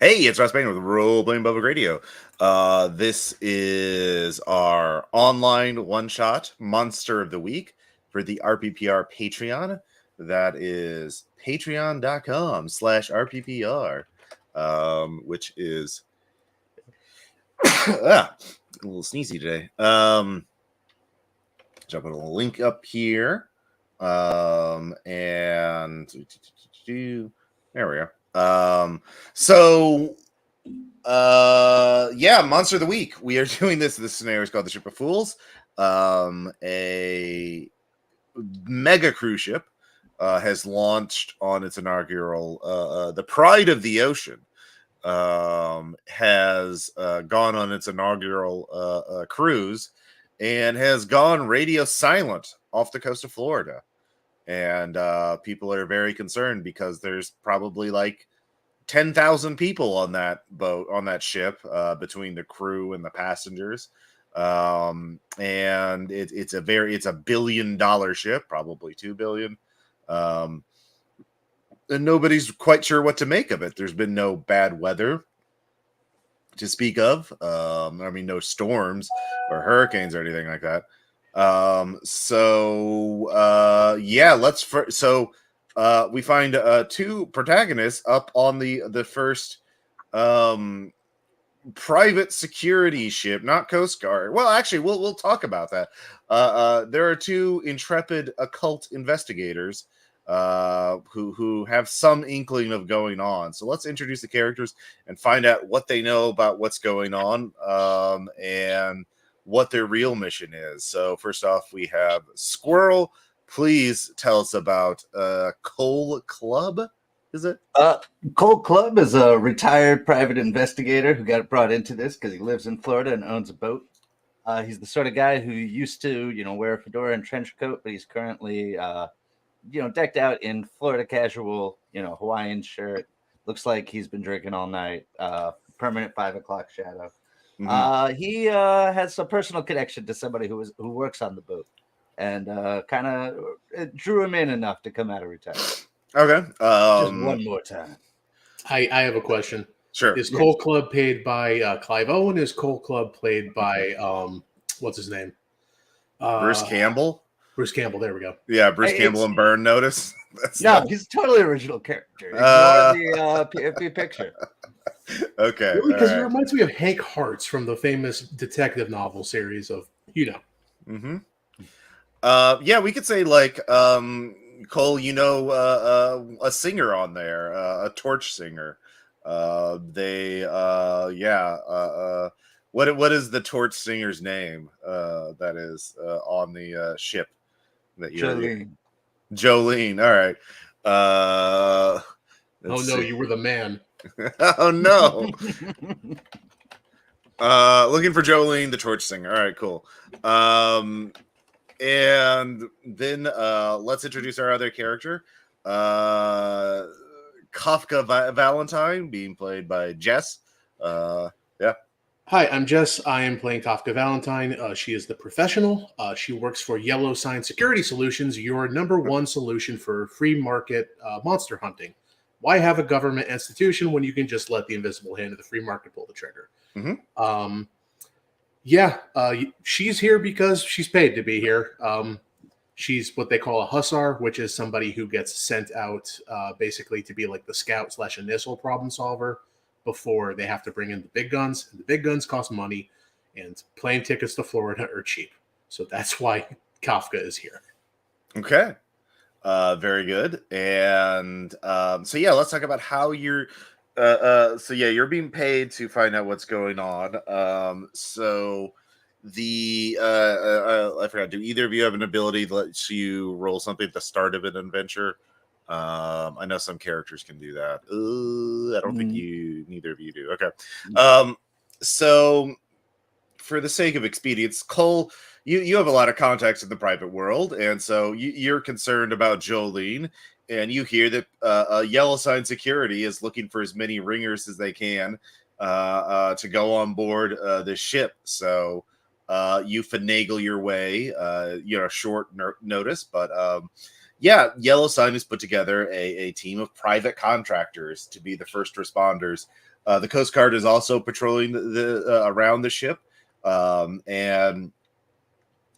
Hey, it's Ross Payne with Role Playing Public Radio. This is our online one-shot Monster of the Week for the RPPR Patreon. That is patreon.com/RPPR, which is a little sneezy today. Jumping a link up here. And there we go. Monster of the Week. We are doing this. This scenario is called the Ship of Fools. A mega cruise ship has launched on its inaugural. The Pride of the Ocean has gone on its inaugural cruise and has gone radio silent off the coast of Florida. And people are very concerned because there's probably like 10,000 people on that boat, on that ship, between the crew and the passengers. And it's a $1 billion ship, probably 2 billion. And nobody's quite sure what to make of it. There's been no bad weather to speak of. No storms or hurricanes or anything like that. We find two protagonists up on the first private security ship, not Coast Guard. Well, actually, we'll talk about that. There are two intrepid occult investigators who have some inkling of going on. So let's introduce the characters and find out what they know about what's going on, and what their real mission is. So first off, we have Squirrel. Please tell us about Cole Clubb. Is it? Cole Clubb is a retired private investigator who got brought into this because he lives in Florida and owns a boat. He's the sort of guy who used to, wear a fedora and trench coat, but he's currently, decked out in Florida casual, Hawaiian shirt. Looks like he's been drinking all night. Permanent 5 o'clock shadow. Mm-hmm. He has a personal connection to somebody who works on the boat, and kind of drew him in enough to come out of retirement. Okay. Just one more time. I have a question. Sure. Is Cole Clubb paid by Clive Owen? Is Cole Clubb played by what's his name? Bruce Campbell. Bruce Campbell. There we go. Yeah, Bruce Campbell and Burn Notice. He's a totally original character. Ignore the PFP picture. Okay. Really, because it reminds me of Hank Hartz from the famous detective novel series of, Mm-hmm. We could say like Cole, a singer on there, a torch singer. What is the torch singer's name? That is on the ship that you're Jolene. All right. You were the man. Oh no. Looking for Jolene, the torch singer. All right, cool. And then let's introduce our other character, Kafka Valentine, being played by Jess. Hi, I'm Jess. I am playing Kafka Valentine. She is the professional. She works for Yellow Sign Security Solutions, your number one solution for free market monster hunting. Why have a government institution when you can just let the invisible hand of the free market pull the trigger? Mm-hmm. She's here because she's paid to be here. She's what they call a hussar, which is somebody who gets sent out basically to be like the scout / initial problem solver before they have to bring in the big guns. And the big guns cost money, and plane tickets to Florida are cheap. So that's why Kafka is here. Okay. Very good. And let's talk about how you're you're being paid to find out what's going on. I forgot, do either of you have an ability that lets you roll something at the start of an adventure? I know some characters can do that. I don't think neither of you do. Okay. So for the sake of expedience, Cole, you have a lot of contacts in the private world, and so you're concerned about Jolene, and you hear that Yellow Sign Security is looking for as many ringers as they can to go on board this ship. So you finagle your way, short notice, but yeah, Yellow Sun has put together a team of private contractors to be the first responders. The Coast Guard is also patrolling the around the ship, and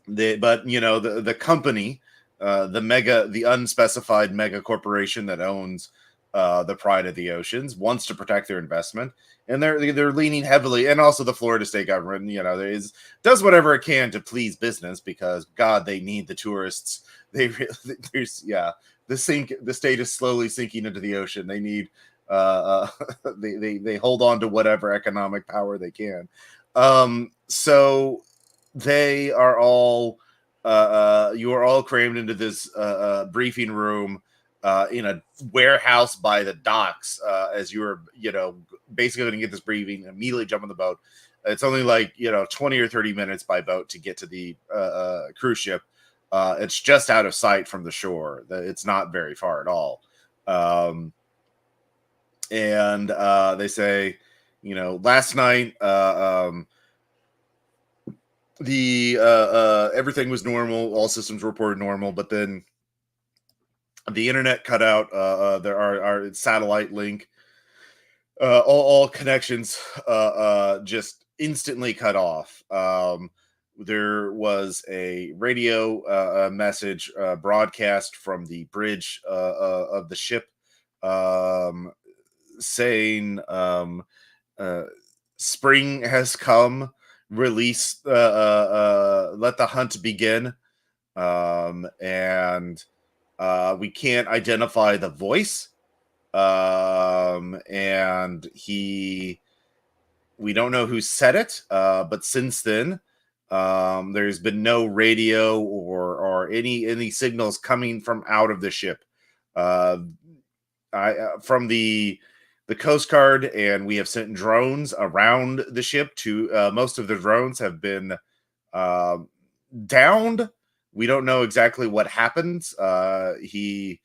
but the company, the unspecified mega corporation that owns the Pride of the Oceans, wants to protect their investment, and they're leaning heavily, and also the Florida state government, does whatever it can to please business, because God, they need the tourists. They really, the state is slowly sinking into the ocean. They need they hold on to whatever economic power they can. So they are all you are all crammed into this briefing room in a warehouse by the docks, as you are basically going to get this briefing, immediately jump on the boat. It's only like 20 or 30 minutes by boat to get to the cruise ship. It's just out of sight from the shore. It's not very far at all. And they say, last night the everything was normal, all systems reported normal, but then the internet cut out. There are our satellite link, all connections just instantly cut off. There was a radio message broadcast from the bridge of the ship, saying spring has come, release let the hunt begin. And we can't identify the voice, and we don't know who said it, but since then there's been no radio or any signals coming from out of the ship. From the Coast Guard, and we have sent drones around the ship to most of the drones have been downed. We don't know exactly what happens. The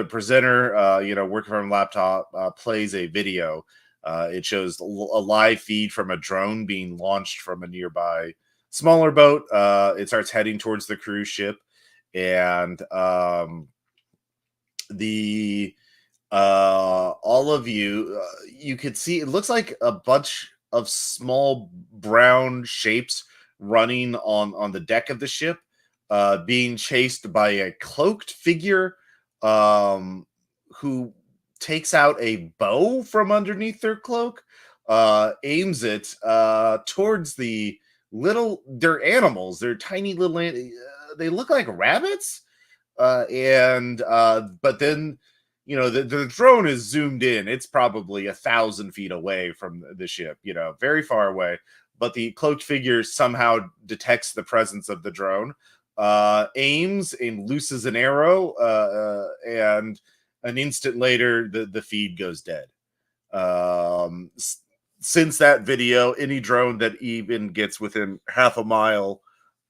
presenter, working from a laptop, plays a video. It shows a live feed from a drone being launched from a nearby smaller boat. It starts heading towards the cruise ship, and all of you, you could see it looks like a bunch of small brown shapes running on the deck of the ship, being chased by a cloaked figure who takes out a bow from underneath their cloak, aims it towards they're animals. They're tiny little they look like rabbits, but then the drone is zoomed in. It's probably 1,000 feet away from the ship, very far away. But the cloaked figure somehow detects the presence of the drone, aims and looses an arrow, and an instant later, the feed goes dead. Since that video, any drone that even gets within half a mile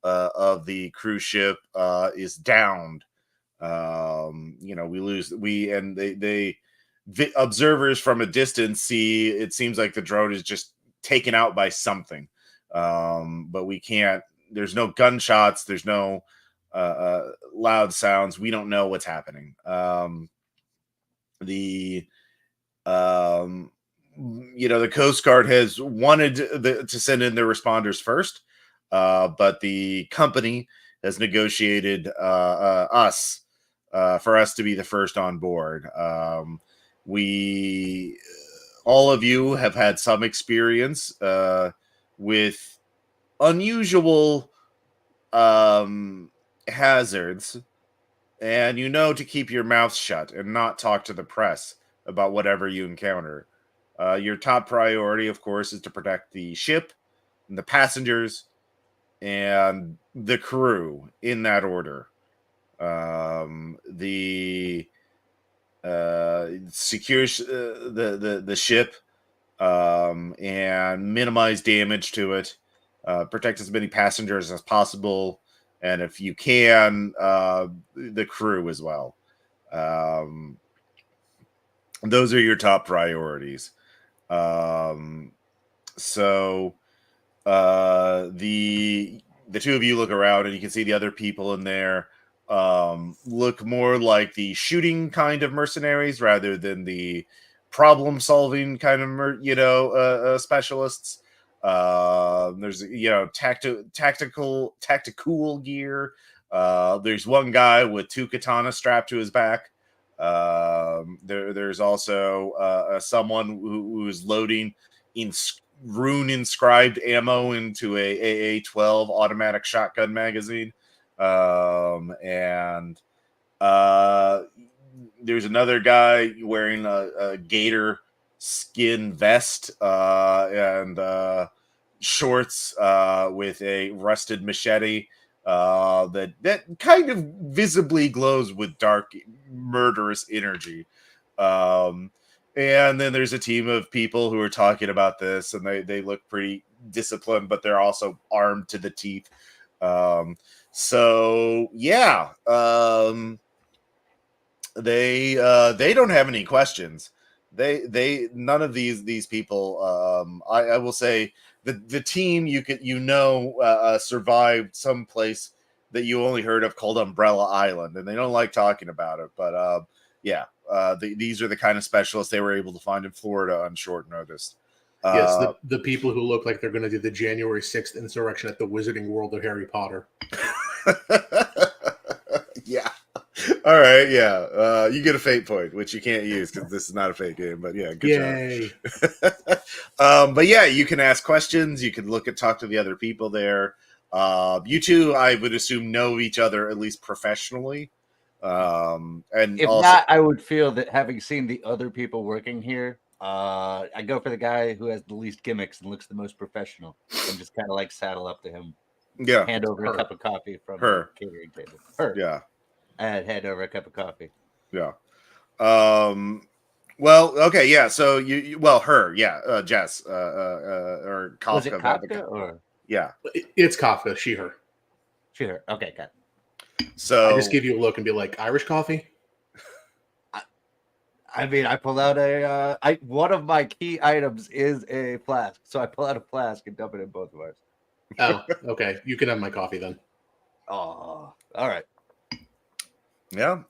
of the cruise ship is downed. Observers from a distance see it seems like the drone is just taken out by something, but we can't. There's no gunshots, there's no loud sounds. We don't know what's happening. The Coast Guard has wanted to send in their responders first, but the company has negotiated us for us to be the first on board. All of you have had some experience with unusual hazards, and to keep your mouth shut and not talk to the press about whatever you encounter. Your top priority, of course, is to protect the ship and the passengers and the crew, in that order. Secure the ship, and minimize damage to it. Protect as many passengers as possible, and if you can, the crew as well. Those are your top priorities. So the two of you look around, and you can see the other people in there look more like the shooting kind of mercenaries rather than the problem solving kind of specialists. There's tactical gear. There's one guy with 2 katanas strapped to his back. There's also someone who's loading rune inscribed ammo into a AA-12 automatic shotgun magazine. And there's another guy wearing a gator skin vest and shorts with a rusted machete that kind of visibly glows with dark, murderous energy. And then there's a team of people who are talking about this, and they look pretty disciplined, but they're also armed to the teeth. So yeah, they don't have any questions. They none of these people. I will say the team survived some place that you only heard of called Umbrella Island, and they don't like talking about it. But these are the kind of specialists they were able to find in Florida on short notice. Yes, the people who look like they're going to do the January 6th insurrection at the Wizarding World of Harry Potter. Yeah. All right. Yeah. You get a fate point, which you can't use because this is not a fate game. But yeah, good Yay. job. But yeah, you can ask questions. You can talk to the other people there. You two, I would assume, know each other at least professionally. And If also, not, I would feel that having seen the other people working here, I go for the guy who has the least gimmicks and looks the most professional, and just kind of like saddle up to him, yeah, hand over Her. a cup of coffee from Her. the catering table. Her, yeah. and hand over a cup of coffee. Yeah. Well, okay, yeah. So her, yeah, Jess, or Kafka. Was it Kafka or yeah. It's Kafka, she, her. she, her? Okay, got it. So I just give you a look and be like, Irish coffee? I mean, I pull out one of my key items is a flask, so I pull out a flask and dump it in both of ours. Oh, okay. You can have my coffee then. Oh, all right. yeah.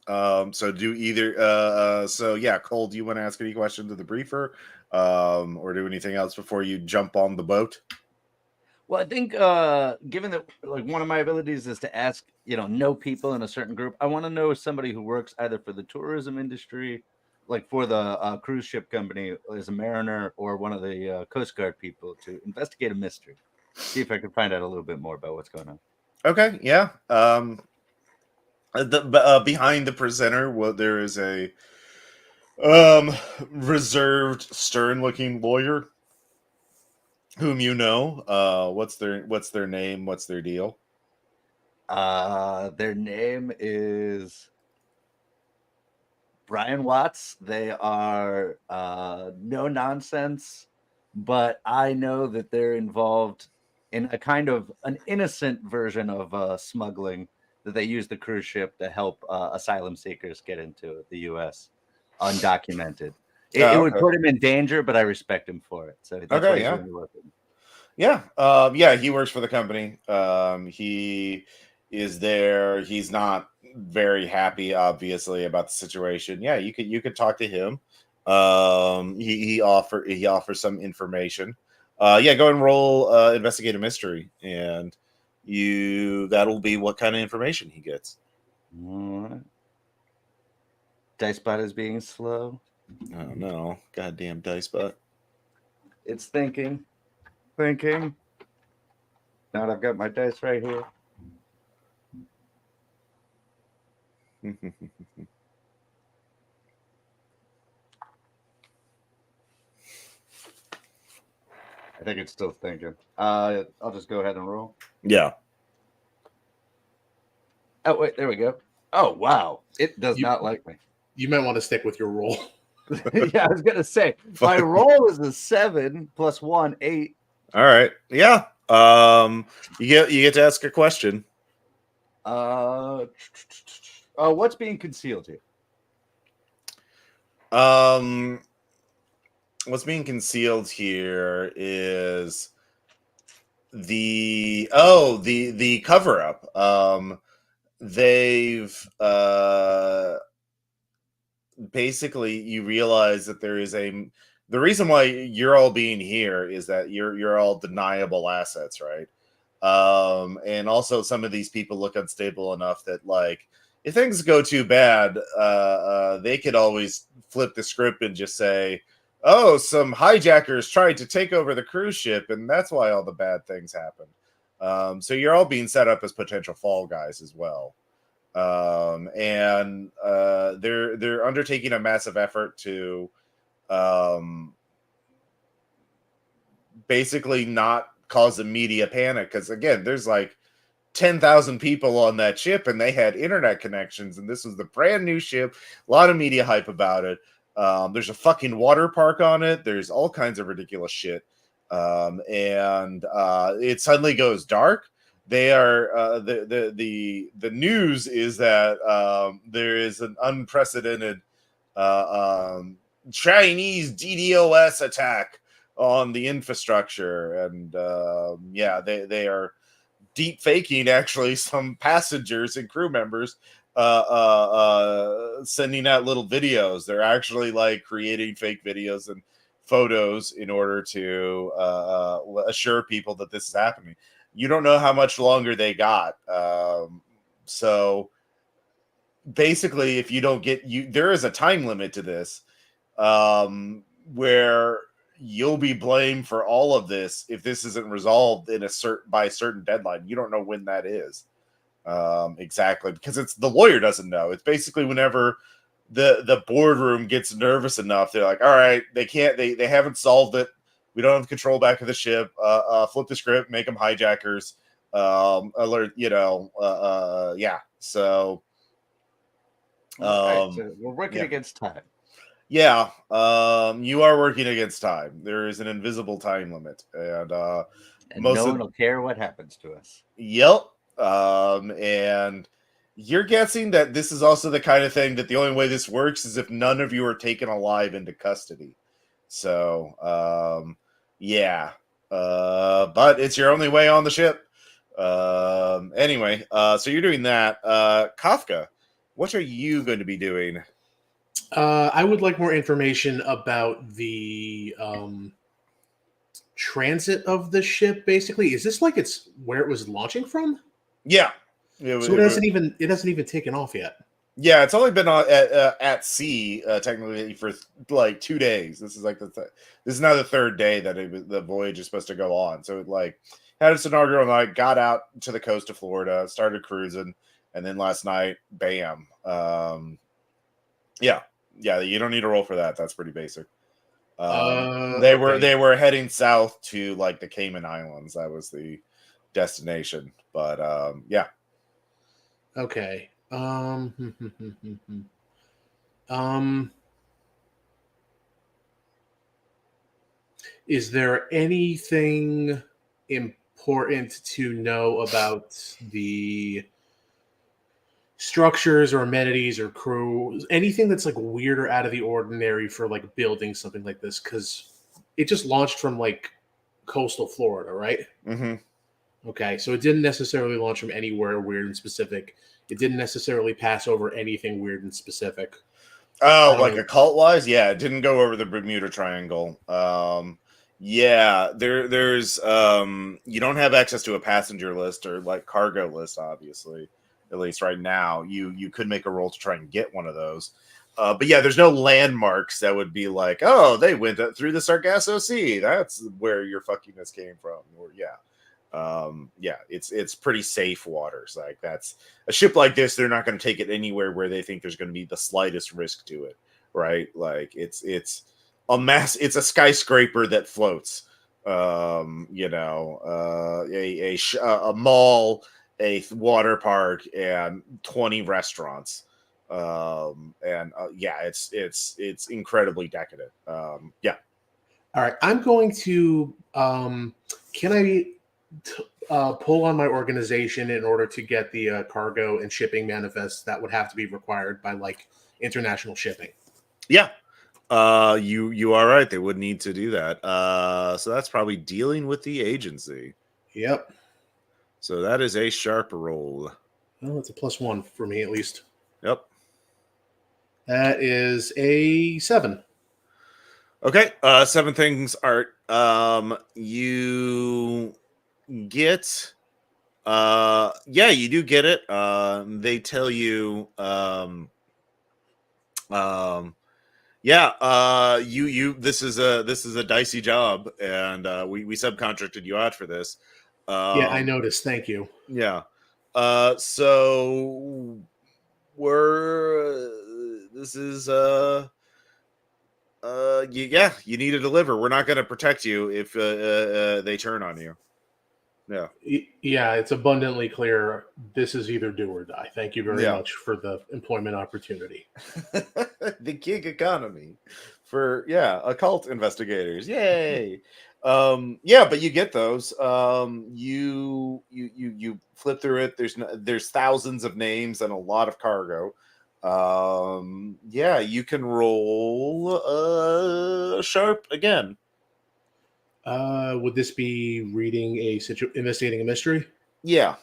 So do either. So yeah, Cole, do you want to ask any questions to the briefer, or do anything else before you jump on the boat? Well, I think given that like one of my abilities is to ask, know people in a certain group, I want to know somebody who works either for the tourism industry, like for the cruise ship company as a mariner, or one of the Coast Guard people to investigate a mystery. See if I can find out a little bit more about what's going on. Okay, yeah. Behind the presenter, there is a reserved, stern-looking lawyer whom you know. What's their name? What's their deal? Their name is Brian Watts. They are no nonsense, but I know that they're involved in a kind of an innocent version of smuggling that they use the cruise ship to help asylum seekers get into the U.S. undocumented. It would put him in danger, but I respect him for it. So that's why he's really working. Yeah. He works for the company. He is there. He's not very happy, obviously, about the situation. Yeah, you could talk to him. He offers some information. Go and roll investigate a mystery, and that'll be what kind of information he gets. All right. Dicebot is being slow. Oh no, goddamn Dicebot. It's thinking. Now that I've got my dice right here. I think it's still thinking. I'll just go ahead and roll. Yeah. Oh, wait, there we go. Oh, wow. It does not like me. You might want to stick with your roll. Yeah, I was going to say, my roll is a 7 plus 1, 8. All right. Yeah. You get to ask a question. What's being concealed here? What's being concealed here is the cover up. they've basically, you realize that there is the reason why you're all being here is that you're all deniable assets, right? And also some of these people look unstable enough that, like, if things go too bad, they could always flip the script and just say, oh, some hijackers tried to take over the cruise ship, and that's why all the bad things happened. So you're all being set up as potential fall guys as well. And they're undertaking a massive effort to basically not cause a media panic, because again, there's like 10,000 people on that ship, and they had internet connections, and this was the brand new ship. A lot of media hype about it. There's a fucking water park on it. There's all kinds of ridiculous shit. And it suddenly goes dark. They are the news is that there is an unprecedented Chinese DDoS attack on the infrastructure, and they are deep faking actually some passengers and crew members, sending out little videos. They're actually like creating fake videos and photos in order to assure people that this is happening. You don't know how much longer they got. So basically, if you don't get there is a time limit to this, where you'll be blamed for all of this if this isn't resolved in by a certain deadline. You don't know when that is exactly, because it's the lawyer doesn't know. It's basically whenever the boardroom gets nervous enough, they're like, all right, they haven't solved it. We don't have control back of the ship. Flip the script, make them hijackers. Alert, yeah. So, so we're working against time. Yeah, you are working against time. There is an invisible time limit, and no one will care what happens to us. Yep. And you're guessing that this is also the kind of thing that the only way this works is if none of you are taken alive into custody. So, yeah. But it's your only way on the ship. Anyway, so you're doing that. Kafka, what are you going to be doing? I would like more information about the transit of the ship. Basically, is this like it's where it was launching from? Yeah. So it hasn't even taken off yet. Yeah, it's only been at sea technically for like 2 days. This is like this is now the third day that the voyage is supposed to go on. So it like had its inaugural night, got out to the coast of Florida, started cruising, and then last night, bam. Yeah, you don't need to roll for that. That's pretty basic. They were heading south to like the Cayman Islands. That was the destination. But yeah. Okay. Is there anything important to know about the structures or amenities or crew, anything that's like weird or out of the ordinary for like building something like this? Because it just launched from like coastal Florida, right? Mm-hmm. Okay, so it didn't necessarily launch from anywhere weird and specific. It didn't necessarily pass over anything weird and specific. Oh, like occult wise? Yeah, it didn't go over the Bermuda Triangle. Yeah, there's you don't have access to a passenger list or like cargo list, obviously. At least right now, you could make a roll to try and get one of those. But yeah, there's no landmarks that would be like, oh, they went through the Sargasso Sea. That's where your fuckiness came from. Or yeah, it's pretty safe waters. Like that's a ship like this, they're not going to take it anywhere where they think there's going to be the slightest risk to it, right? Like it's a skyscraper that floats. A mall, a water park, and 20 restaurants. It's incredibly decadent. Yeah. All right, I'm going to. Can I pull on my organization in order to get the cargo and shipping manifests that would have to be required by like international shipping? Yeah. You are right. They would need to do that. So that's probably dealing with the agency. Yep. So that is a sharp roll. Well, it's a +1 for me, at least. Yep. That is a 7. Okay. 7 things, Art. You get yeah, you do get it. They tell you yeah, you this is a dicey job, and we subcontracted you out for this. Yeah, I Um noticed. Thank you. yeah. So we're this is yeah, you need to deliver. We're not going to protect you if they turn on you. Yeah. Yeah, it's abundantly clear this is either do or die. Thank you very Yeah. much for the employment opportunity. The gig economy for occult investigators. Yay. Yeah, but you get those. You flip through it. There's thousands of names and a lot of cargo. Yeah, you can roll sharp again. Would this be reading investigating a mystery? Yeah.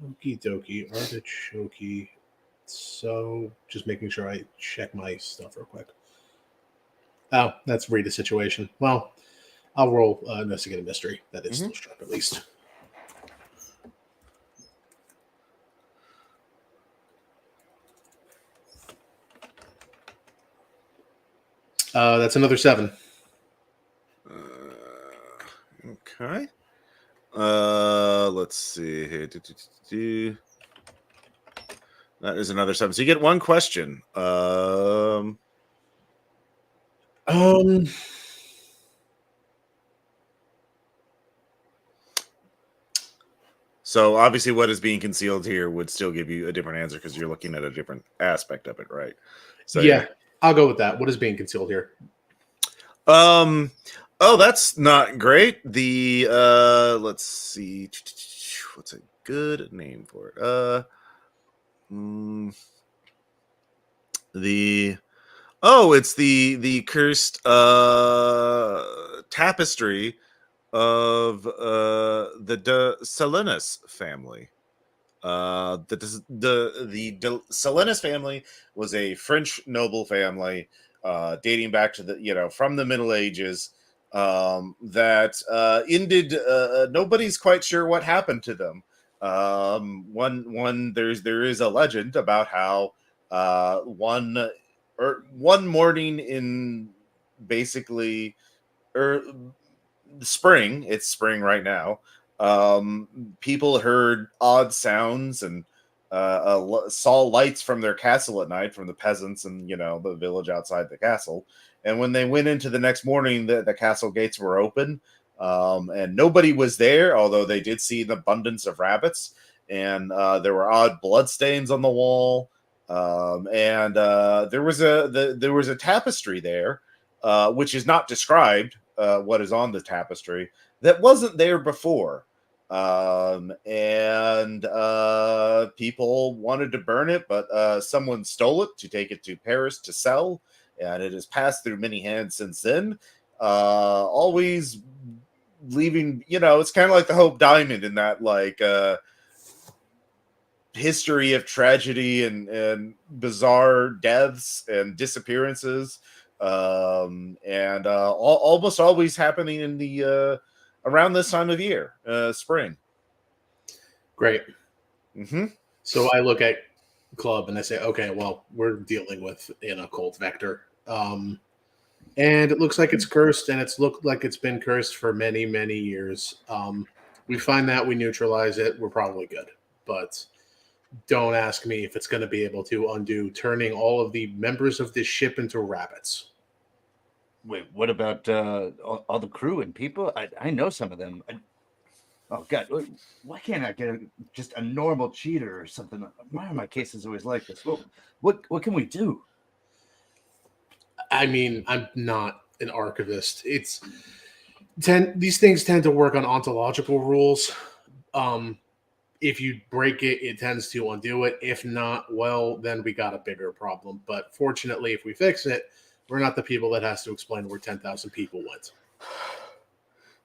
Okie dokie, artichoke. So, just making sure I check my stuff real quick. Oh, that's read a situation. Well, I'll roll investigate a mystery. That is still sharp, at least. That's another 7. Okay. Let's see here. That is another 7. So you get one question. So obviously what is being concealed here would still give you a different answer because you're looking at a different aspect of it, right? So yeah, I'll go with that. What is being concealed here? Oh, that's not great. The let's see, what's a good name for it? It's the cursed tapestry of the De Salinas family. The De Salinas family was a French noble family dating back to from the Middle Ages, that ended. Nobody's quite sure what happened to them. There is a legend about how one morning in basically spring, it's spring right now, people heard odd sounds and saw lights from their castle at night from the peasants and the village outside the castle. And when they went into the next morning, the castle gates were open, and nobody was there, although they did see an abundance of rabbits, and there were odd blood stains on the wall, and there was a tapestry there, which is not described, what is on the tapestry, that wasn't there before. And people wanted to burn it, but someone stole it to take it to Paris to sell, and it has passed through many hands since then. Always leaving, it's kind of like the Hope Diamond in that history of tragedy and bizarre deaths and disappearances, and almost always happening in the around this time of year, spring. Great. Mm-hmm. So I look at Club and I say, okay, well, we're dealing with an occult vector. And it looks like it's cursed, and it's looked like it's been cursed for many, many years. We find that, we neutralize it, we're probably good. But don't ask me if it's going to be able to undo turning all of the members of this ship into rabbits. Wait, what about all the crew and people? I know some of them. Oh God, why can't I get just a normal cheater or something? Why are my cases always like this? Well, what can we do? I mean, I'm not an archivist. These things tend to work on ontological rules. If you break it, it tends to undo it. If not, well, then we got a bigger problem. But fortunately, if we fix it, we're not the people that has to explain where 10,000 people went.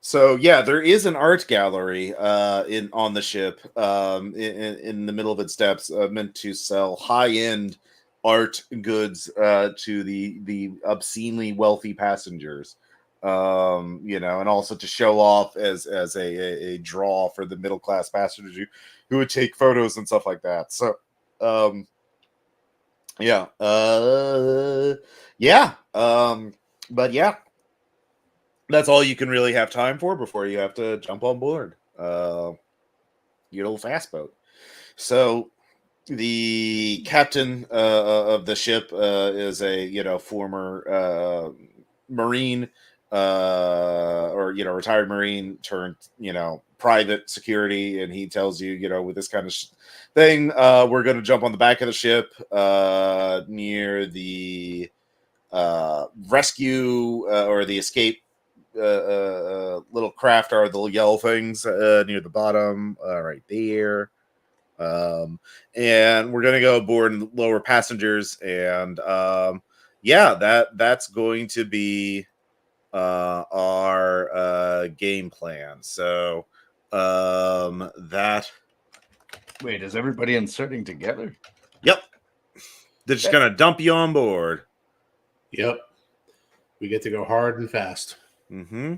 So yeah, there is an art gallery in on the ship in the middle of its steps, meant to sell high end art goods to the obscenely wealthy passengers. And also to show off as a draw for the middle class passengers who would take photos and stuff like that. So um, yeah, yeah, but yeah, that's all you can really have time for before you have to jump on board your little fast boat. So the captain of the ship is a former marine or retired marine turned private security, and he tells you with this kind of thing, we're going to jump on the back of the ship near the rescue or the escape little craft are the little yellow things near the bottom right there. And we're gonna go aboard and lower passengers, and that's going to be our game plan. So that Wait, is everybody inserting together? yep, they're just gonna dump you on board. Yep. We get to go hard and fast. Mm-hmm.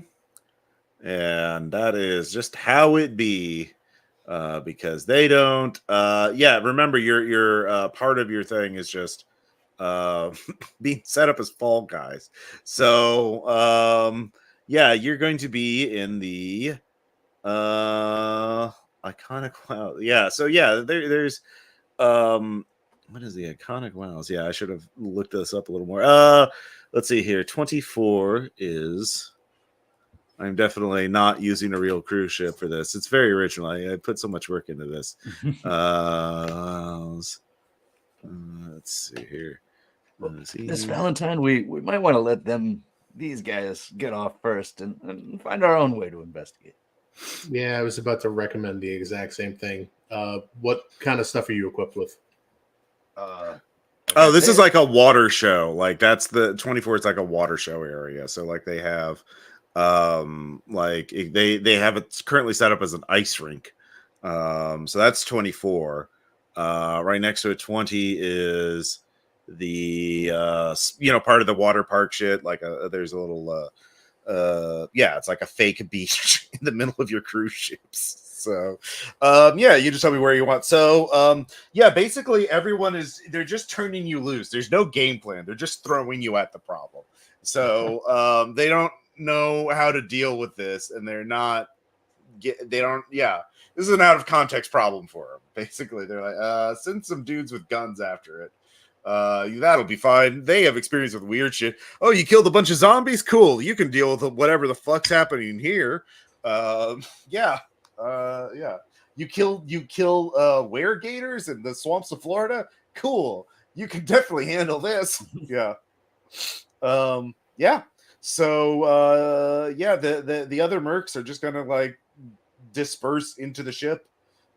And that is just how it be. Because they don't remember your part of your thing is just being set up as fall guys. So you're going to be in the iconic wow. Yeah, so there's what is the iconic wows? Yeah, I should have looked this up a little more. Let's see here. 24 is I'm definitely not using a real cruise ship for this. It's very original. I put so much work into this. Let's see here. This Valentine, we might want to let these guys get off first and find our own way to investigate. Yeah, I was about to recommend the exact same thing. What kind of stuff are you equipped with? This is like a water show. Like that's the 24 is like a water show area. So like they have they have it currently set up as an ice rink. So that's 24. Right next to it 20 is the part of the water park shit. Like there's a little it's like a fake beach in the middle of your cruise ships. So you just tell me where you want. So basically they're just turning you loose. There's no game plan. They're just throwing you at the problem. So they don't know how to deal with this, and this is an out of context problem for them. Basically, they're like, send some dudes with guns after it. That'll be fine. They have experience with weird shit. Oh, you killed a bunch of zombies? Cool. You can deal with whatever the fuck's happening here. You kill weregators in the swamps of Florida? Cool. You can definitely handle this. Yeah. So the other mercs are just gonna like disperse into the ship.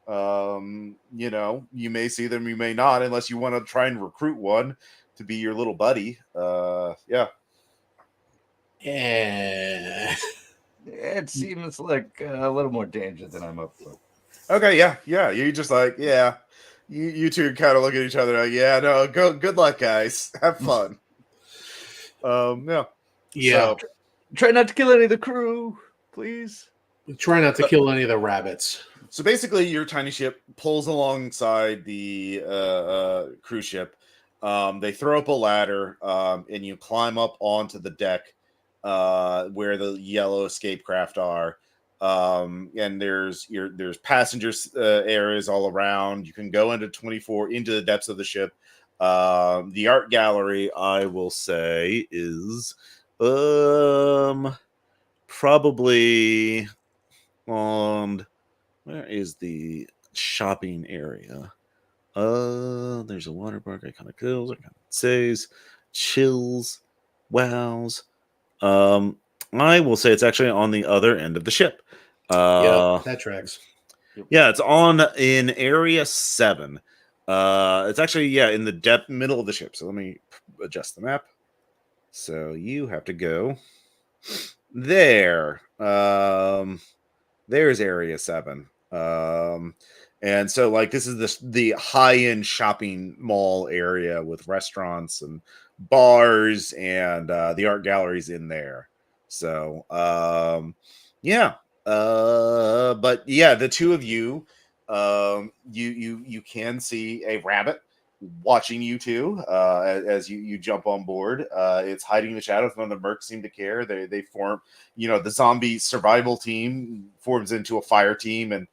You may see them, you may not, unless you want to try and recruit one to be your little buddy. Yeah. It seems like a little more danger than I'm up for. Okay, yeah. You just like, you two kind of look at each other like, no, good luck, guys. Have fun. Yeah. So, try not to kill any of the crew, please. Try not to kill any of the rabbits. So basically, your tiny ship pulls alongside the cruise ship. They throw up a ladder, and you climb up onto the deck where the yellow escape craft are. And there's passengers areas all around. You can go into 24 into the depths of the ship. The art gallery, I will say, is probably on where is the shopping area? There's a water park, iconic hills, iconic says, chills, wows. I will say it's actually on the other end of the ship. That tracks. Yeah, it's in area 7. It's actually in the middle of the ship. So let me adjust the map. So you have to go there. there's Area 7. And so like this is the high-end shopping mall area with restaurants and bars and the art galleries in there. So yeah. But yeah, the two of you, you can see a rabbit watching you two as you jump on board. It's hiding in the shadows. None of the mercs seem to care. They form, the zombie survival team forms into a fire team and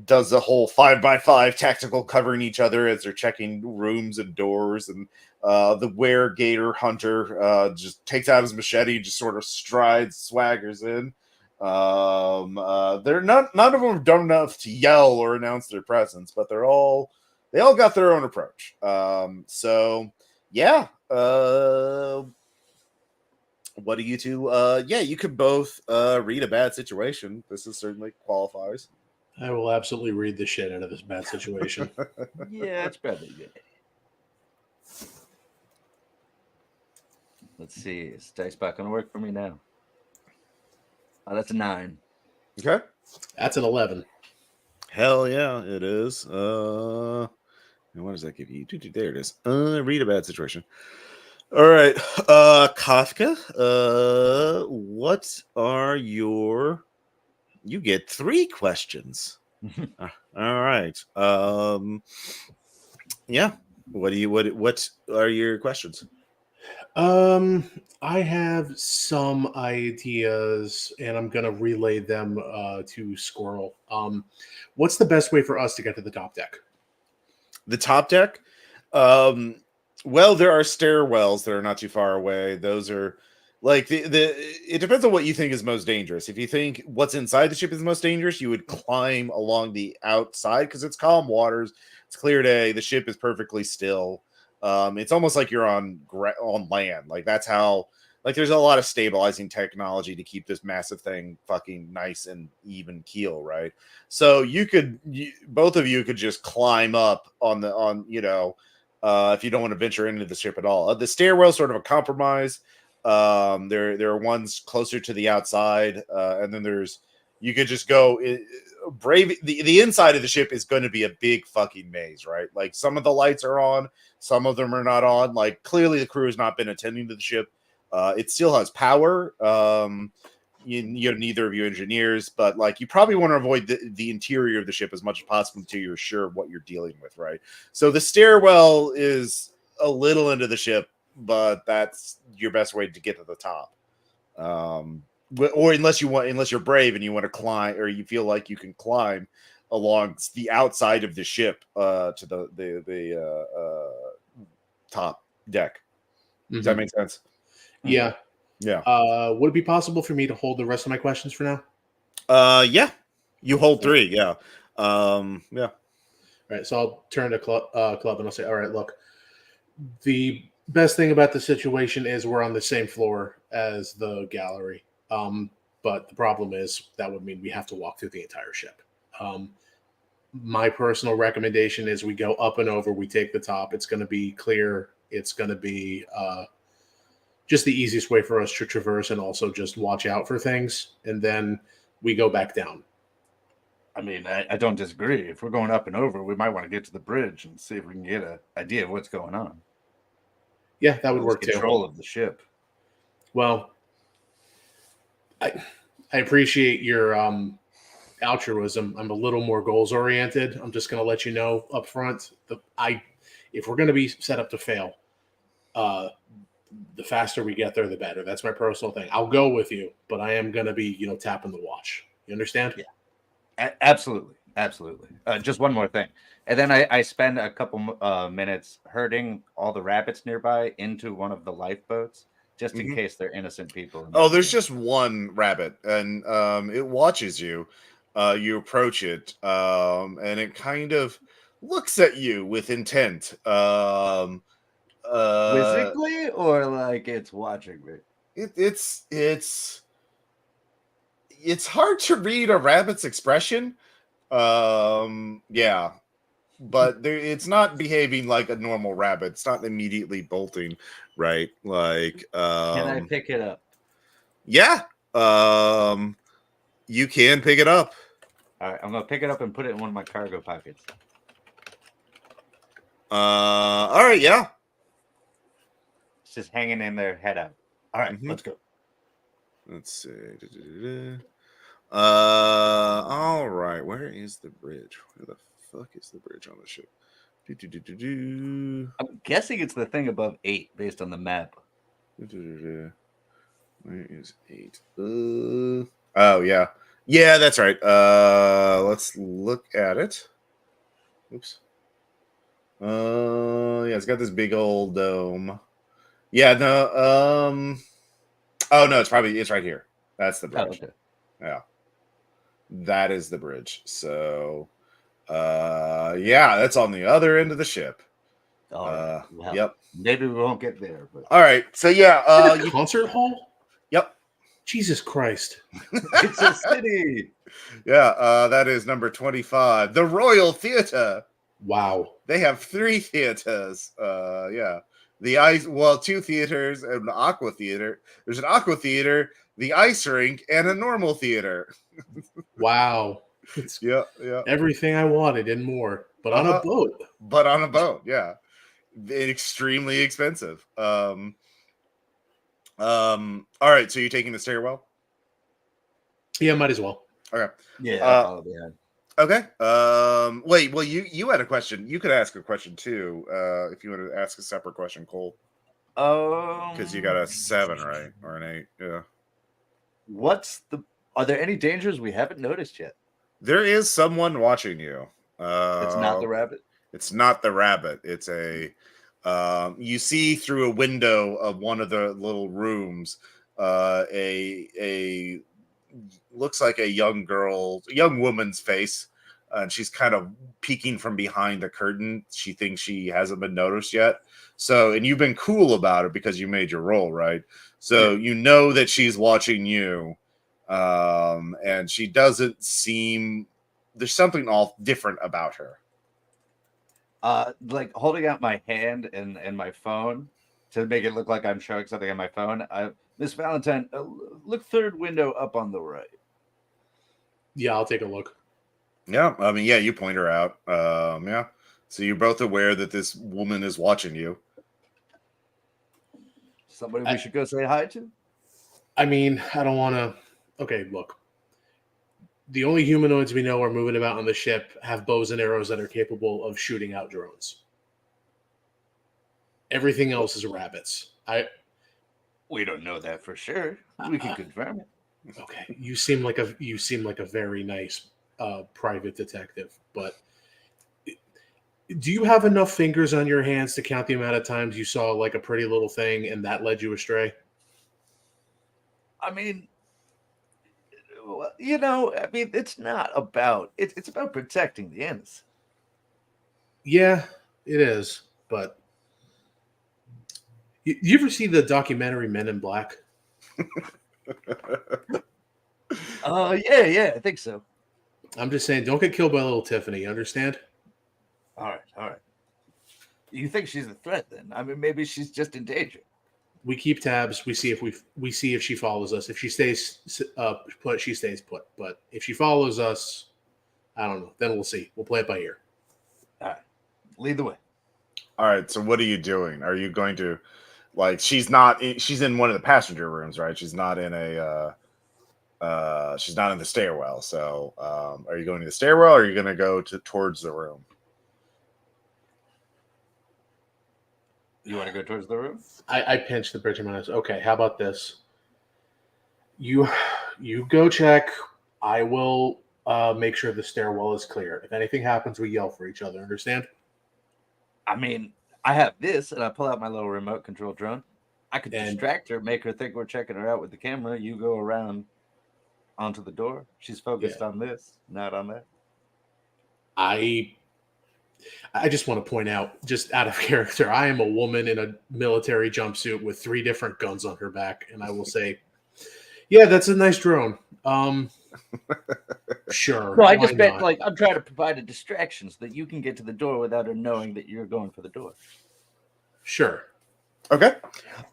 does the whole 5x5 tactical covering each other as they're checking rooms and doors. And the were-gator hunter just takes out his machete, just sort of swaggers in. They're none of them have done enough to yell or announce their presence, but they all got their own approach. So yeah. What do you two? Yeah, you could both read a bad situation. This is certainly qualifies. I will absolutely read the shit out of this bad situation. Yeah, it's probably good. Let's see. Is dice back gonna work for me now? Oh, that's a 9. Okay. That's an 11. Hell yeah, it is. And what does that give you? There it is. Read a bad situation. All right. Kafka, what are your... You get 3 questions. All right. Yeah. What are your questions? I have some ideas, and I'm gonna relay them to Squirrel. What's the best way for us to get to the top deck? The top deck? Well, there are stairwells that are not too far away. Those are like it depends on what you think is most dangerous. If you think what's inside the ship is most dangerous, you would climb along the outside because it's calm waters, it's clear day, the ship is perfectly still. It's almost like you're on land. Like that's how, like there's a lot of stabilizing technology to keep this massive thing fucking nice and even keel, right? So both of you could just climb up if you don't want to venture into the ship at all. The stairwell is sort of a compromise. There are ones closer to the outside, and then you could just go brave. The inside of the ship is going to be a big fucking maze, right? Like some of the lights are on, some of them are not on. Like clearly the crew has not been attending to the ship. It still has power. Neither of you engineers, but like you probably want to avoid the interior of the ship as much as possible until you're sure of what you're dealing with, right? So the stairwell is a little into the ship, but that's your best way to get to the top. Or unless you're brave and you want to climb, or you feel like you can climb along the outside of the ship to the top deck. Does that make sense? Yeah. Yeah. Would it be possible for me to hold the rest of my questions for now? Yeah. You hold 3. Yeah. Yeah. All right. So I'll turn to Club and I'll say, all right, look, the best thing about the situation is we're on the same floor as the gallery. But the problem is that would mean we have to walk through the entire ship. My personal recommendation is we go up and over, we take the top. It's going to be clear. It's going to be just the easiest way for us to traverse and also just watch out for things. And then we go back down. I mean, I don't disagree. If we're going up and over, we might want to get to the bridge and see if we can get an idea of what's going on. Yeah, that would work too. Control of the ship. Well, I appreciate your altruism. I'm a little more goals oriented. I'm just going to let you know up front. If we're going to be set up to fail, the faster we get there, the better. That's my personal thing. I'll go with you, but I am going to be, tapping the watch. You understand? Yeah, absolutely. Just one more thing. And then I spend a couple minutes herding all the rabbits nearby into one of the lifeboats, just in case they're innocent people. Oh, there's just one rabbit, and it watches you. You approach it, and it kind of looks at you with intent. Quizzically, or like it's watching me? It's hard to read a rabbit's expression. Yeah, but it's not behaving like a normal rabbit. It's not immediately bolting, right? Like, can I pick it up? Yeah. You can pick it up. All right, I'm gonna pick it up and put it in one of my cargo pockets. All right, yeah. It's just hanging in there, head out. All right, Mhm. let's go. Let's see. All right. Where is the bridge? Where the fuck is the bridge on the ship? Do. I'm guessing it's the thing above 8 based on the map. Where is 8? Oh yeah. Yeah, that's right. Let's look at it. Oops. Yeah, it's got this big old dome. Yeah, no, oh no, it's right here. That's the Oh, bridge. okay. Yeah. That is the bridge. So yeah, that's on the other end of the ship. All right. Well, Yep. maybe we won't get there, but All right. So yeah, Is it a concert hall? Yep. Jesus Christ. it's a city. Yeah, that is number 25. The Royal Theater. Wow. They have 3 theaters. Yeah. The ice, well, 2 theaters and an aqua theater. There's an aqua theater, the ice rink, and a normal theater. Wow. It's Yeah, yeah. everything I wanted and more, but on a boat. But on a boat, yeah. Extremely expensive. All right, so you're taking the stairwell? Yeah, might as well. Okay. Yeah, I'll follow behind. Okay. Wait, well you had a question. You could ask a question too, if you want to ask a separate question, Cole. Because you got a 7, right? Or an 8. Yeah. Are there any dangers we haven't noticed yet? There is someone watching you. It's not the rabbit. It's not the rabbit. It's a you see through a window of one of the little rooms a looks like a young woman's face, and she's kind of peeking from behind the curtain. She thinks she hasn't been noticed yet. So, and you've been cool about it because you made your roll, right? So you know that she's watching you, and she doesn't seem. There's something all different about her. Like holding out my hand and my phone to make it look like I'm showing something on my phone. Miss Valentine, look third window up on the right. Yeah, I'll take a look. Yeah, I mean, yeah, you point her out. Yeah, so you're both aware that this woman is watching you. Somebody we should go say hi to? I mean, I don't want to. Okay, look. The only humanoids we know are moving about on the ship have bows and arrows that are capable of shooting out drones. Everything else is rabbits. We don't know that for sure. We can confirm it. Okay, you seem like a very nice private detective, but do you have enough fingers on your hands to count the amount of times you saw like a pretty little thing and that led you astray? I mean, it's not about it's about protecting the innocent. Yeah, it is. But you ever see the documentary Men in Black? Yeah, I think so. I'm just saying, don't get killed by little Tiffany. You understand? All right. You think she's a threat then? I mean, maybe she's just in danger. We keep tabs. We see if she follows us. If she stays put, she stays put. But if she follows us, I don't know. Then we'll see. We'll play it by ear. All right, lead the way. All right. So what are you doing? Are you going to, like, she's in one of the passenger rooms, right? She's not in she's not in the stairwell. So are you going to the stairwell, or are you going to go towards the room? You want to go towards the room? I pinched the bridge in my eyes. Okay, how about this? You go check. I will make sure the stairwell is clear. If anything happens, we yell for each other. Understand? I mean, I have this, and I pull out my little remote control drone. I could distract her, make her think we're checking her out with the camera. You go around onto the door. She's focused on this, not on that. I just want to point out, just out of character, I am a woman in a military jumpsuit with 3 different guns on her back, and I will say, yeah, that's a nice drone. Sure. No, I just meant like I'm trying to provide a distraction so that you can get to the door without her knowing that you're going for the door. Sure. Okay.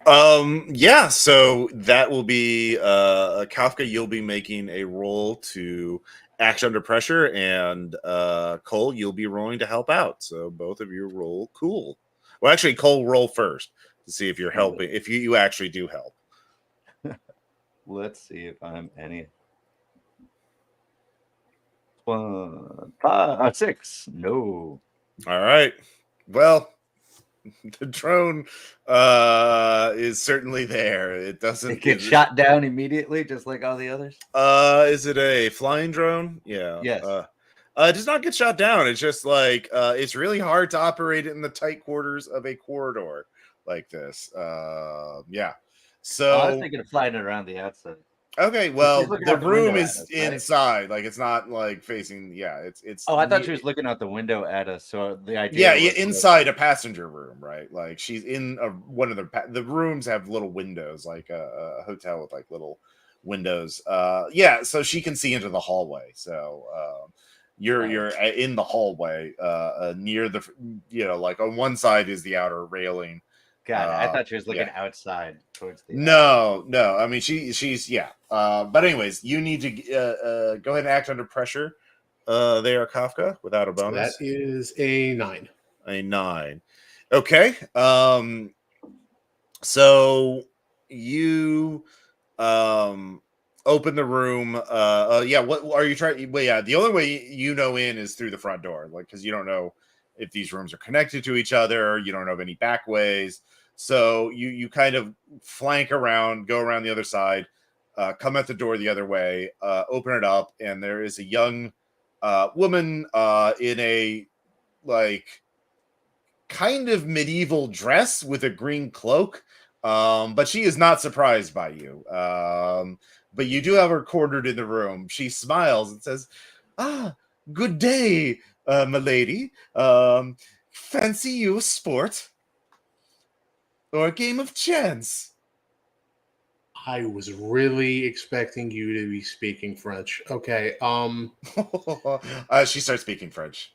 Yeah, so that will be Kafka, you'll be making a roll to act under pressure, and Cole, you'll be rolling to help out. So both of you roll cool. Well, actually, Cole, roll first to see if you're helping, if you actually do help. Let's see if I'm any. 5, 6. No. All right. Well, the drone is certainly there. It doesn't It gets shot down immediately, just like all the others. Is it a flying drone? Yeah. Yes. It does not get shot down. It's just like it's really hard to operate in the tight quarters of a corridor like this. Yeah. So I was thinking of flying it around the outside. okay, well, She's looking the out the room window is at us, right? inside. Like it's not like facing. Yeah, it's. Oh, I thought she was looking out the window at us. So the idea. Yeah, was inside a passenger room, right? Like she's in one of the rooms have little windows, like a hotel with like little windows. Yeah, so she can see into the hallway. So you're in the hallway, near the like on one side is the outer railing. God, I thought she was looking outside towards the. No. I mean she's yeah. But anyways, you need to go ahead and act under pressure. There, Kafka, without a bonus. That is a 9. A 9. Okay. So you open the room. Yeah. What are you trying? Well, yeah. The only way in is through the front door, like because you don't know if these rooms are connected to each other. You don't know of any back ways. So you kind of flank around, go around the other side, come at the door the other way, open it up, and there is a young woman in a like kind of medieval dress with a green cloak, but she is not surprised by you. But you do have her cornered in the room. She smiles and says, good day, milady. Fancy you a sport or a game of chance? I was really expecting you to be speaking French. Okay. She starts speaking French.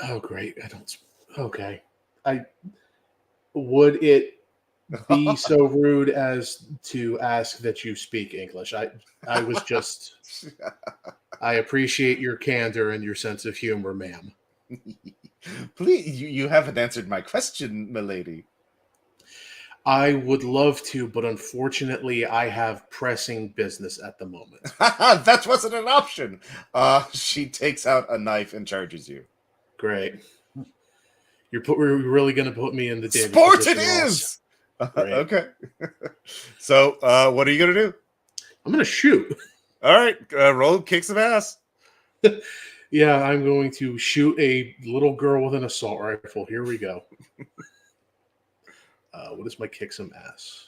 Oh, great. I don't. Okay. Would it be so rude as to ask that you speak English? I was just. I appreciate your candor and your sense of humor, ma'am. Please, you haven't answered my question, milady. I would love to, but unfortunately, I have pressing business at the moment. That wasn't an option. She takes out a knife and charges you. Great. You're really going to put me in the David sport. Position, It Ross. is. Okay. So, what are you gonna do? I'm gonna shoot. All right, roll kick some ass. Yeah, I'm going to shoot a little girl with an assault rifle. Here we go. What is my kick some ass?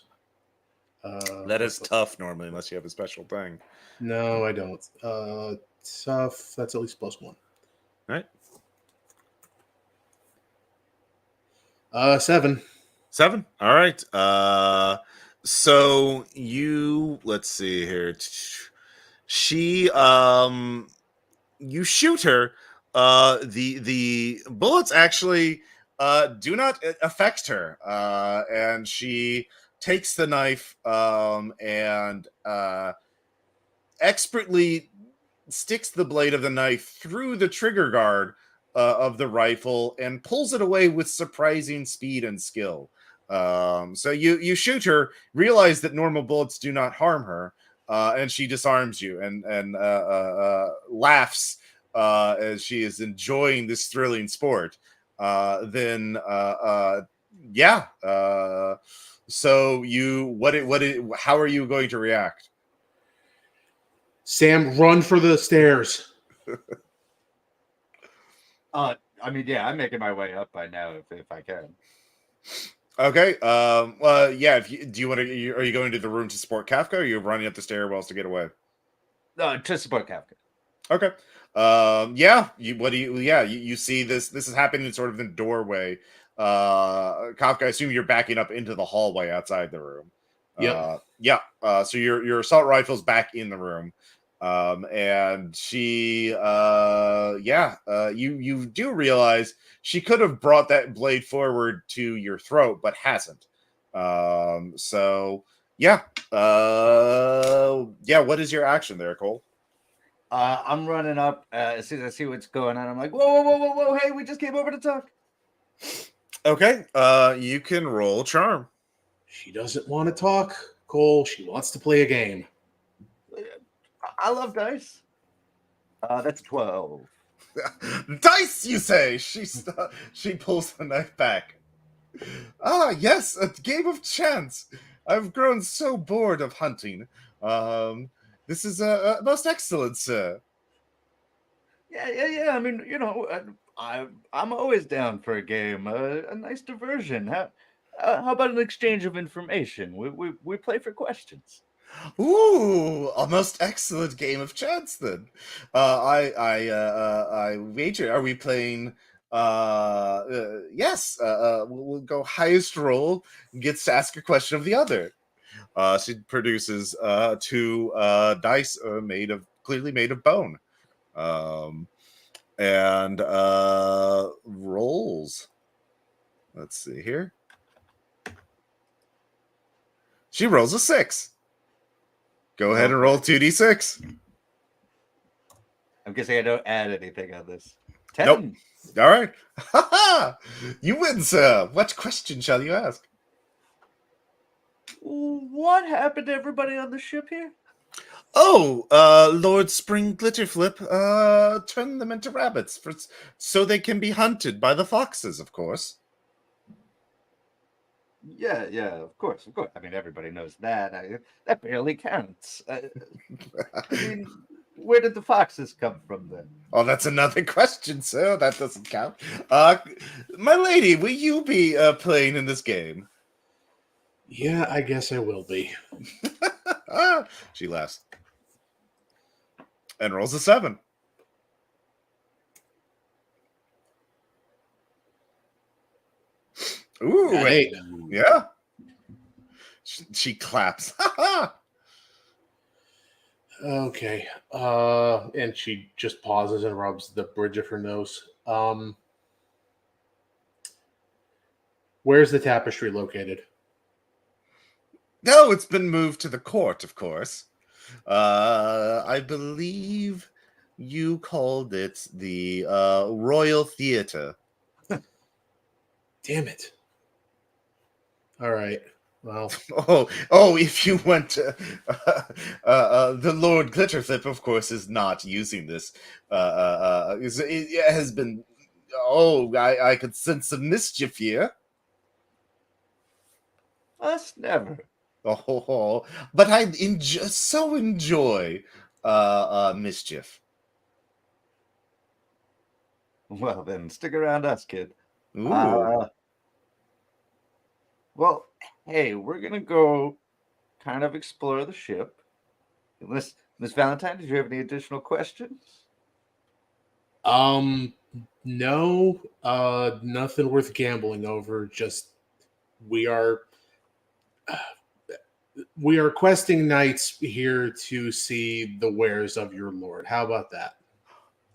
That is tough normally, unless you have a special thing. No, I don't. Tough. That's at least +1. All right. 7. 7. All right. So let's see here. She you shoot her. The bullets actually do not affect her. And she takes the knife and expertly sticks the blade of the knife through the trigger guard of the rifle and pulls it away with surprising speed and skill. So you shoot her, realize that normal bullets do not harm her, and she disarms you and laughs as she is enjoying this thrilling sport. So how are you going to react? Sam, run for the stairs. I mean, yeah, I'm making my way up by now if I can. Okay. Yeah. Do you want to? Are you going to the room to support Kafka? Or are you running up the stairwells to get away? To support Kafka. Okay. Yeah. You see this. This is happening sort of in the doorway. Kafka, I assume you're backing up into the hallway outside the room. Yep. Yeah. So your assault rifle's back in the room. And she, you do realize she could have brought that blade forward to your throat, but hasn't. So yeah, What is your action there, Cole? I'm running up as soon as I see what's going on. I'm like, whoa, whoa, whoa, whoa, whoa! Hey, we just came over to talk. Okay, you can roll charm. She doesn't want to talk, Cole. She wants to play a game. I love dice. That's 12. Dice, you say? She pulls the knife back. Ah, yes, a game of chance. I've grown so bored of hunting. This is most excellent, sir. Yeah. I mean, I'm always down for a game, a nice diversion. How about an exchange of information? We play for questions. Ooh, a most excellent game of chance then. I wager. Are we playing? Yes. We'll go highest roll gets to ask a question of the other. She produces two dice clearly made of bone, and rolls. Let's see here. She rolls a 6. Go ahead and roll 2d6. I'm guessing I don't add anything on this. 10. Nope. All right. You win, sir. What question shall you ask? What happened to everybody on the ship here? Oh, Lord Spring Glitterflip, turn them into rabbits so they can be hunted by the foxes, of course. Yeah, of course. I mean, everybody knows that. That barely counts. I mean, where did the foxes come from then? Oh, that's another question, sir. That doesn't count. My lady, will you be playing in this game? Yeah, I guess I will be. She laughs and rolls a 7. Ooh, Hey. yeah. She claps. Okay. And she just pauses and rubs the bridge of her nose. Where's the tapestry located? No, it's been moved to the court, of course. I believe you called it the Royal Theater. Damn it. All right. Well, If you went to the Lord Glitterflip, of course, is not using this. It has been. Oh, I could sense some mischief here. Us never. Oh, but I enjoy mischief. Well, then stick around us, kid. Ooh. Well, hey, we're gonna go kind of explore the ship. Miss Valentine, did you have any additional questions? no, nothing worth gambling over. Just we are questing knights here to see the wares of your lord. How about that?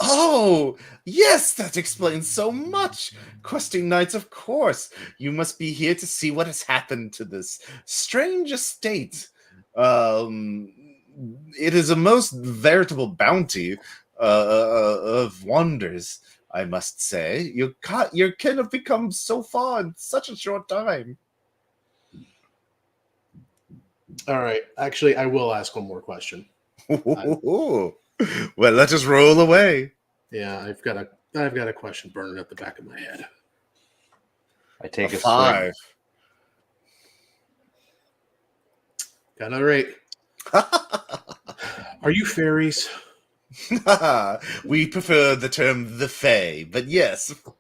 Oh, yes, that explains so much. Questing Knights, of course. You must be here to see what has happened to this strange estate. It is a most veritable bounty of wonders, I must say. Your kin have become so far in such a short time. All right. Actually, I will ask one more question. Well, let us roll away. Yeah, I've got a question burning at the back of my head. I take a 5. Got another 8. Are you fairies? We prefer the term the Fae, but yes. All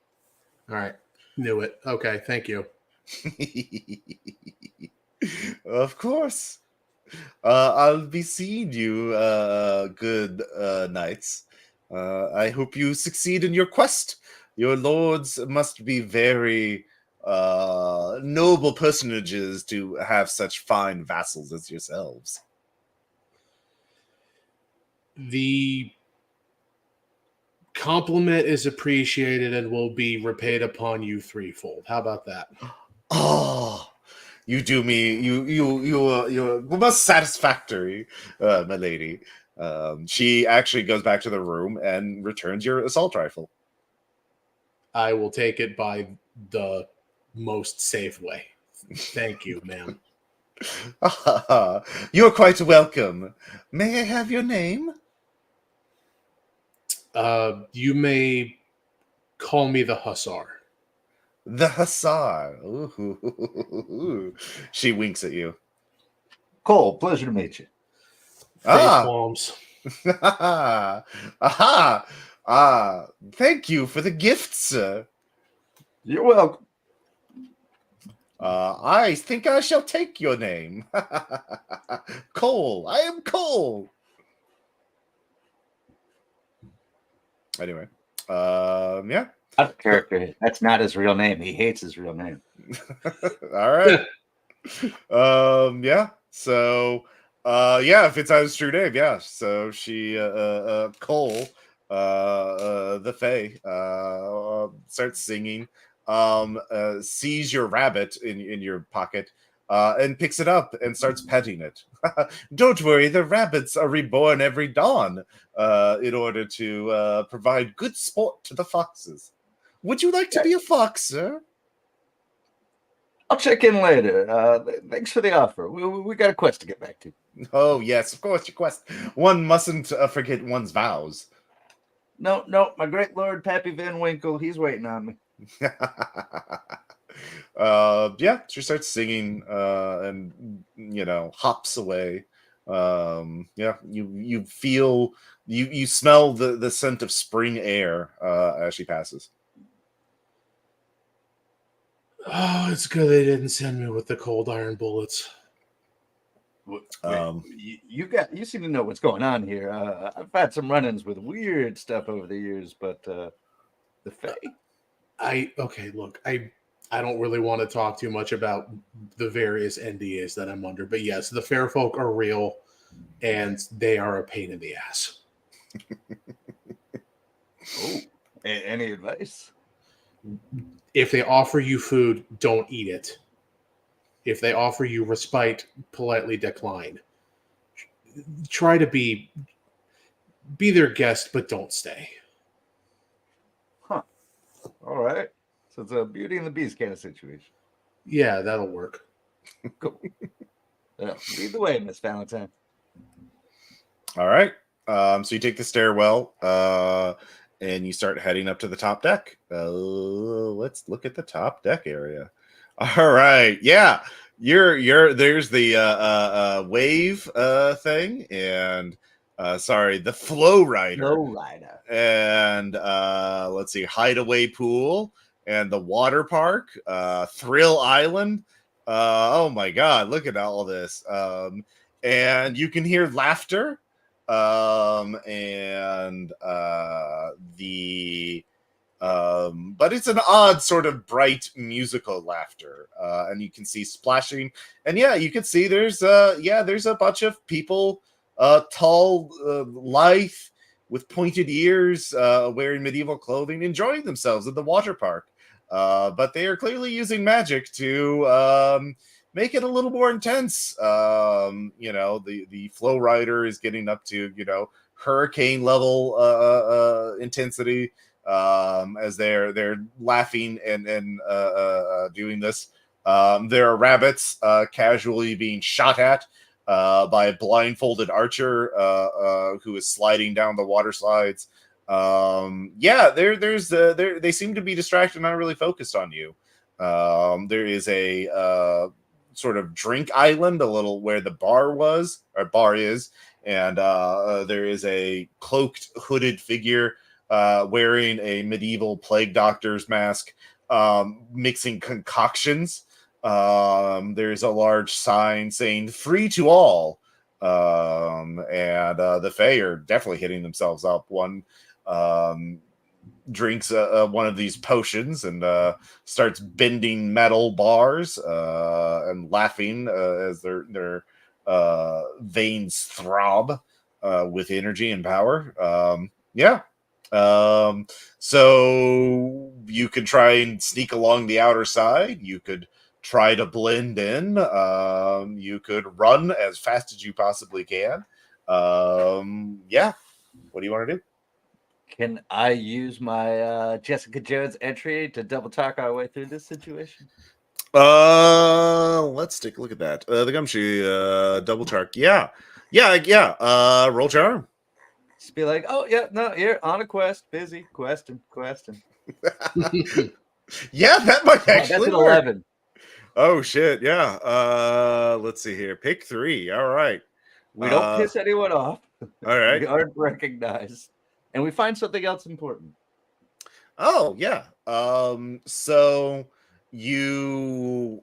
right. Knew it. Okay, thank you. Of course. I'll be seeing you, good knights. I hope you succeed in your quest. Your lords must be very noble personages to have such fine vassals as yourselves. The compliment is appreciated and will be repaid upon you threefold. How about that? Oh, You do me, you most satisfactory, my lady. She actually goes back to the room and returns your assault rifle. I will take it by the most safe way. Thank you, ma'am. You're quite welcome. May I have your name? You may call me the Hussar. The Hussar. Ooh. She winks at you. Cole, pleasure to meet you. Face palms. Aha! Thank you for the gift, sir. You're welcome. I think I shall take your name. Cole. I am Cole. Anyway, yeah. Out of character. That's not his real name. He hates his real name. All right. Yeah. So, yeah, if it's his true name, yeah. So she, Cole, the Fae, starts singing, sees your rabbit in your pocket, and picks it up and starts petting it. Don't worry, the rabbits are reborn every dawn, in order to provide good sport to the foxes. Would you like to be a fox, sir? I'll check in later. Thanks for the offer. We got a quest to get back to. Oh, yes, of course, your quest. One mustn't forget one's vows. No, my great lord Pappy Van Winkle, he's waiting on me. Yeah, she starts singing, and hops away. Yeah, you feel you smell the scent of spring air as she passes. Oh, it's good they didn't send me with the cold iron bullets. You seem to know what's going on here. I've had some run-ins with weird stuff over the years, but the Fae. Look, I don't really want to talk too much about the various NDAs that I'm under, but yes, the fair folk are real, and they are a pain in the ass. Oh, any advice? If they offer you food, don't eat it. If they offer you respite, politely decline. Try to be their guest, but don't stay. Huh. All right. So it's a Beauty and the Beast kind of situation. Yeah, that'll work. Cool. Lead the way, Miss Valentine. All right. So you take the stairwell, and you start heading up to the top deck. Let's look at the top deck area. All right. Yeah. There's the wave thing, and the flow rider. Flow rider. And let's see, hideaway pool and the water park, Thrill Island. Oh my god, look at all this. And you can hear laughter. But it's an odd sort of bright musical laughter, and you can see splashing, and yeah, you can see there's a bunch of people, tall, lithe, with pointed ears, wearing medieval clothing, enjoying themselves at the water park, but they are clearly using magic to make it a little more intense. The flow rider is getting up to hurricane level intensity, as they're laughing and doing this. There are rabbits casually being shot at by a blindfolded archer who is sliding down the water slides. They seem to be distracted, not really focused on you. There is a sort of drink island, a little where the bar is, and there is a cloaked, hooded figure wearing a medieval plague doctor's mask, mixing concoctions. There's a large sign saying "Free to all," and the Fae are definitely hitting themselves up. One drinks one of these potions and starts bending metal bars and laughing as their veins throb with energy and power. So you could try and sneak along the outer side. You could try to blend in. You could run as fast as you possibly can. Yeah. What do you want to do? Can I use my Jessica Jones entry to double talk our way through this situation? Let's take a look at that. The gumshoe, double chark. Yeah. Roll charm. Just be like, oh yeah, no, you're on a quest, busy, questing. Yeah, that might Oh, that's actually an work. 11. Oh shit, yeah. Let's see here. Pick 3. All right. We don't piss anyone off. All right. We aren't recognized, and we find something else important. Oh yeah. So you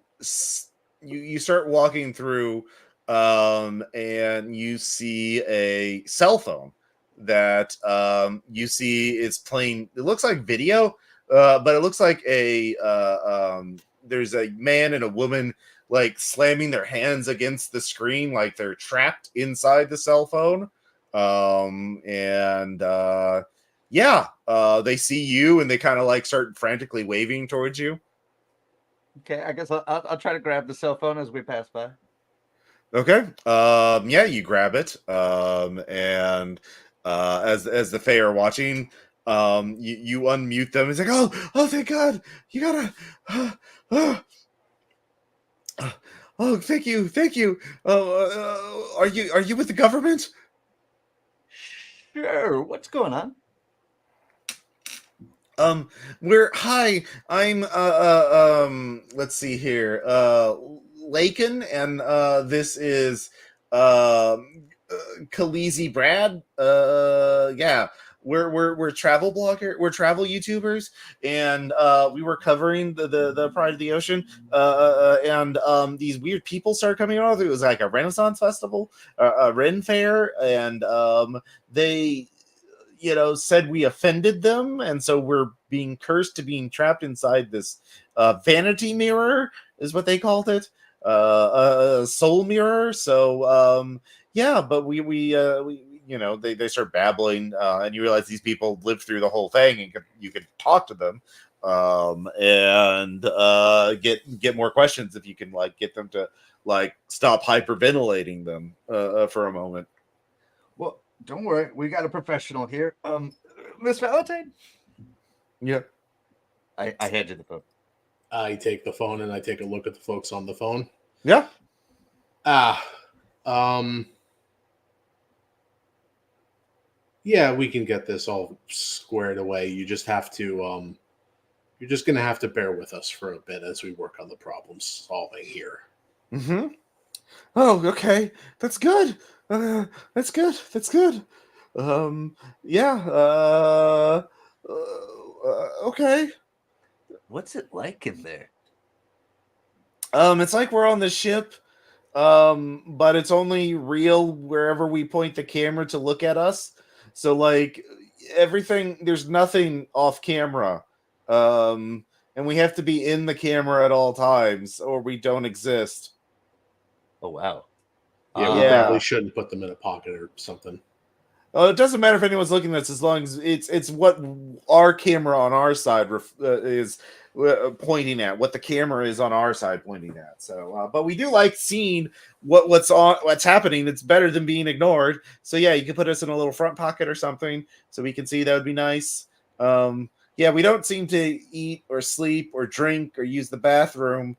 you start walking through, and you see a cell phone that you see is playing. It looks like video, but it looks like there's a man and a woman like slamming their hands against the screen, like they're trapped inside the cell phone. And yeah, they see you and they kind of like start frantically waving towards you. Okay, I guess I'll try to grab the cell phone as we pass by. Okay. Yeah, you grab it. And as the Fae are watching, you unmute them. It's like, oh, thank God, you gotta. Oh, thank you. Are you with the government? Sure. What's going on? Hi, I'm let's see here, Lakin, and this is Khaleesi Brad. Yeah, we're travel we're travel YouTubers, and we were covering the Pride of the Ocean, and these weird people started coming on. It was like a Renaissance festival, a Ren fair, and they said we offended them, and so we're being cursed to being trapped inside this vanity mirror, is what they called it, a soul mirror. So yeah, but we they start babbling, and you realize these people lived through the whole thing, and you could talk to them, and get more questions if you can like get them to like stop hyperventilating them for a moment. Well, don't worry, we got a professional here. Miss Valentine? Yeah. I hand you the phone. I take the phone and I take a look at the folks on the phone. Yeah. Yeah, we can get this all squared away. You just have to you're just gonna have to bear with us for a bit as we work on the problem solving here. Mm-hmm. Oh, okay. That's good. That's good. Yeah. Okay. What's it like in there? It's like we're on the ship, but it's only real wherever we point the camera to look at us. So like everything, there's nothing off camera. And we have to be in the camera at all times or we don't exist. Oh wow. Yeah, we Yeah. probably shouldn't put them in a pocket or something. It doesn't matter if anyone's looking at us as long as it's what our camera on our side is pointing at, what the camera is on our side pointing at. So, but we do like seeing what's happening. It's better than being ignored. So yeah, you can put us in a little front pocket or something so we can see. That would be nice. Yeah, we don't seem to eat or sleep or drink or use the bathroom.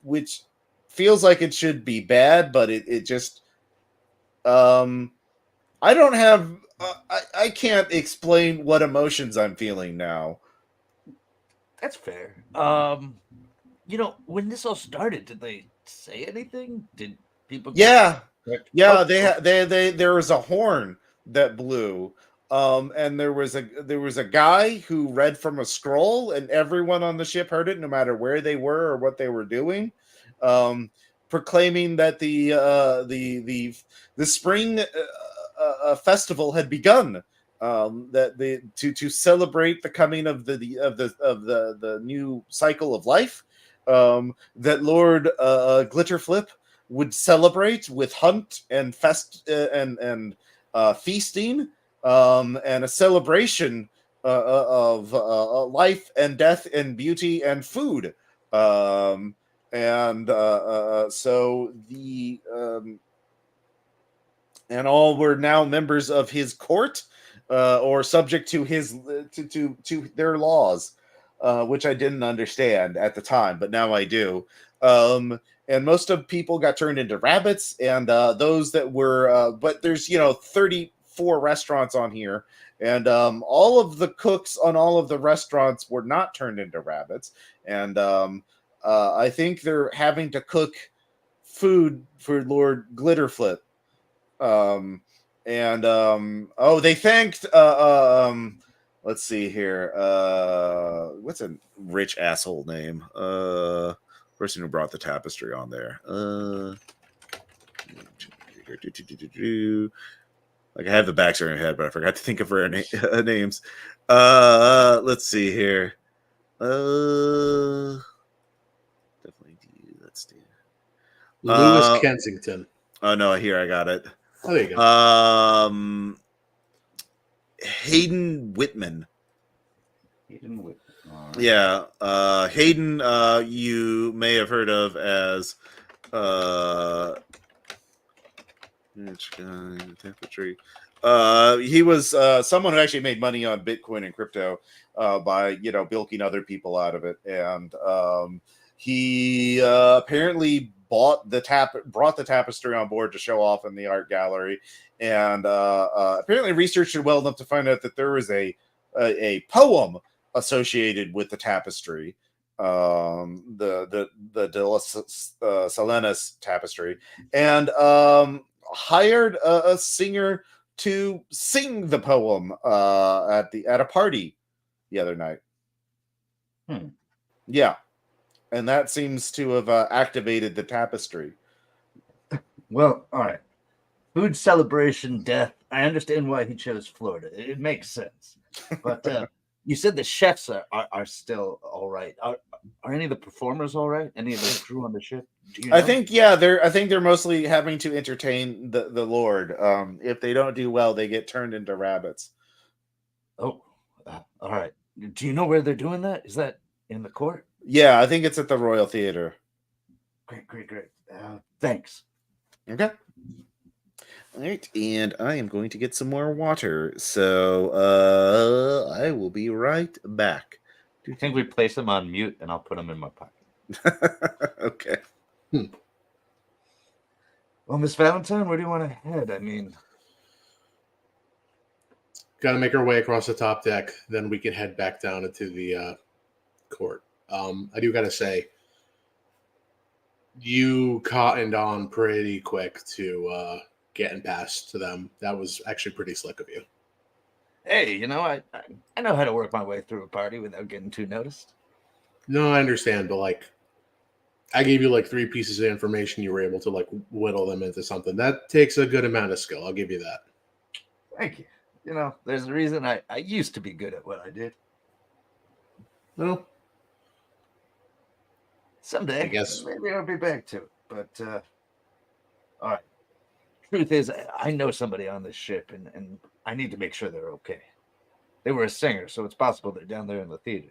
Which feels like it should be bad, but it just I don't have. I can't explain what emotions I'm feeling now. That's fair. When this all started, did they say anything? Did people? Yeah. Oh, There was a horn that blew, and there was a guy who read from a scroll, and everyone on the ship heard it, no matter where they were or what they were doing, proclaiming that the spring festival had begun. To celebrate the coming of the new cycle of life, that Lord Glitterflip would celebrate with hunt and feasting, and a celebration of life and death and beauty and food. and so the and all were now members of his court, or subject to his to their laws, which I didn't understand at the time, but now I do. And most of people got turned into rabbits, and those that were, but there's 34 restaurants on here, and all of the cooks on all of the restaurants were not turned into rabbits, and I think they're having to cook food for Lord Glitterflip. They thanked let's see here, what's a rich asshole name, person who brought the tapestry on there, like I have the backstory in my head, but I forgot to think of her names. Let's see here, definitely let's do Lewis Kensington. Oh no, here I got it. Oh, there you go. Hayden Whitman. Hayden Whitman. Right. Yeah. Hayden, you may have heard of as he was someone who actually made money on Bitcoin and crypto by bilking other people out of it, and he apparently brought the tapestry on board to show off in the art gallery, and apparently researched it well enough to find out that there was a poem associated with the tapestry, the De Los Salenas tapestry, and hired a singer to sing the poem at a party the other night. Yeah. And that seems to have activated the tapestry. Well, all right. Food celebration, death. I understand why he chose Florida. It makes sense. But you said the chefs are still all right. Are any of the performers all right? Any of the crew on the ship? Do you know? I think they're mostly having to entertain the Lord. If they don't do well, they get turned into rabbits. Oh, all right. Do you know where they're doing that? Is that in the court? Yeah, I think it's at the Royal Theater. Great. Thanks. Okay. All right, and I am going to get some more water. So I will be right back. I think we place him on mute, and I'll put him in my pocket. Okay. Well, Miss Valentine, where do you want to head? I mean, got to make our way across the top deck. Then we can head back down into the court. I do got to say, you cottoned on pretty quick to getting past to them. That was actually pretty slick of you. Hey, I know how to work my way through a party without getting too noticed. No, I understand, but I gave you 3 pieces of information. You were able to whittle them into something. That takes a good amount of skill. I'll give you that. Thank you. There's a reason I used to be good at what I did. Well, someday, I guess maybe I'll be back to it. But all right. Truth is, I know somebody on this ship, and I need to make sure they're okay. They were a singer, so it's possible they're down there in the theater.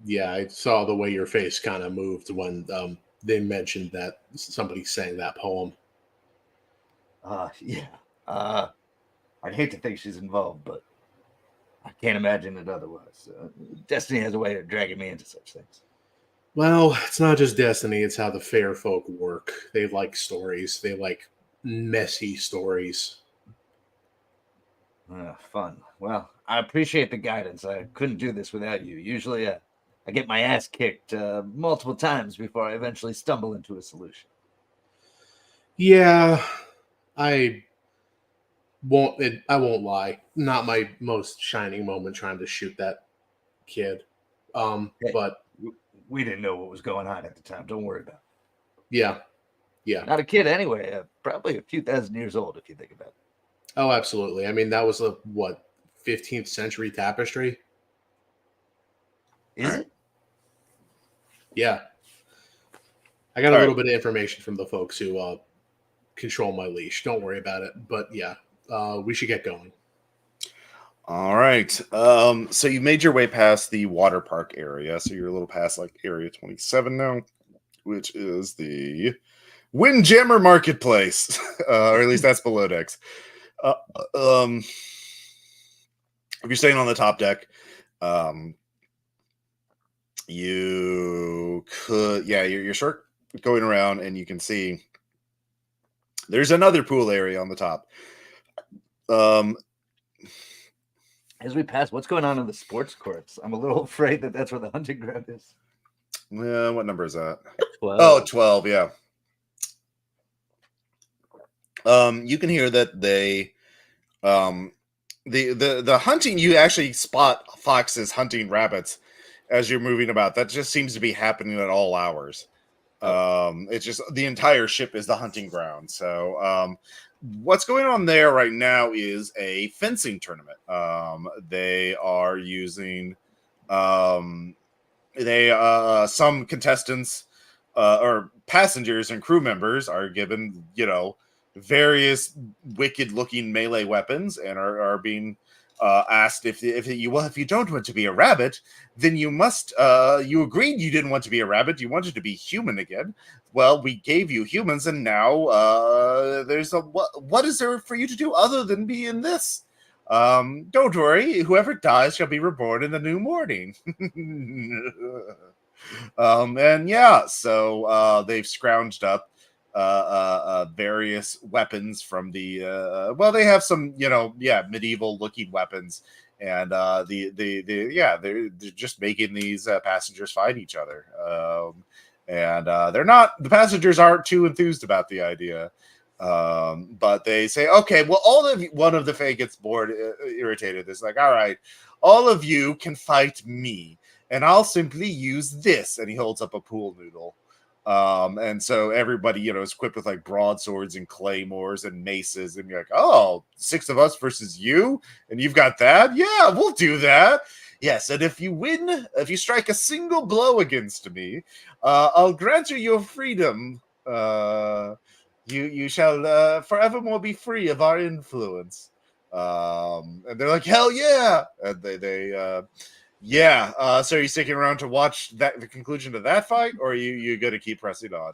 Yeah, I saw the way your face kind of moved when they mentioned that somebody sang that poem. Yeah. I'd hate to think she's involved, but I can't imagine it otherwise. Destiny has a way of dragging me into such things. Well, it's not just destiny. It's how the fair folk work. They like stories. They like messy stories. Fun. Well, I appreciate the guidance. I couldn't do this without you. Usually I get my ass kicked multiple times before I eventually stumble into a solution. Yeah, I won't lie. Not my most shining moment trying to shoot that kid. Hey, but we didn't know what was going on at the time. Don't worry about it. Yeah. Not a kid anyway. Probably a few thousand years old if you think about it. Oh, absolutely. I mean, that was a 15th century tapestry. Is it? Yeah. I got a little bit of information from the folks who control my leash. Don't worry about it. But yeah, we should get going. All right. So you made your way past the water park area. So you're a little past area 27 now. which is the Windjammer Marketplace, or at least that's below decks. If you're staying on the top deck, you could, you're short going around, and you can see there's another pool area on the top. As we pass, what's going on in the sports courts? I'm a little afraid that that's where the hunting ground is. What number is that? 12. Oh, 12, yeah. You can hear that they the hunting, you actually spot foxes hunting rabbits as you're moving about. That just seems to be happening at all hours. It's just the entire ship is the hunting ground. So what's going on there right now is a fencing tournament. They are using some contestants or passengers and crew members are given, various wicked looking melee weapons and are being asked if you don't want to be a rabbit, then you must you agreed you didn't want to be a rabbit, you wanted to be human again. Well, we gave you humans, and now there's what is there for you to do other than be in this? Don't worry, whoever dies shall be reborn in the new morning. And yeah, so they've scrounged up various weapons from the they have some medieval looking weapons, and they're just making these passengers fight each other, and the passengers aren't too enthused about the idea, but they say, okay, well, one of the Fae gets bored, irritated. It's like, all right, all of you can fight me, and I'll simply use this, and he holds up a pool noodle. And so everybody, is equipped with like broadswords and claymores and maces, and you're like, oh, 6 of us versus you, and you've got that? Yeah, we'll do that. Yes, and if you strike a single blow against me, I'll grant you your freedom. You shall forevermore be free of our influence. And they're like, hell yeah! And they so are you sticking around to watch the conclusion to that fight, or are you going to keep pressing on?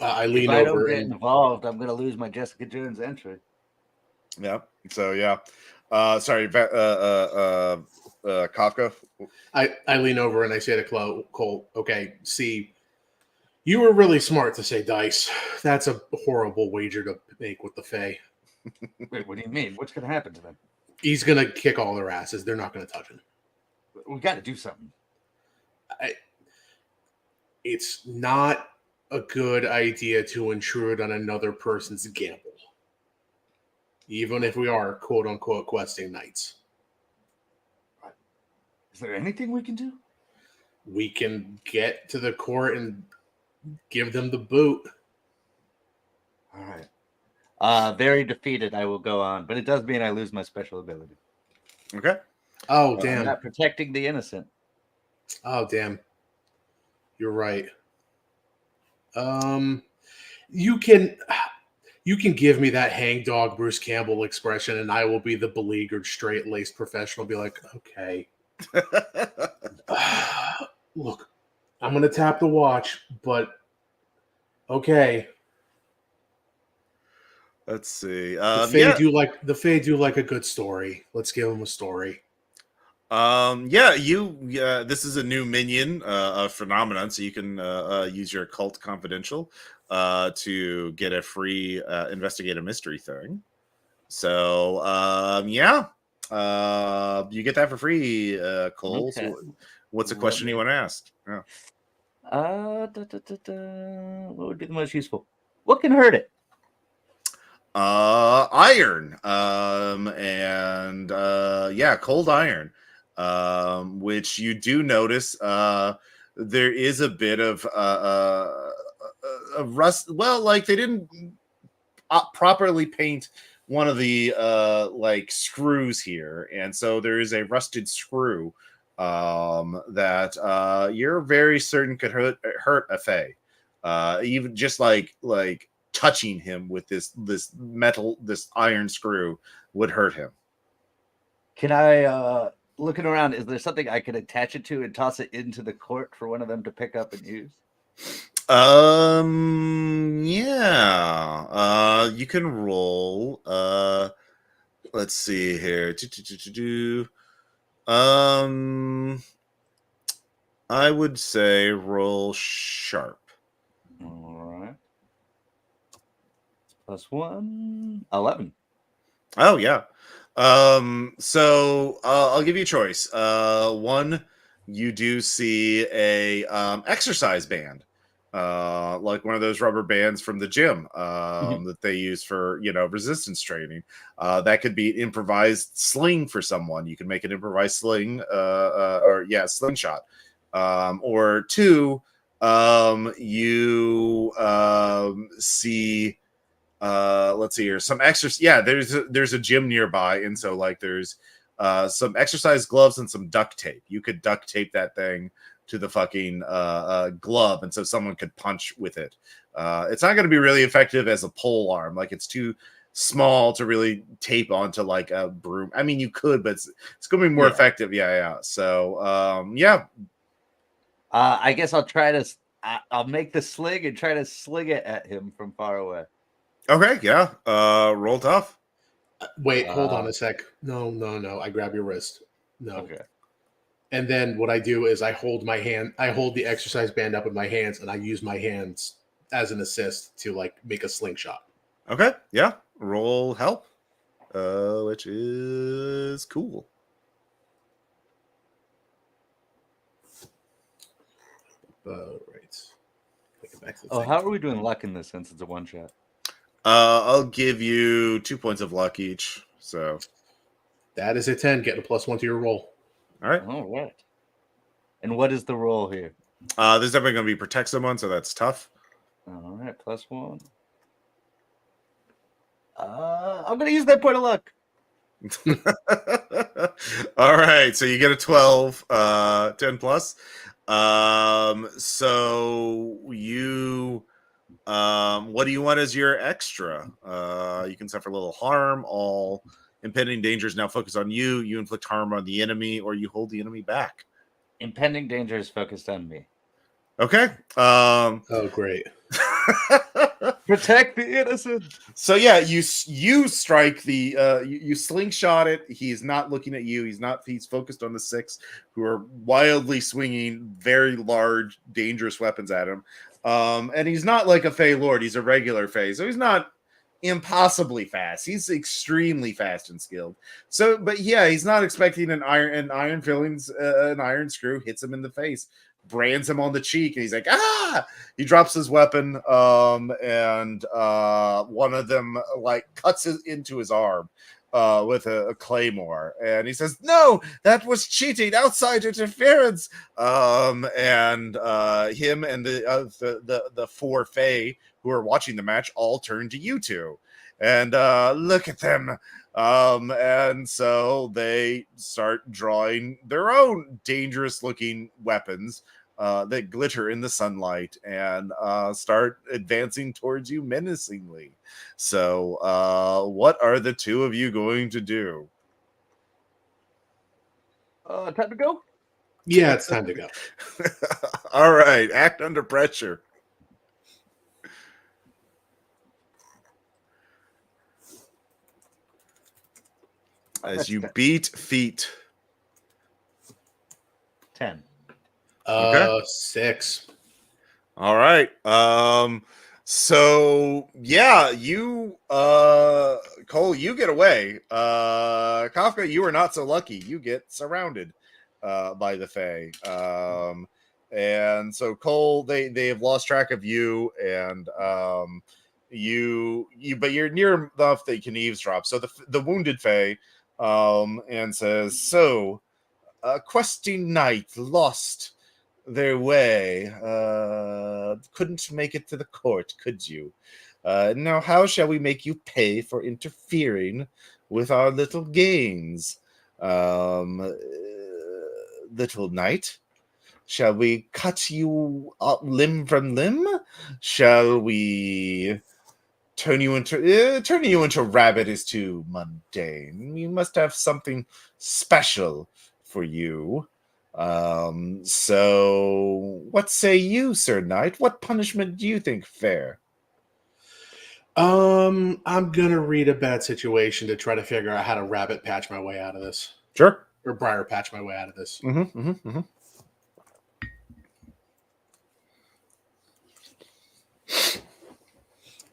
I lean If I over don't get and involved, I'm going to lose my Jessica Jones entry. Yeah. So yeah. Sorry, Kafka. I lean over and I say to Cole, okay, see, you were really smart to say dice. That's a horrible wager to make with the Fae. Wait, what do you mean? What's going to happen to them? He's going to kick all their asses. They're not going to touch him. We got to do something. It's not a good idea to intrude on another person's gamble, even if we are quote unquote questing knights. Is there anything we can do? We can get to the court and give them the boot. All right. Very defeated, I will go on, but it does mean I lose my special ability. Okay. Oh, I'm damn. not protecting the innocent. Oh, damn. You're right. You can give me that hangdog Bruce Campbell expression, and I will be the beleaguered, straight-laced professional. Be like, okay. Look, I'm going to tap the watch, but okay. Let's see. The Fae do like a good story. Let's give them a story. This is a new minion phenomenon, so you can use your Cult Confidential to get a free investigate a mystery thing. So you get that for free, Cole. Okay. So what's a question you want to ask? Yeah. What would be the most useful? What can hurt it? Iron. Cold iron. Which you do notice there is a bit of rust. Well, like they didn't properly paint one of the screws here, and so there is a rusted screw that you're very certain could hurt a Fae. Even just like touching him with this iron screw would hurt him. Can I looking around, is there something I can attach it to and toss it into the court for one of them to pick up and use? Yeah. You can roll. Let's see here. I would say roll sharp. All right. +1, 11. Oh yeah. So I'll give you a choice. One, you do see a exercise band, like one of those rubber bands from the gym that they use for resistance training. That could be improvised sling for someone. You can make an improvised sling, or slingshot. Or two, you see let's see here, some exercise. Yeah, there's a gym nearby, and so like there's some exercise gloves and some duct tape. You could duct tape that thing to the fucking glove, and so someone could punch with it. It's not going to be really effective as a pole arm. Like, it's too small to really tape onto like a broom. I mean, you could, but it's going to be more effective. Yeah. So yeah. I guess I'll try to. I'll make the sling and try to sling it at him from far away. Okay, yeah. Roll tough. Wait, hold on a sec. No. I grab your wrist. No. Okay. And then what I do is I hold the exercise band up in my hands, and I use my hands as an assist to like make a slingshot. Okay, yeah. Roll help, which is cool. Right. How are we doing luck in this since it's a one shot? I'll give you 2 points of luck each. So that is a 10. Getting a +1 to your roll. All right. And what is the roll here? There's definitely going to be protect someone, so that's tough. All right, +1. I'm going to use that point of luck. All right, so you get a 12, 10 plus. So you, what do you want as your extra? You can suffer a little harm. All impending dangers now focus on you. You inflict harm on the enemy, or you hold the enemy back. Impending danger is focused on me. Okay. Oh, great. Protect the innocent. So yeah, you strike the you slingshot it. He's not looking at you. He's focused on the 6 who are wildly swinging very large, dangerous weapons at him. And he's not like a Fey Lord. He's a regular Fey, so he's not impossibly fast. He's extremely fast and skilled. So, but yeah, he's not expecting an iron fillings, an iron screw hits him in the face, brands him on the cheek, and he's like, ah! He drops his weapon, and one of them like cuts into his arm with a claymore, and he says, "No, that was cheating, outside interference." And him and the 4 Fae who are watching the match all turn to you two, and look at them. And so they start drawing their own dangerous looking weapons that glitter in the sunlight, and start advancing towards you menacingly. So what are the two of you going to do? Time to go? Yeah, it's time to go. All right, act under pressure. As you beat feet. 10. Okay. 6. All right. So yeah, you Cole, you get away. Kafka, you are not so lucky. You get surrounded by the Fae. And so Cole, they have lost track of you, and you but you're near enough that you can eavesdrop. So the wounded Fae and says, "So questing knight lost their way, couldn't make it to the court, could you? Now how shall we make you pay for interfering with our little gains? Little knight, shall we cut you limb from limb? Shall we turning you into rabbit is too mundane. We must have something special for you." So what say you, Sir Knight? What punishment do you think fair? I'm gonna read a bad situation to try to figure out how to rabbit patch my way out of this, Sure. or briar patch my way out of this.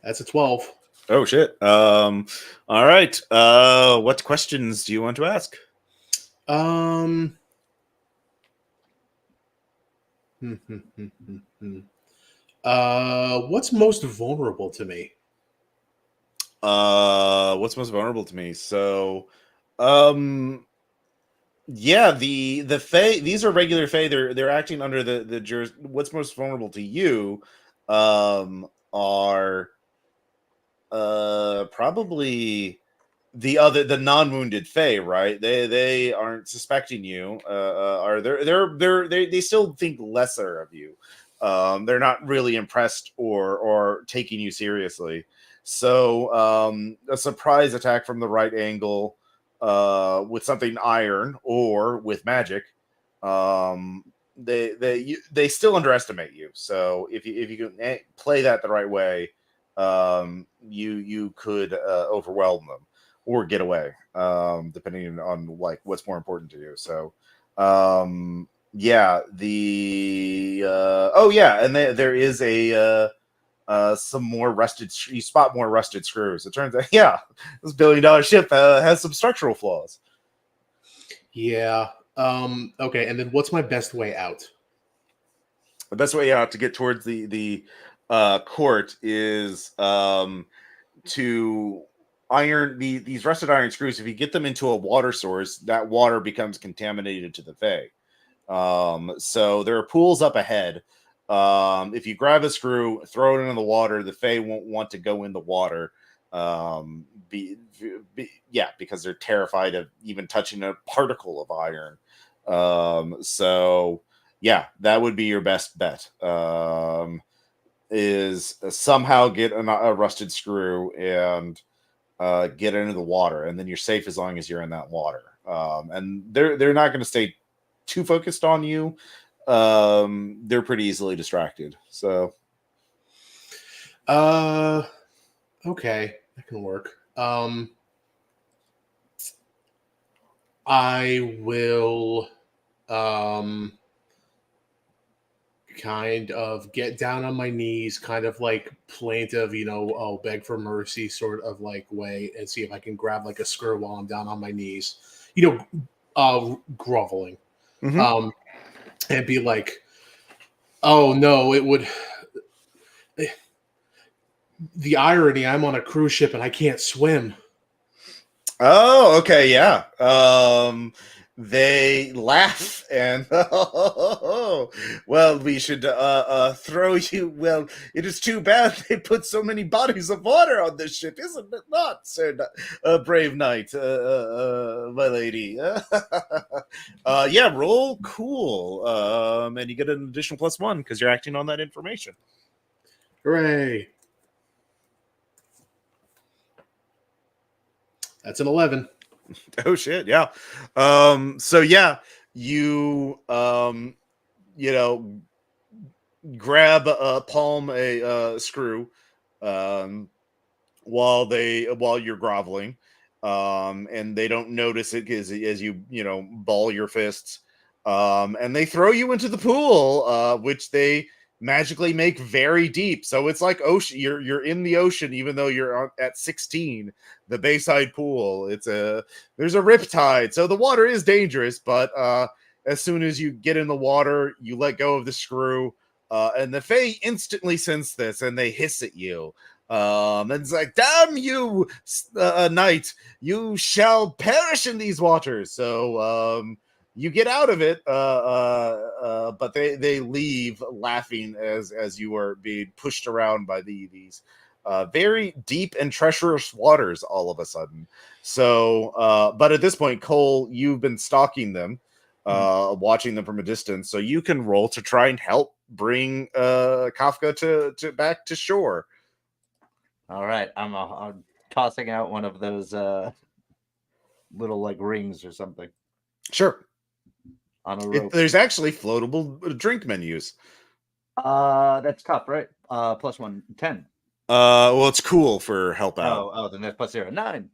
That's a 12. Oh shit. All right. What questions do you want to ask? What's most vulnerable to me? What's most vulnerable to me? So, um, yeah, the Fae. These are regular Fae. They're acting under the juris. What's most vulnerable to you? Are probably the non-wounded Fae, right? They aren't suspecting you. Are they still think lesser of you. They're not really impressed or taking you seriously. So a surprise attack from the right angle with something iron or with magic, they still underestimate you. So if you can play that the right way, you could overwhelm them or get away, depending on like what's more important to you. So yeah, and there is some more rusted. You spot more rusted screws. It turns out, yeah, this $1 billion ship has some structural flaws. Yeah. Okay. And then what's my best way out? The best way out to get towards the court is to iron these rusted iron screws. If you get them into a water source, that water becomes contaminated to the Fae. So there are pools up ahead. If you grab a screw, throw it into the water, the Fae won't want to go in the water. Because they're terrified of even touching a particle of iron. So yeah, that would be your best bet. Is somehow get a rusted screw and get into the water, and then you're safe as long as you're in that water. And they're not going to stay too focused on you. They're pretty easily distracted. So, okay, that can work. I will kind of get down on my knees, kind of like plaintive, beg for mercy sort of like way, and see if I can grab like a screw while I'm down on my knees, groveling. mm-hmm. And be like, oh no, it would. The irony, I'm on a cruise ship and I can't swim. Oh, okay, yeah. They laugh and well, we should throw you. Well, it is too bad they put so many bodies of water on this ship, isn't it not, sir? Brave knight, my lady. Yeah, roll cool, and you get an additional +1 because you're acting on that information. Hooray! That's an 11. Oh shit, yeah. So yeah, you grab palm a screw while you're groveling, and they don't notice it as you ball your fists, and they throw you into the pool, which they magically make very deep. So it's like ocean. You're in the ocean, even though you're at 16. The Bayside pool. There's a riptide, so the water is dangerous. But as soon as you get in the water, you let go of the screw, and the Fae instantly sense this, and they hiss at you. And it's like, damn you, knight, you shall perish in these waters. So you get out of it, but they leave laughing as you are being pushed around by these very deep and treacherous waters all of a sudden. So, but at this point, Cole, you've been stalking them, watching them from a distance, so you can roll to try and help bring Kafka to back to shore. All right, I'm tossing out one of those little like rings or something. Sure. on a rope. There's actually floatable drink menus. That's tough, right? Plus 1, 10. Well, it's cool for help out. Oh, then that's plus 0, 9.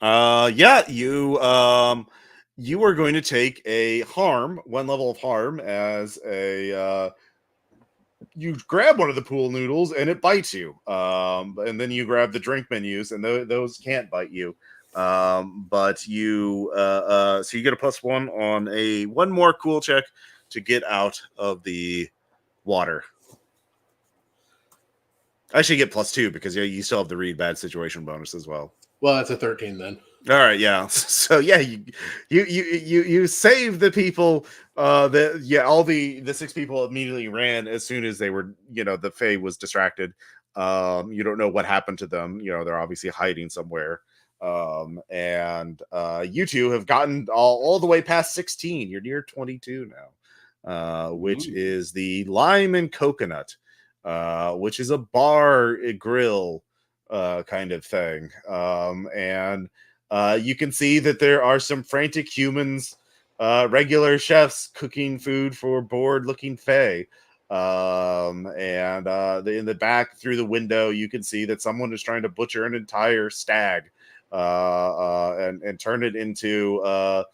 Yeah, you are going to take one level of harm as a you grab one of the pool noodles and it bites you. And then you grab the drink menus and those can't bite you. But you so you get a +1 on one more cool check to get out of the water. I should get +2 because you still have the read bad situation bonus as well. Well, that's a 13 then. All right, yeah. So yeah, you save the people. All the 6 people immediately ran as soon as they were. The Fae was distracted. You don't know what happened to them. They're obviously hiding somewhere. And you two have gotten all the way past 16. You're near 22 now, which is the Lime and Coconut, which is a bar grill kind of thing. And you can see that there are some frantic humans, regular chefs cooking food for bored-looking Fae. And in the back through the window, you can see that someone is trying to butcher an entire stag, and turn it into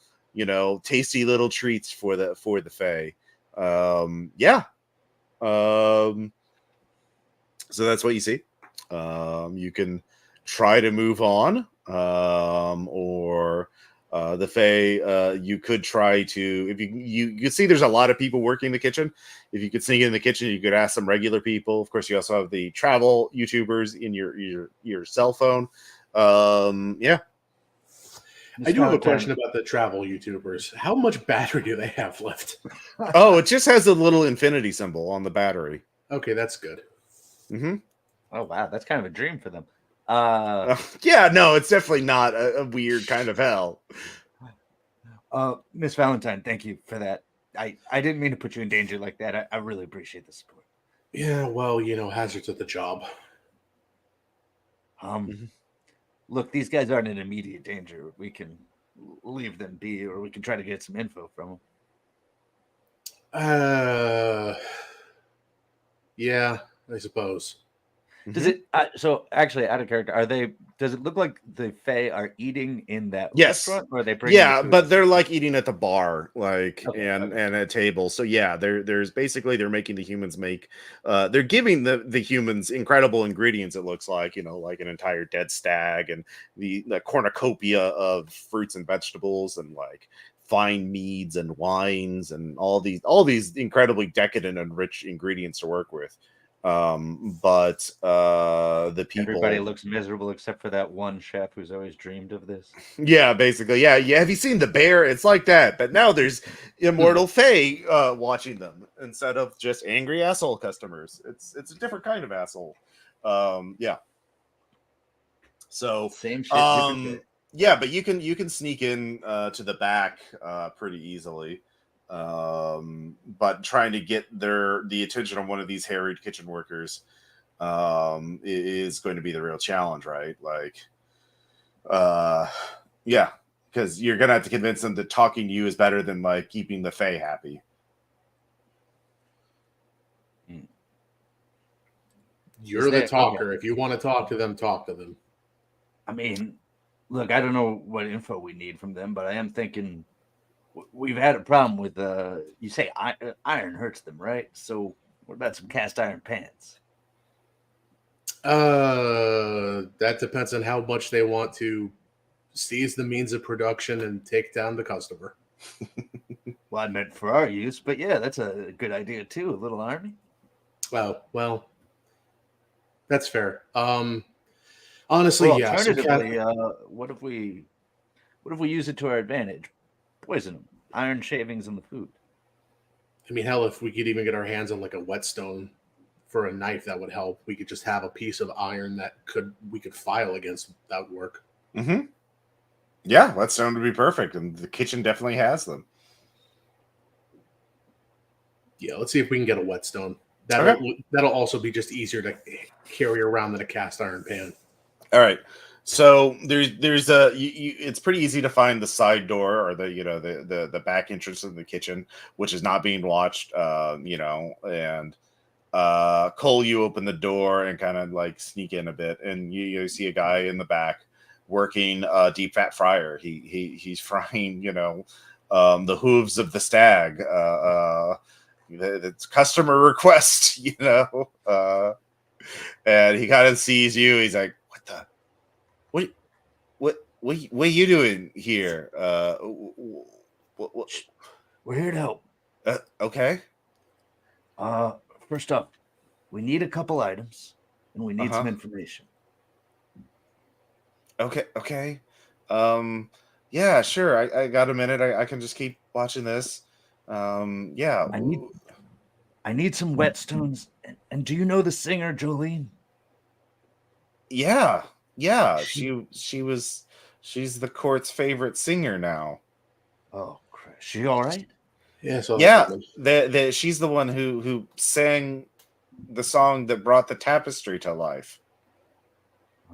tasty little treats for the Fae. So that's what you see. You can try to move on, or the Fae. You could try to, if you can see, there's a lot of people working in the kitchen. If you could sneak in the kitchen, you could ask some regular people. Of course, you also have the travel YouTubers in your cell phone. Yeah. I do have a question about the travel YouTubers. How much battery do they have left? Oh, it just has a little infinity symbol on the battery. Okay, that's good. Mm-hmm. Oh wow, that's kind of a dream for them. Yeah, no, it's definitely not a weird kind of hell. Miss Valentine, thank you for that. I didn't mean to put you in danger like that. I really appreciate the support. Yeah, well, hazards of the job. Look, these guys aren't in immediate danger. We can leave them be, or we can try to get some info from them. Yeah, I suppose. Does it? So actually, out of character, does it look like the Fae are eating in that restaurant, or are they bringing? Yeah, but they're like eating at the bar, and at a table. So yeah, there's basically they're making the humans make. They're giving the humans incredible ingredients. It looks like like an entire dead stag and the cornucopia of fruits and vegetables and like fine meads and wines and all these incredibly decadent and rich ingredients to work with. But the people, everybody looks miserable except for that one chef who's always dreamed of this. Yeah, basically, yeah. Have you seen The Bear? It's like that, but now there's immortal Fae watching them instead of just angry asshole customers. It's a different kind of asshole. Yeah. So same shit, different day. Yeah, but you can sneak in to the back pretty easily. But trying to get the attention of one of these harried kitchen workers is going to be the real challenge, right? Like, yeah, because you're gonna have to convince them that talking to you is better than like keeping the Fae happy. You're the talker. Okay. If you want to talk to them, talk to them. I mean, look, I don't know what info we need from them, but I am thinking we've had a problem with you say iron hurts them, right? So what about some cast iron pans? That depends on how much they want to seize the means of production and take down the customer. Well, I meant for our use, but yeah, that's a good idea too. A little army. Well, that's fair. Honestly, well, yeah. Alternatively, what if we use it to our advantage? Poison them. Iron shavings in the food. I mean, hell, if we could even get our hands on like a whetstone for a knife, that would help. We could just have a piece of iron that we could file against. That would work. Mm-hmm. Yeah, whetstone would be perfect, and the kitchen definitely has them. Yeah, let's see if we can get a whetstone. That'll also be just easier to carry around than a cast iron pan. All right. So there's a it's pretty easy to find the side door or the the back entrance of the kitchen, which is not being watched. And Cole, you open the door and kind of like sneak in a bit, and you see a guy in the back working a deep fat fryer. He's frying the hooves of the stag. It's customer request, and he kind of sees you. He's like, "What the? What are you doing here? What, We're here to help. okay. First up, we need a couple items, and we need some information. Okay. Yeah, sure. I got a minute. I can just keep watching this. Yeah. I need some whetstones. And do you know the singer Jolene? Yeah. She's the court's favorite singer now. Oh, crap. She all right? Yeah. So Yeah. She's the one who sang the song that brought the tapestry to life.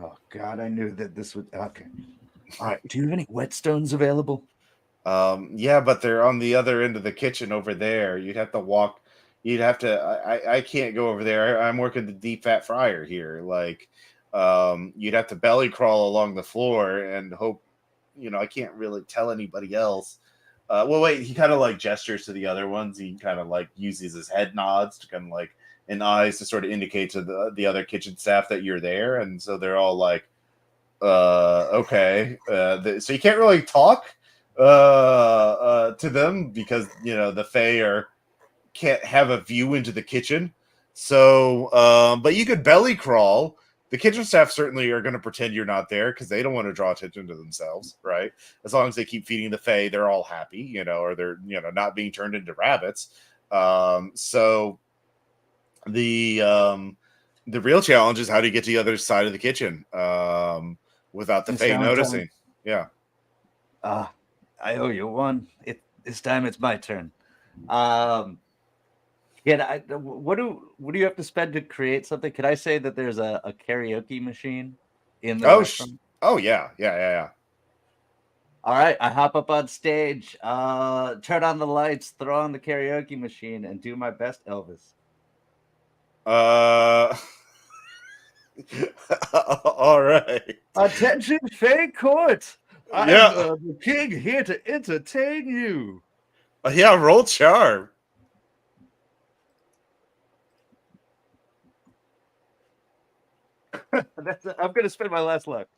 Oh, God, I knew that this would... Okay. All right. Do you have any whetstones available? Yeah, but they're on the other end of the kitchen over there. You'd have to walk. You'd have to. I can't go over there. I'm working the deep fat fryer here. Like, you'd have to belly crawl along the floor and hope. I can't really tell anybody else. Well, wait. He kind of like gestures to the other ones. He kind of like uses his head nods to kind of like and eyes to sort of indicate to the other kitchen staff that you're there, and so they're all like, okay. So you can't really talk to them because the Fae can't have a view into the kitchen. So but you could belly crawl. The kitchen staff certainly are going to pretend you're not there because they don't want to draw attention to themselves, right? As long as they keep feeding the Fae, they're all happy, or they're not being turned into rabbits. So the real challenge is how do you get to the other side of the kitchen without the Fae noticing. Yeah. I owe you one. This time it's my turn. What do you have to spend to create something? Could I say that there's a karaoke machine in the restaurant? Yeah. All right, I hop up on stage, turn on the lights, throw on the karaoke machine, and do my best Elvis. All right. Attention, Fae Court! I'm the king here to entertain you. Yeah, roll charm. I'm going to spend my last luck.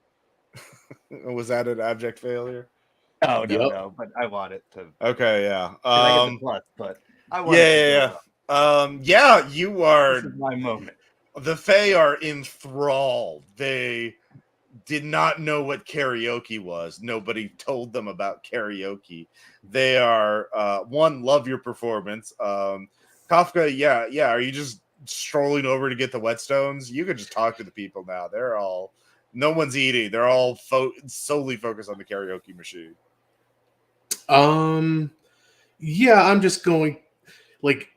Was that an abject failure? No, but I want it to. Okay, yeah. I get the plus, but I want yeah, you are. This is my moment. The Fae are enthralled. They did not know what karaoke was. Nobody told them about karaoke. They are love your performance. Kafka, yeah. Are you just strolling over to get the whetstones? You could just talk to the people now. They're all. No one's eating. They're all solely focused on the karaoke machine. Yeah, I'm just going like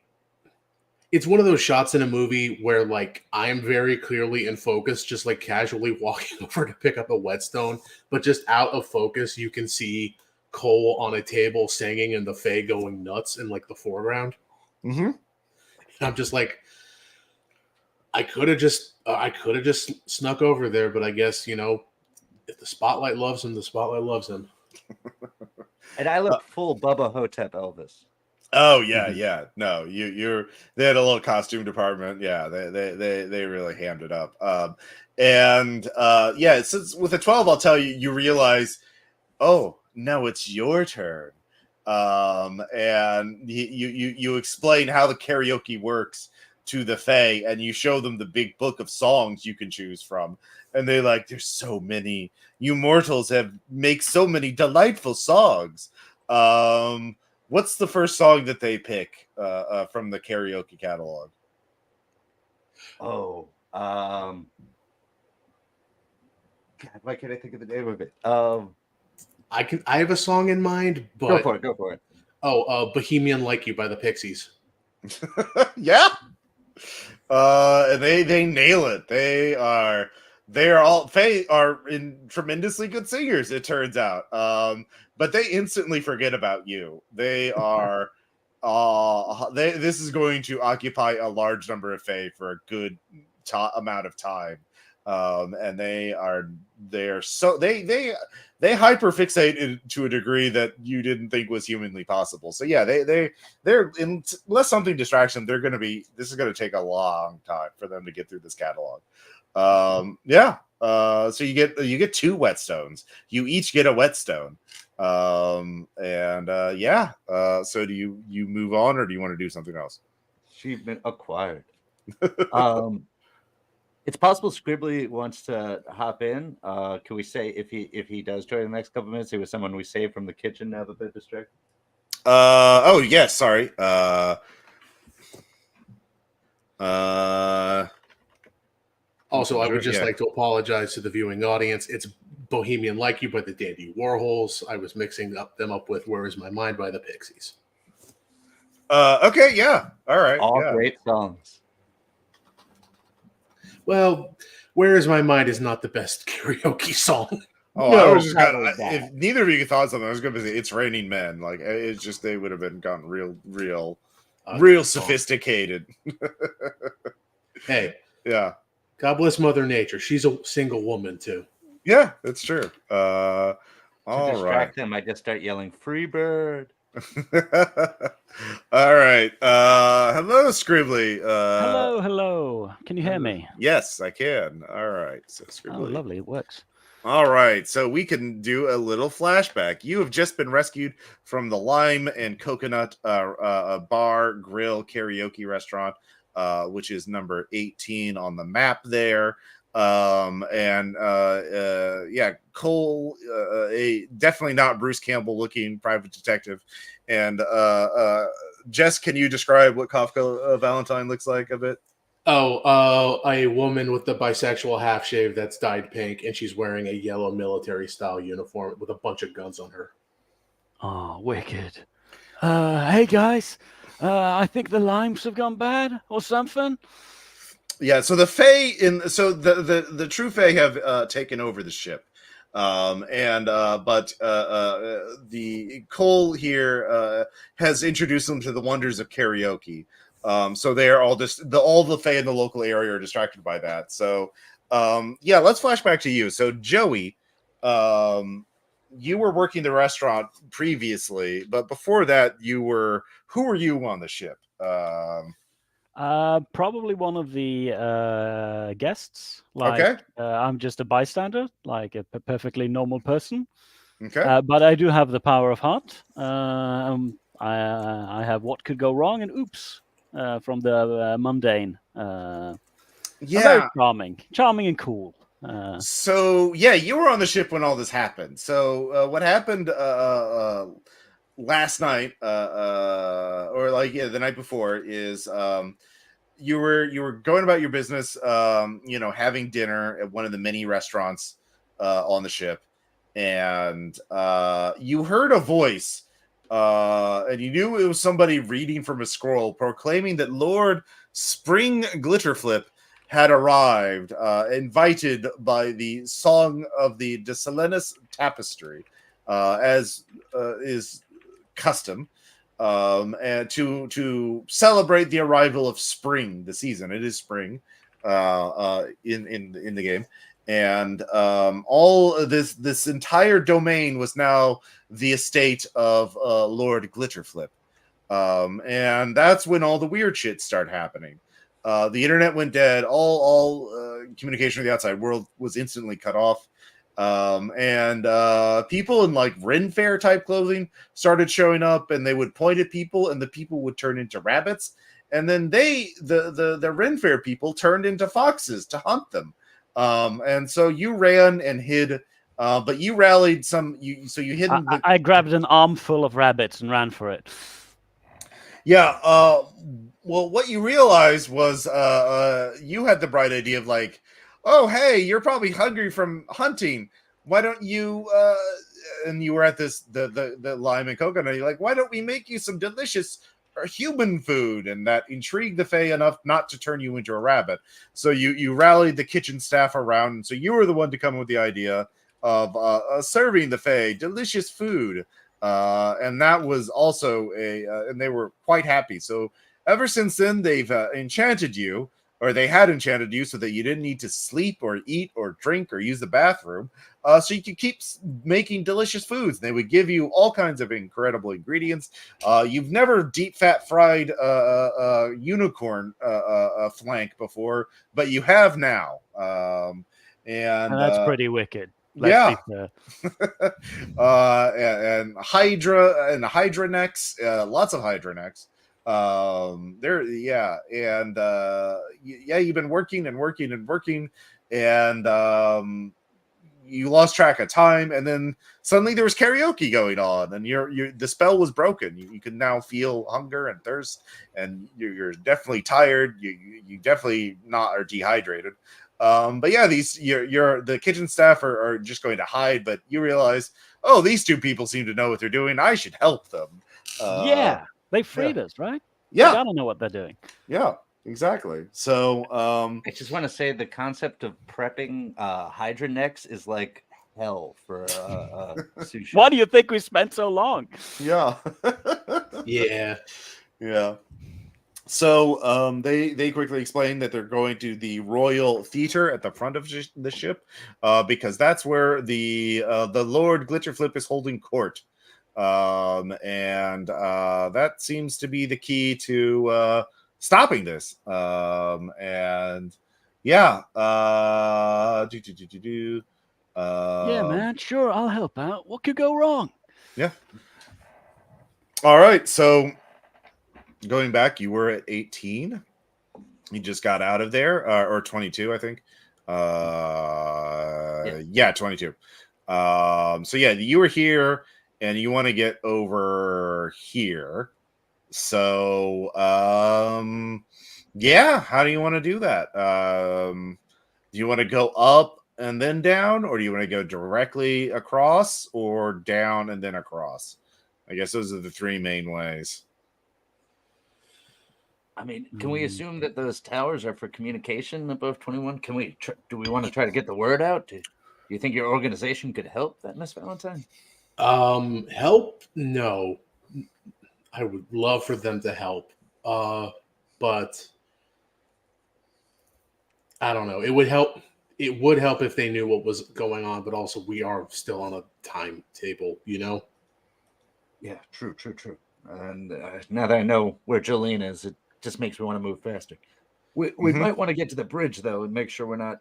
it's one of those shots in a movie where like I am very clearly in focus, just like casually walking over to pick up a whetstone, but just out of focus, you can see Cole on a table singing and the Fae going nuts in like the foreground. Mm-hmm. I'm just like, I could have just snuck over there, but I guess if the spotlight loves him, the spotlight loves him. And I look full Bubba Hotep Elvis. Oh yeah. No, they had a little costume department. Yeah, they really hammed it up. Since with a 12, I'll tell you, you realize, oh no, it's your turn. And you explain how the karaoke works to the Fae, and you show them the big book of songs you can choose from, and they like, there's so many. You mortals make so many delightful songs. What's the first song that they pick from the karaoke catalog? God, why can't I think of the name of it? I have a song in mind, but go for it. Bohemian Like You by the Pixies. Yeah. And they nail it. They are They are all Fae are tremendously good singers, it turns out. But they instantly forget about you. They are this is going to occupy a large number of Fae for a good amount of time. And they are so they hyper fixate to a degree that you didn't think was humanly possible. So yeah, they're unless something distracts them, this is going to take a long time for them to get through this catalog. Yeah. So you get 2 whetstones. You each get a whetstone. Yeah. So do you move on, or do you want to do something else? Achievement acquired. It's possible Scribbly wants to hop in. Can we say if he does join the next couple minutes, he was someone we saved from the kitchen to have a bit distracted? Oh yes, sorry. Also, I would just like to apologize to the viewing audience. It's Bohemian Like You by the Dandy Warhols. I was mixing them up with Where Is My Mind by the Pixies. Okay, yeah. All right. All yeah. great songs. Well, Where Is My Mind is not the best karaoke song. Oh, No, I was just not gonna, like that. if neither of you thought something, I was going to say It's Raining Men. Like it's just they would have gotten real sophisticated. Hey, yeah. God bless Mother Nature. She's a single woman too. Yeah, that's true. To All right. distract him, I just start yelling "Free Bird." All right. Hello, Scribbly. Hello. Can you hear me? Yes, I can. All right. So Scribbly. Oh, lovely. It works. All right, so we can do a little flashback. You have just been rescued from the Lime and Coconut Bar Grill Karaoke Restaurant, which is number 18 on the map there. Yeah, Cole, a definitely not Bruce Campbell looking private detective, and Jess, can you describe what Kafka Valentine looks like a bit? A woman with the bisexual half shave that's dyed pink, and she's wearing a yellow military style uniform with a bunch of guns on her. Oh, wicked. Hey guys, I think the limes have gone bad or something. Yeah, so the Fae the true Fae have taken over the ship. But the Cole here has introduced them to the wonders of karaoke. So they are all all the Fae in the local area are distracted by that. So yeah, let's flash back to you. So Joey, you were working the restaurant previously, but before that who were you on the ship? Probably one of the guests. Okay. I'm just a bystander, like a perfectly normal person. Okay. But I do have the power of heart. I have what could go wrong and oops from the mundane. Yeah. Very charming and cool. So yeah, you were on the ship when all this happened. So what happened last night, or the night before, is you were going about your business, having dinner at one of the many restaurants on the ship, and you heard a voice, and you knew it was somebody reading from a scroll proclaiming that Lord Spring Glitterflip had arrived, invited by the Song of the De Selenis Tapestry, as is custom, and to celebrate the arrival of spring, the season. It is spring in the game, and all of this entire domain was now the estate of Lord Glitterflip, and that's when all the weird shit started happening. The internet went dead. All communication with the outside world was instantly cut off. And people in like Ren Fair type clothing started showing up, and they would point at people, and the people would turn into rabbits, and then the Ren Fair people turned into foxes to hunt them. And so you ran and hid, but you rallied some. You hid. I grabbed an armful of rabbits and ran for it. Yeah. Well, what you realized was you had the bright idea of like, oh, hey, you're probably hungry from hunting. Why don't you? And you were at the Lime and Coconut. You're like, why don't we make you some delicious human food, and that intrigued the Fae enough not to turn you into a rabbit. So you rallied the kitchen staff around, and so you were the one to come up with the idea of serving the Fae delicious food, and that was also and they were quite happy. So ever since then, they've enchanted you, or they had enchanted you, so that you didn't need to sleep or eat or drink or use the bathroom, so you could keep making delicious foods. They would give you all kinds of incredible ingredients. You've never deep fat fried unicorn flank before, but you have now. And that's pretty wicked. Yeah. Be fair. And Hydra necks, lots of Hydra necks. You've been working and working and working, and you lost track of time, and then suddenly there was karaoke going on, and the spell was broken. You can now feel hunger and thirst, and you're definitely tired. You definitely not are dehydrated. But yeah, the kitchen staff are just going to hide, but you realize, oh, these two people seem to know what they're doing. I should help them. Yeah, they freed us, right? Yeah, They gotta know what they're doing. yeah, exactly. So, I just want to say the concept of prepping Hydra necks is like hell for sushi. Why do you think we spent so long? yeah, Yeah. yeah. So they quickly explain that they're going to the Royal Theater at the front of the ship, because that's where the Lord Glitterflip is holding court, and that seems to be the key to stopping this. And yeah, Yeah, man, sure, I'll help out. What could go wrong? Yeah. All right, so. Going back, you were at 18. You just got out of there, or 22, I think. Yeah, 22. So yeah, you were here, and you want to get over here. So yeah, how do you want to do that? Do you want to go up and then down, or do you want to go directly across, or down and then across? I guess those are the three main ways. I mean, can we assume that those towers are for communication above 21? Can we? Do we want to try to get the word out? Do you think your organization could help that, Miss Valentine? Help? No. I would love for them to help, but I don't know. It would help. It would help if they knew what was going on, but also we are still on a timetable, you know? Yeah, true. And now that I know where Jolene is, it just makes me want to move faster. We might want to get to the bridge, though, and make sure we're not,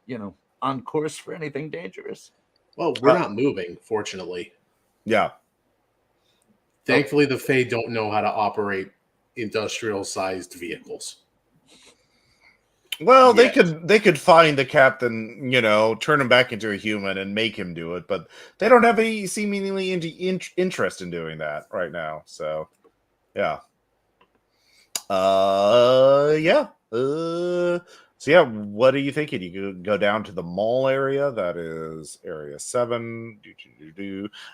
on course for anything dangerous. Well, we're not moving, fortunately. Yeah. Thankfully, the Fae don't know how to operate industrial-sized vehicles. Well, they could find the captain, turn him back into a human and make him do it, but they don't have any seemingly interest in doing that right now. So, yeah. Yeah. So yeah, what are you thinking? You could go down to the mall area. That is area 7.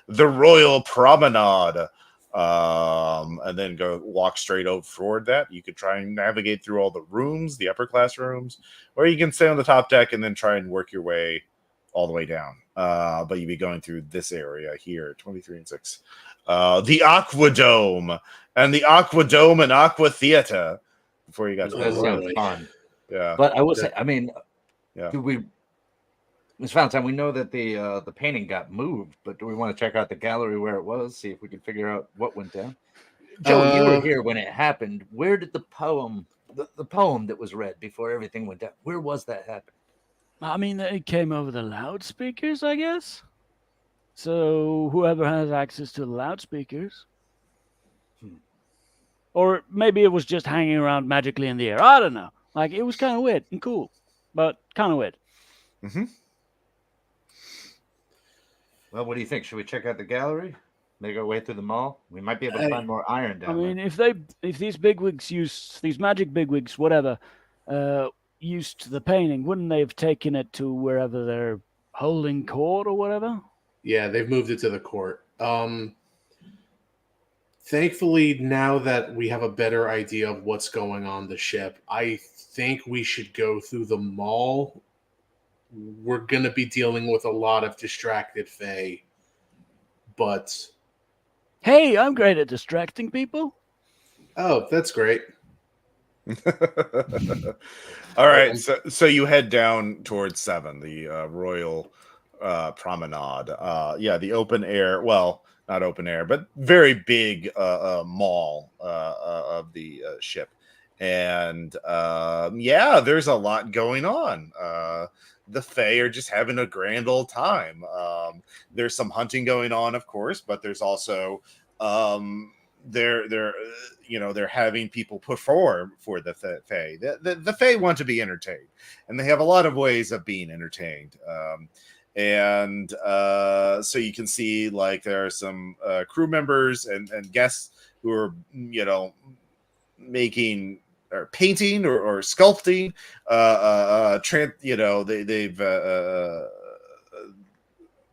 The Royal Promenade. And then walk straight over toward that. You could try and navigate through all the rooms, the upper class rooms, or you can stay on the top deck and then try and work your way all the way down. But you'd be going through this area here, 23 and 6. The Aquadome and Aqua Theater before you got to That the sounds fun. Yeah. But I will say, I mean, Yeah. do we, Ms. Valentine, we know that the painting got moved, but do we want to check out the gallery where it was, see if we can figure out what went down? Joe, you were here when it happened. Where did the poem that was read before everything went down, where was that happen? I mean, it came over the loudspeakers, I guess. So whoever has access to the loudspeakers. Or maybe it was just hanging around magically in the air. I don't know. Like, it was kind of weird and cool, but kind of weird. Mm-hmm. Well, what do you think? Should we check out the gallery? Make our way through the mall? We might be able to find more iron down I mean, there. if these bigwigs these magic bigwigs, whatever, used the painting, wouldn't they have taken it to wherever they're holding court or whatever? Yeah, they've moved it to the court. Thankfully, now that we have a better idea of what's going on the ship, I think we should go through the mall. We're going to be dealing with a lot of distracted Fae, but Hey, I'm great at distracting people. oh, that's great. All right, so you head down towards 7, the Royal Promenade. Yeah, the open air. Well, not open air, but very big mall of the ship. And yeah, there's a lot going on. The Fae are just having a grand old time. There's some hunting going on, of course, but there's also they're having people perform for the Fae. The Fae want to be entertained, and they have a lot of ways of being entertained. And so you can see like there are some crew members and guests who are making or painting or sculpting. They've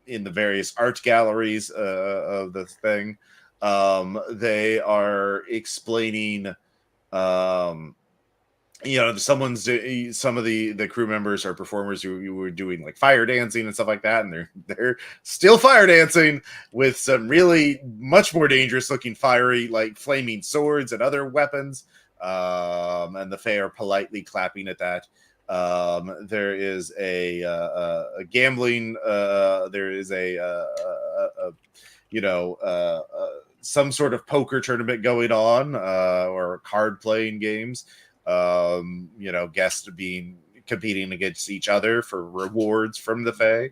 in the various art galleries of the thing. They are explaining, some of the crew members are performers who were doing like fire dancing and stuff like that, and they're still fire dancing with some really much more dangerous looking fiery, like flaming swords and other weapons. And the Fae are politely clapping at that. There is a gambling. There is some sort of poker tournament going on, or card playing games. Guests competing against each other for rewards from the Fae.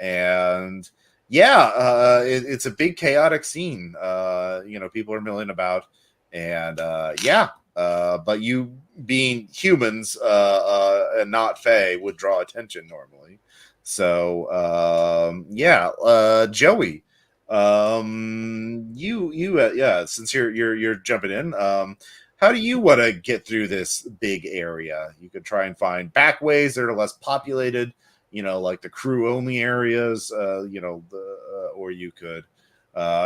And yeah, it's a big chaotic scene. People are milling about, and but you being humans and not Fae would draw attention normally. So Joey, since you're jumping in, how do you want to get through this big area? You could try and find back ways that are less populated, like the crew only areas, or you could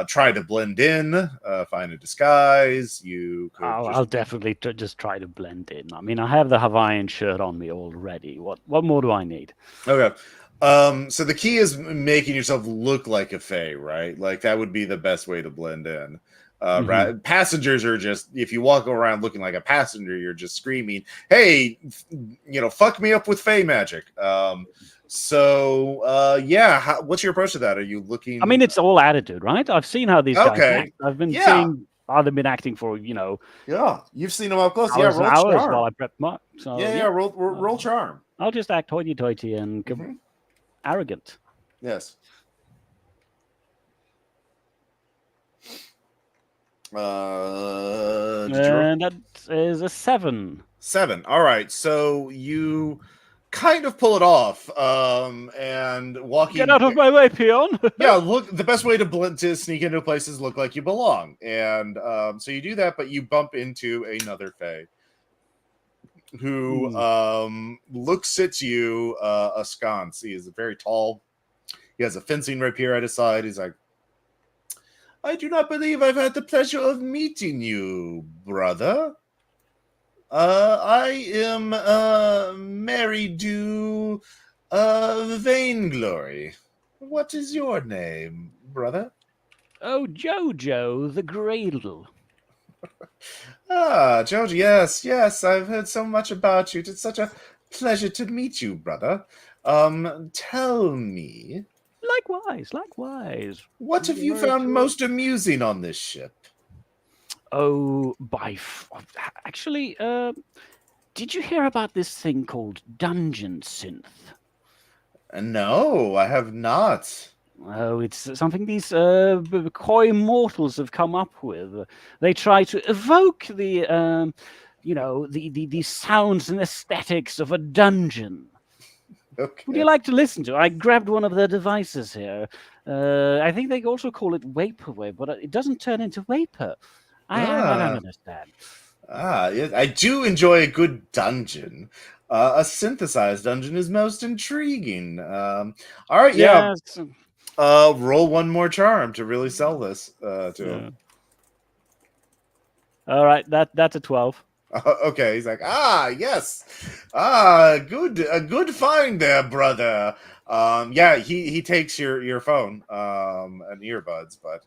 try to blend in, find a disguise. You could I'll definitely just try to blend in. I mean, I have the Hawaiian shirt on me already. What more do I need? Okay. So the key is making yourself look like a Fae, right? Like that would be the best way to blend in. Right? Passengers are just, if you walk around looking like a passenger, you're just screaming, "Hey, fuck me up with Fae magic." What's your approach to that? Are you looking? I mean, it's all attitude, right? I've seen how these guys act. I've been seeing how they've been acting for, Yeah, you've seen them up close. Hours roll and hours charm while I prep them up. So roll charm. I'll just act hoity-toity and arrogant. Yes. And that is a 7. 7. All right. So you kind of pull it off, and walking. Get out of my way, peon. Yeah, look. The best way to sneak into places look like you belong, and so you do that, but you bump into another Fae who looks at you askance. He is very tall. He has a fencing rapier at his side. He's like, "I do not believe I've had the pleasure of meeting you, brother. I am married to Vainglory. What is your name, brother?" Oh, Jojo the Gradle. Ah, Jojo, yes, I've heard so much about you. It's such a pleasure to meet you, brother. Tell me. Likewise. What have you found most amusing on this ship? Oh, actually, did you hear about this thing called Dungeon Synth? No, I have not. Oh, it's something these coy mortals have come up with. They try to evoke the sounds and aesthetics of a dungeon. Okay. Would you like to listen to? I grabbed one of their devices here. I think they also call it vaporwave, but it doesn't turn into vapor. I don't understand. Yes, I do enjoy a good dungeon. A synthesized dungeon is most intriguing. All right, yeah. Yes. Roll one more charm to really sell this to him. All right, that's a 12. Okay, he's like, yes, good, a good find there, brother. Yeah, he takes your phone, and earbuds, but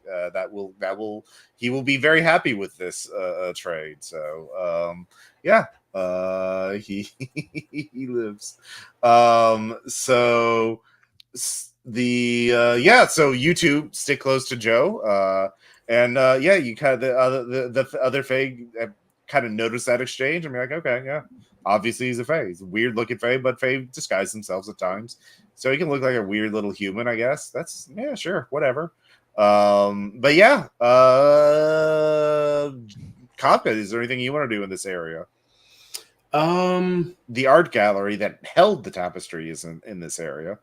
he will be very happy with this trade. So, yeah, he he lives. So so you two stick close to Joe, and yeah, you kind of the other Fae kind of notice that exchange and be like, okay, yeah, obviously he's a Fae. He's a weird looking Fae, but Fae disguise themselves at times. So he can look like a weird little human, I guess. That's, yeah, sure, whatever. But yeah, Kafka, is there anything you want to do in this area? The art gallery that held the tapestry is in this area.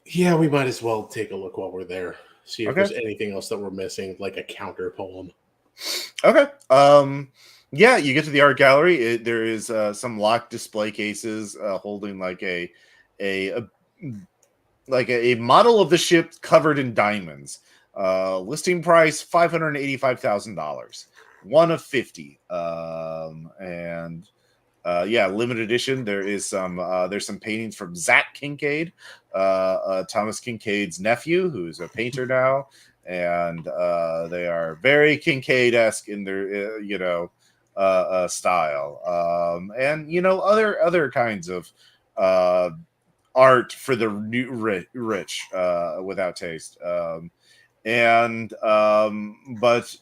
Yeah, we might as well take a look while we're there. See if Okay. there's anything else that we're missing, like a counter poem. Okay. Yeah, you get to the art gallery. There is some locked display cases holding like a model of the ship covered in diamonds. Listing price $585,000, one of 50. And yeah, limited edition. There's some paintings from Zach Kincaid, Thomas Kincaid's nephew, who's a painter now. And they are very Kincaid-esque in their style, and other kinds of art for the new rich without taste. But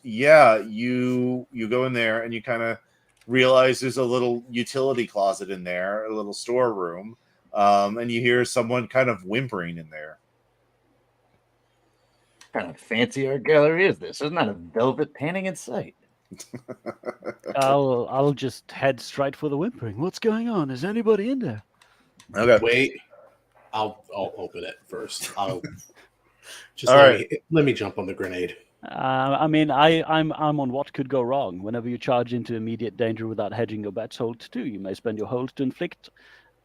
yeah, you go in there and you kind of realize there's a little utility closet in there, a little storeroom, and you hear someone kind of whimpering in there. What kind of fancy art gallery is this? There's not a velvet painting in sight. I'll just head straight for the whimpering. What's going on? Is anybody in there? Okay. Wait, I'll open it first. I'll just All let me jump on the grenade. I mean, I'm on what could go wrong. Whenever you charge into immediate danger without hedging your bets, hold 2. You may spend your hold to inflict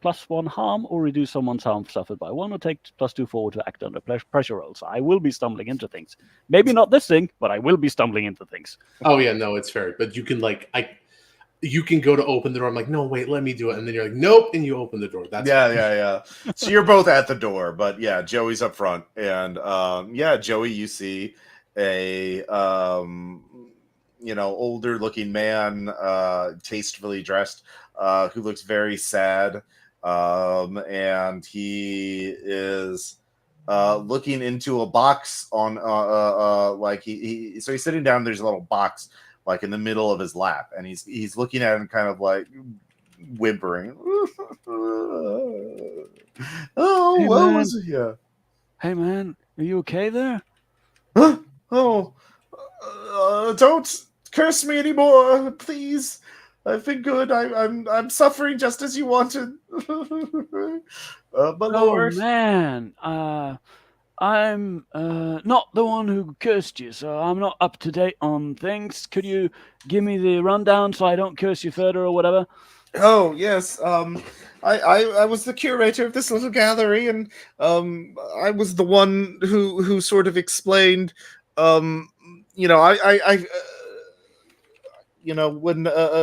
+1 harm or reduce someone's harm suffered by 1, or take +2 forward to act under pressure rolls. I will be stumbling into things. Maybe not this thing, but I will be stumbling into things. Oh yeah, no, it's fair. But you can you can go to open the door. I'm like, no, wait, let me do it. And then you're like, nope, and you open the door. That's yeah. So you're both at the door, but yeah, Joey's up front, and yeah, Joey, you see a older looking man, tastefully dressed, who looks very sad, and he is looking into a box on like so he's sitting down. There's a little box like in the middle of his lap, and he's looking at him kind of like whimpering. Oh, Hey, what man. was it? Yeah. Hey, man, are you okay there? Oh, don't curse me anymore, please. I've been good. I'm suffering just as you wanted. My lord. Man, I'm not the one who cursed you, so I'm not up to date on things. Could you give me the rundown so I don't curse you further or whatever? Oh yes. I was the curator of this little gallery, and I was the one who sort of explained. When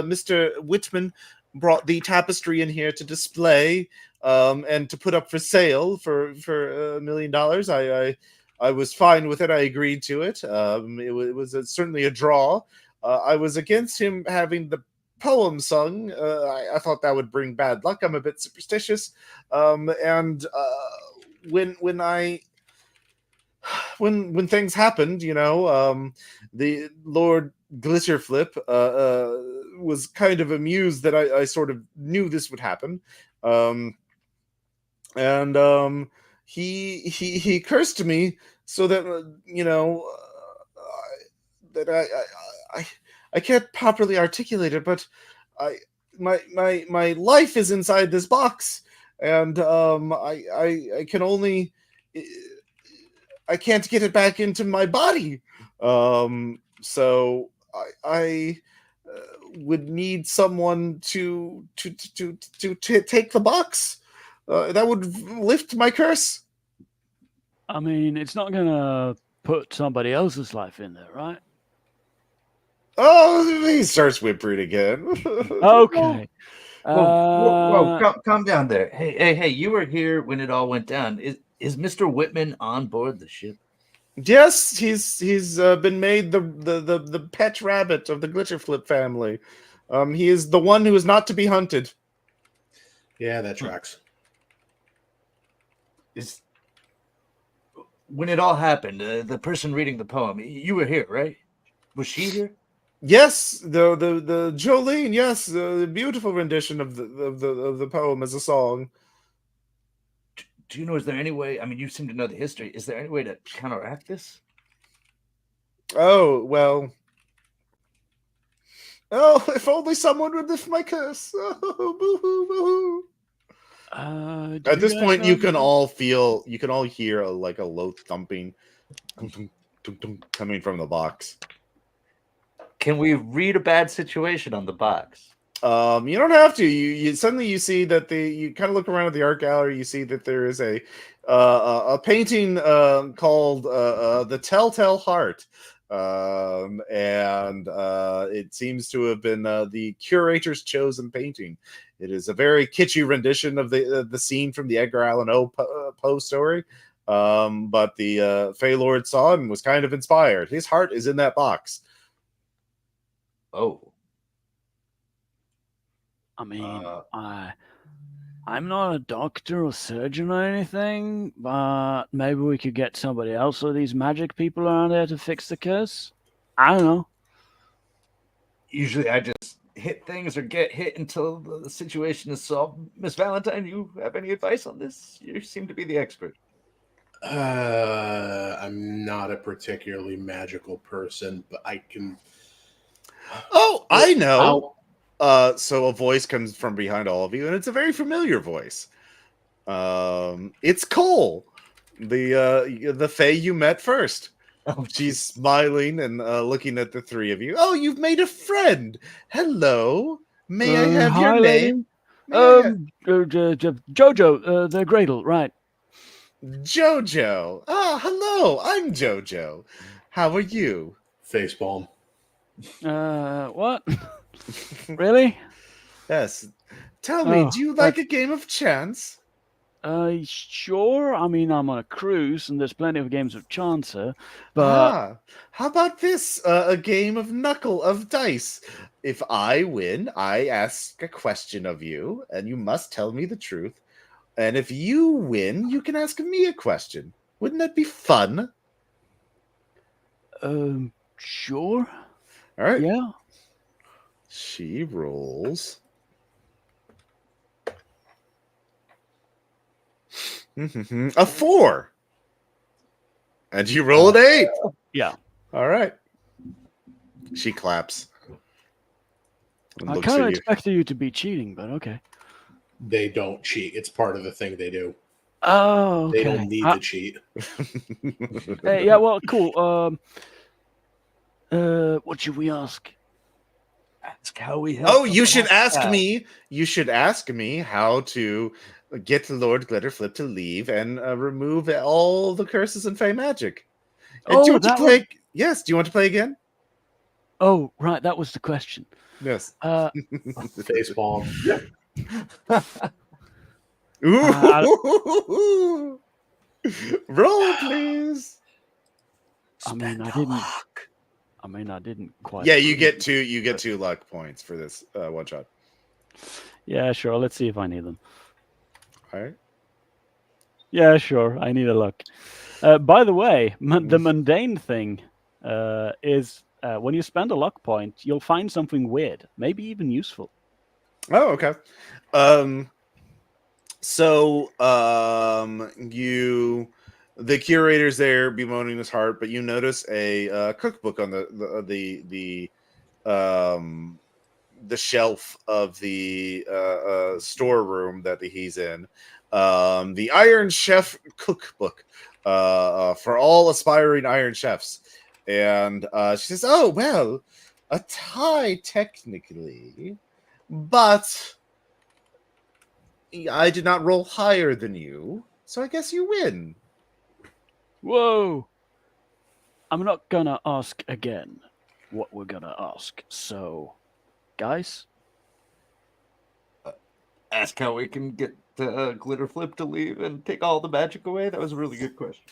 Mr. Whitman brought the tapestry in here to display and to put up for sale for $1 million, I was fine with it. I agreed to it. It was certainly a draw. I was against him having the poem sung. I thought that would bring bad luck. I'm a bit superstitious, and when things happened, the Lord Glitterflip was kind of amused that I sort of knew this would happen, and he cursed me so that that I can't properly articulate it, but my life is inside this box, and I can only. I can't get it back into my body. So I would need someone to take the box. That would lift my curse. I mean, it's not gonna put somebody else's life in there, right? Oh, he starts whimpering again. Okay. Whoa, calm down there. Hey! You were here when it all went down. Is Mr. Whitman on board the ship? Yes, he's been made the pet rabbit of the Glitterflip family. He is the one who is not to be hunted. Yeah, that tracks. Is when it all happened, the person reading the poem, you were here, right? Was she here? Yes, the Jolene. Yes, the beautiful rendition of the poem as a song. Do you know? Is there any way? I mean, you seem to know the history. Is there any way to counteract this? Oh well. Oh, if only someone would lift my curse. Oh, boo-hoo, boo-hoo. Do At this guys point, know you can anything? all hear like a low thumping coming from the box. Can we read a bad situation on the box? You don't have to. You suddenly you see that you kind of look around at the art gallery. You see that there is a painting called "The Telltale Heart," and it seems to have been the curator's chosen painting. It is a very kitschy rendition of the scene from the Edgar Allan Poe story. But the Fey Lord saw it and was kind of inspired. His heart is in that box. Oh, I mean, I'm not a doctor or surgeon or anything, but maybe we could get somebody else or these magic people around here to fix the curse. I don't know. usually I just hit things or get hit until the situation is solved. Miss Valentine, you have any advice on this? You seem to be the expert. I'm not a particularly magical person, but I can. Oh, I know. I'll- So a voice comes from behind all of you, and it's a very familiar voice. It's Cole, the Fae you met first. Oh, She's smiling and looking at the three of you. Oh, you've made a friend. Hello. May I have your Hi, name? lady. Jojo, the Gradle, right? Jojo. Ah, hello. I'm Jojo. How are you? facepalm. What? Really? Yes. Tell me, Oh, do you like a game of chance? Sure. I mean, I'm on a cruise, and there's plenty of games of Chancer, but How about this? A game of knuckle of dice. If I win, I ask a question of you, and you must tell me the truth. And if you win, you can ask me a question. Wouldn't that be fun? sure. All right. Yeah. She rolls. A 4. And you roll an 8. Yeah. All right. She claps. And I looks kind of at you. expected you to be cheating, but okay. They don't cheat. It's part of the thing they do. Oh, They okay. don't need to cheat. Yeah, well, cool. What should we ask? ask how we help. Oh, you should ask out. me. You should ask me how to get Lord Glitterflip to leave and remove all the curses and Fey magic. And do you Oh, want to that play? Yes. Do you want to play again? Oh, right, that was the question. Yes. Facepalm. Ooh. Roll, please. I mean, I didn't quite. Yeah, you get 2. You get 2 luck points for this one shot. Yeah, sure. Let's see if I need them. All right. Yeah, sure. I need a luck. By the way, the mundane thing is when you spend a luck point, you'll find something weird, maybe even useful. Oh, okay. So the curator's there bemoaning his heart, but you notice a cookbook on the shelf of the storeroom that he's in. The Iron Chef cookbook for all aspiring Iron Chefs. And she says, "Oh, well, a tie technically, but I did not roll higher than you, so I guess you win." Whoa! I'm not gonna ask again what we're gonna ask. So, guys, Ask how we can get Glitterflip to leave and take all the magic away. That was a really good question.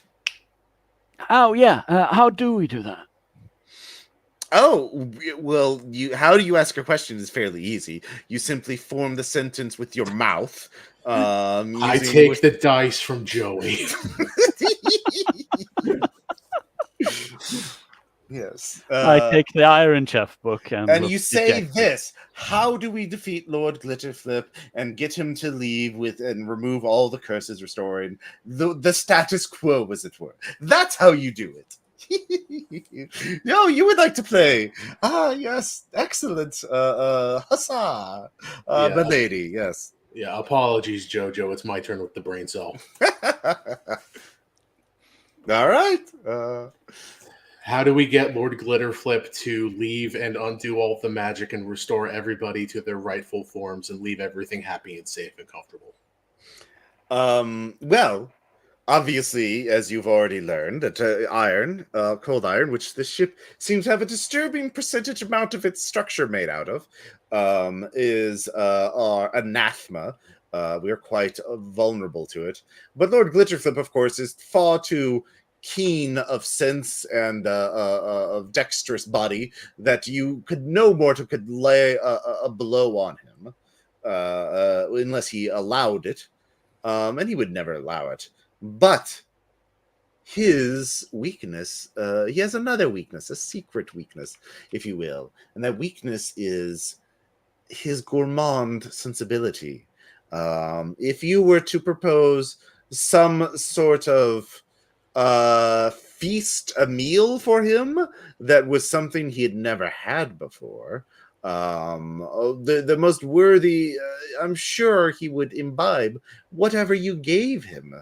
how do we do that? Oh, well, how do you ask a question is fairly easy. You simply form the sentence with your mouth. I take the dice from Joey. Yes. I take the Iron Chef book and you say reject it. this: how do we defeat Lord Glitterflip and get him to leave with and remove all the curses, restoring the status quo, as it were? That's how you do it. No, you would like to play. Ah, yes, excellent. Huzzah, Yeah. milady. Yes. Yeah, apologies, Jojo. It's my turn with the brain cell. All right. How do we get Lord Glitterflip to leave and undo all of the magic and restore everybody to their rightful forms and leave everything happy and safe and comfortable? Well, obviously, as you've already learned, that cold iron, which this ship seems to have a disturbing percentage amount of its structure made out of, is our anathema. We are quite vulnerable to it. But Lord Glitterflip, of course, is far too keen of sense and of dexterous body that you could no mortal could lay a blow on him unless he allowed it. And he would never allow it. But his weakness, he has another weakness, a secret weakness, if you will. And that weakness is his gourmand sensibility. If you were to propose some sort of feast, a meal for him that was something he had never had before, the most worthy, I'm sure he would imbibe whatever you gave him,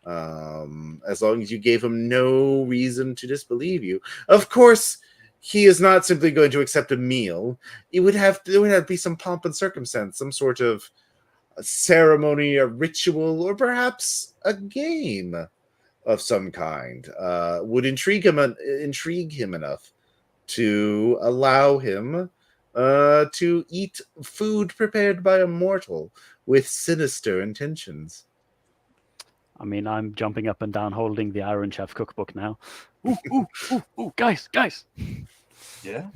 as long as you gave him no reason to disbelieve you. Of course, he is not simply going to accept a meal. There would have to be some pomp and circumstance, some sort of a ceremony, a ritual, or perhaps a game of some kind. Would intrigue him enough to allow him to eat food prepared by a mortal with sinister intentions. I mean, I'm jumping up and down holding the Iron Chef cookbook now. Ooh, guys. Yeah.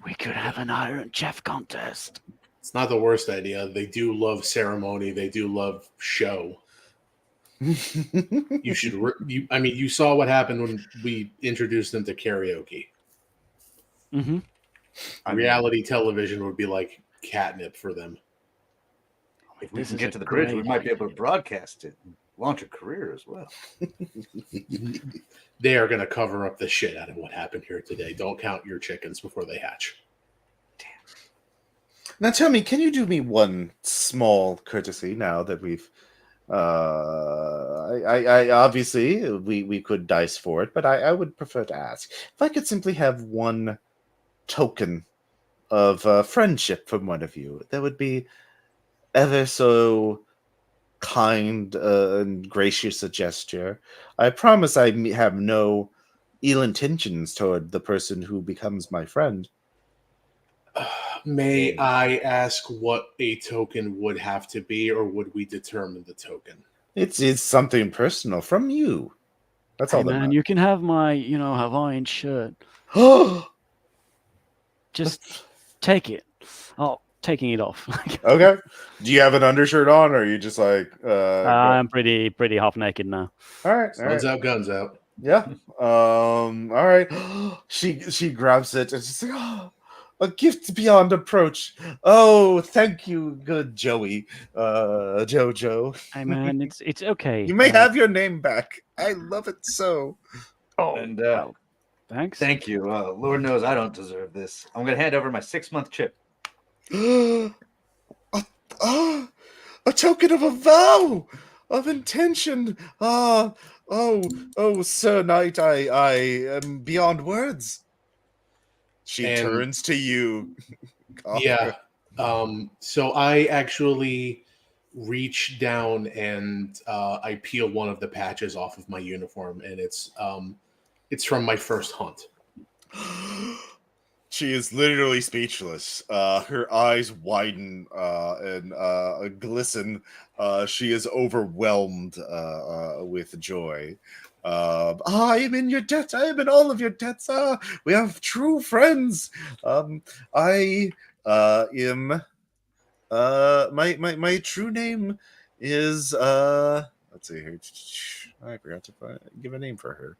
We could have an Iron Chef contest. It's not the worst idea. They do love ceremony. They do love show. You should. You saw what happened when we introduced them to karaoke. Mm-hmm. Reality television would be like catnip for them. If we This can is get a to the bridge, we great might be able to idea. broadcast it and launch a career as well. They are going to cover up the shit out of what happened here today. Don't count your chickens before they hatch. Now tell me, can you do me one small courtesy now that we've I obviously we could dice for it, but I would prefer to ask if I could simply have one token of friendship from one of you. That would be ever so kind and gracious a gesture. I promise I have no ill intentions toward the person who becomes my friend. May I ask what a token would have to be, or would we determine the token? It's something personal from you. That's all Hey that man, matters. you can have my, Hawaiian shirt. Just take it. Oh, taking it off. Okay. Do you have an undershirt on, or are you just like? I'm pretty half naked now. All right. All right. Guns out, guns out. Yeah. All right. She grabs it and she's like, "Oh, a gift beyond approach. Oh, thank you, good Joey, Jojo. Hey man, it's okay. You may have your name back. I love it so." Oh, And well, thanks. thank you. Lord knows I don't deserve this. I'm going to hand over my 6-month chip. a token of a vow of intention. Oh, Sir Knight, I am beyond words. She And- turns to you. Yeah. So I actually reach down and I peel one of the patches off of my uniform, and it's from my first hunt. She is literally speechless. Her eyes widen and glisten. She is overwhelmed with joy. I am in your debt. I am in all of your debts. We have true friends. I am. My true name is. Let's see here. I forgot to give a name for her.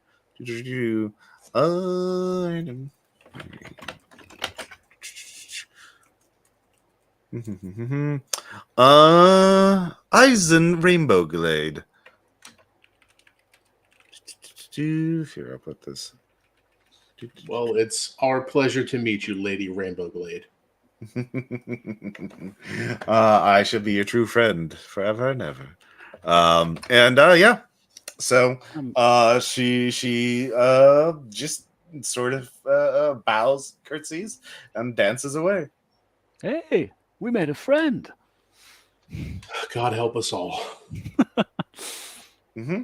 Eisen Rainbow Glade. Here, I'll put this. Well, it's our pleasure to meet you, Lady Rainbow Glade. I shall be your true friend forever and ever. Yeah. So she just sort of bows, curtsies, and dances away. Hey, we made a friend. God help us all. Mm-hmm.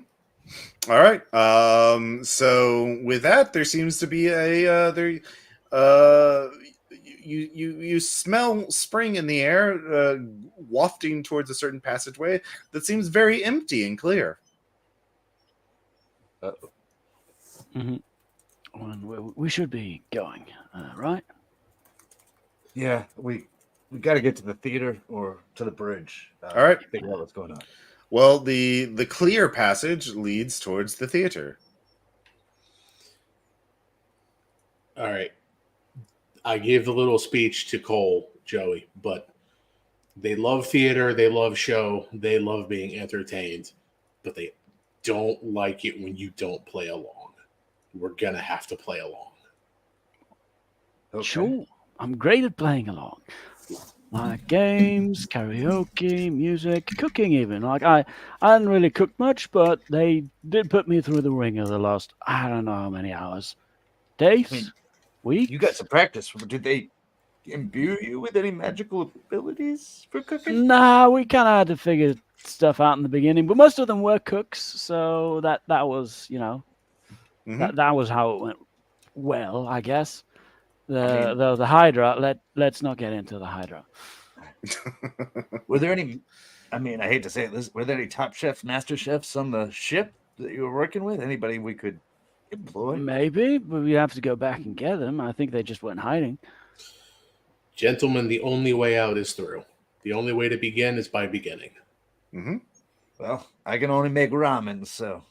All right. So with that, there seems to be you smell spring in the air, wafting towards a certain passageway that seems very empty and clear. Mm-hmm. Well, we should be going, right? Yeah, we got to get to the theater or to the bridge. All right. Figure out what's going on. Well, the clear passage leads towards the theater. All right. I gave the little speech to Cole, Joey, but they love theater, they love show, they love being entertained, but they don't like it when you don't play along. We're going to have to play along. Okay. Sure. I'm great at playing along. Like games, karaoke, music, cooking even. Like I hadn't really cooked much, but they did put me through the ringer the last, I don't know how many hours. Days? Weeks? You got some practice. Did they imbue you with any magical abilities for cooking? Nah, we kind of had to figure stuff out in the beginning, but most of them were cooks, so that was, Mhm. that was how it went well, I guess. The Hydra, let's not get into the Hydra. Were there any, I hate to say this, were there any top chefs, master chefs on the ship that you were working with? Anybody we could employ? Maybe, but we have to go back and get them. I think they just went hiding. Gentlemen, the only way out is through. The only way to begin is by beginning. Mm-hmm. Well, I can only make ramen, so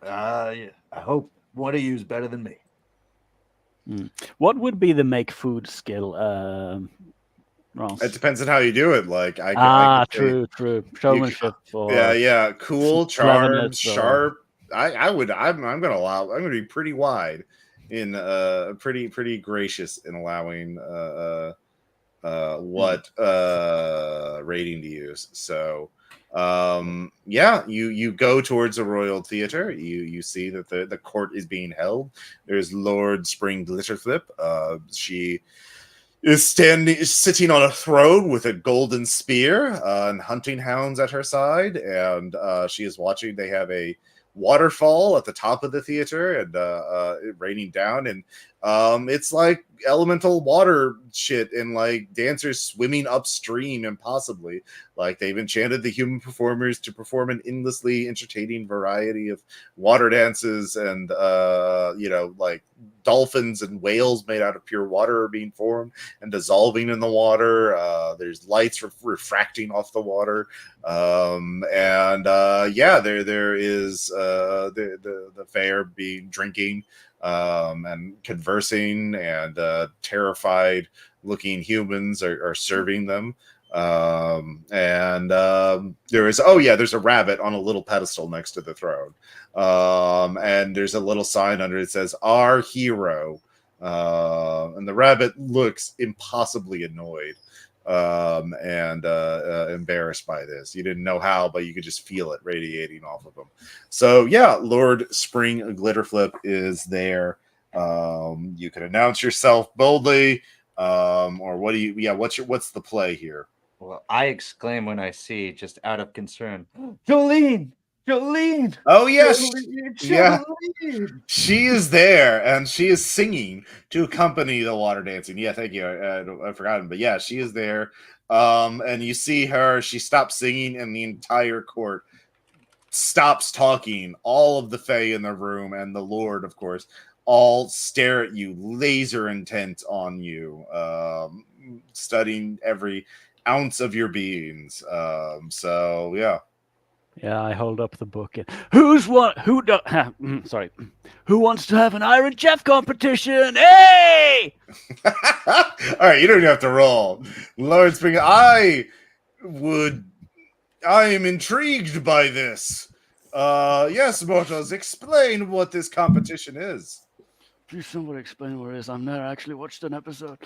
I hope one of you is better than me. What would be the make food skill, Ross? It depends on how you do it. Like I true. Showmanship. Yeah. Cool, charmed, cleverness, sharp. I'm gonna be pretty wide in pretty gracious in allowing what rating to use. So you go towards a royal theater. You see that the court is being held. There's Lord Spring Glitterflip. She is sitting on a throne with a golden spear and hunting hounds at her side, and she is watching. They have a waterfall at the top of the theater, and it raining down, and it's like elemental water shit, and like dancers swimming upstream impossibly. Like they've enchanted the human performers to perform an endlessly entertaining variety of water dances, and like dolphins and whales made out of pure water are being formed and dissolving in the water. There's lights refracting off the water, there is the fair being drinking and conversing, and terrified looking humans are serving them. There's a rabbit on a little pedestal next to the throne, and there's a little sign under it that says "Our hero," and the rabbit looks impossibly annoyed and embarrassed by this. You didn't know how, but you could just feel it radiating off of him. So yeah, Lord Spring Glitterflip is there. You can announce yourself boldly, or what do you? Yeah, what's the play here? Well, I exclaim when I see, just out of concern, Jolene! Jolene! Oh yes, Jolene! yeah. Jolene! She is there, and she is singing to accompany the water dancing. Yeah, thank you. I've forgotten, but yeah, she is there. And you see her. She stops singing, and the entire court stops talking. All of the Fae in the room, and the Lord, of course, all stare at you, laser intent on you, studying every ounce of your beings. So yeah. Yeah, I hold up the book. And, sorry. Who wants to have an Iron Chef competition? Hey! All right, you don't even have to roll. Lord Springer, I am intrigued by this. Yes, mortals, explain what this competition is. Please somebody explain what it is. I've never actually watched an episode.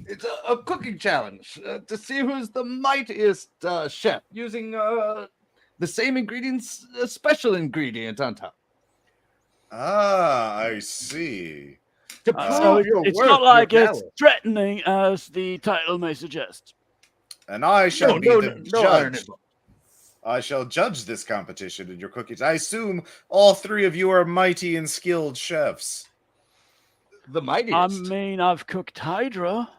It's a cooking challenge to see who's the mightiest chef using the same ingredients, a special ingredient on top. Ah, I see. To So prove your it's worth, not like your it's valor. threatening as the title may suggest. And I shall be the iron judge. involved. I shall judge this competition in your cookies. I assume all three of you are mighty and skilled chefs. The I mightiest. mean, I've cooked Hydra.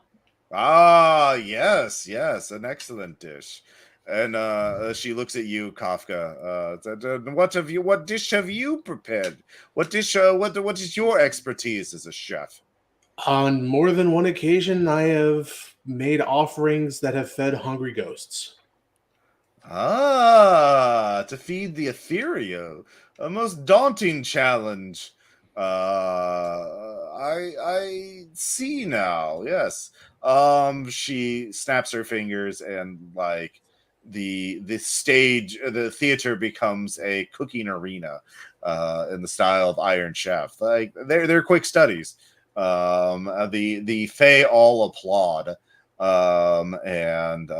Ah, yes, an excellent dish. And she looks at you, Kafka. What dish have you prepared? What dish? What is your expertise as a chef? On more than one occasion, I have made offerings that have fed hungry ghosts. Ah, to feed the ethereal, a most daunting challenge. I see now. Yes. She snaps her fingers, and like the stage, the theater becomes a cooking arena, in the style of Iron Chef. Like they're quick studies. The Fae all applaud. And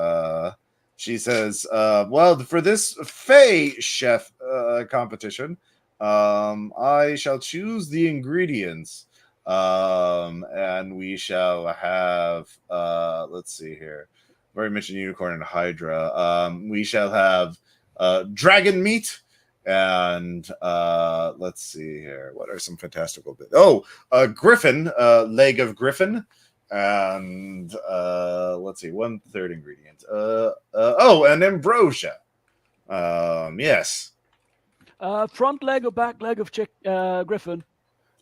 she says, well, for this Fae chef competition, I shall choose the ingredients. And we shall have, let's see here. I've already mentioned unicorn and hydra. We shall have dragon meat. And let's see here. What are some fantastical bits? Oh, griffin, leg of griffin. And let's see, 1/3 ingredient. And ambrosia. Yes. Front leg or back leg of Griffin?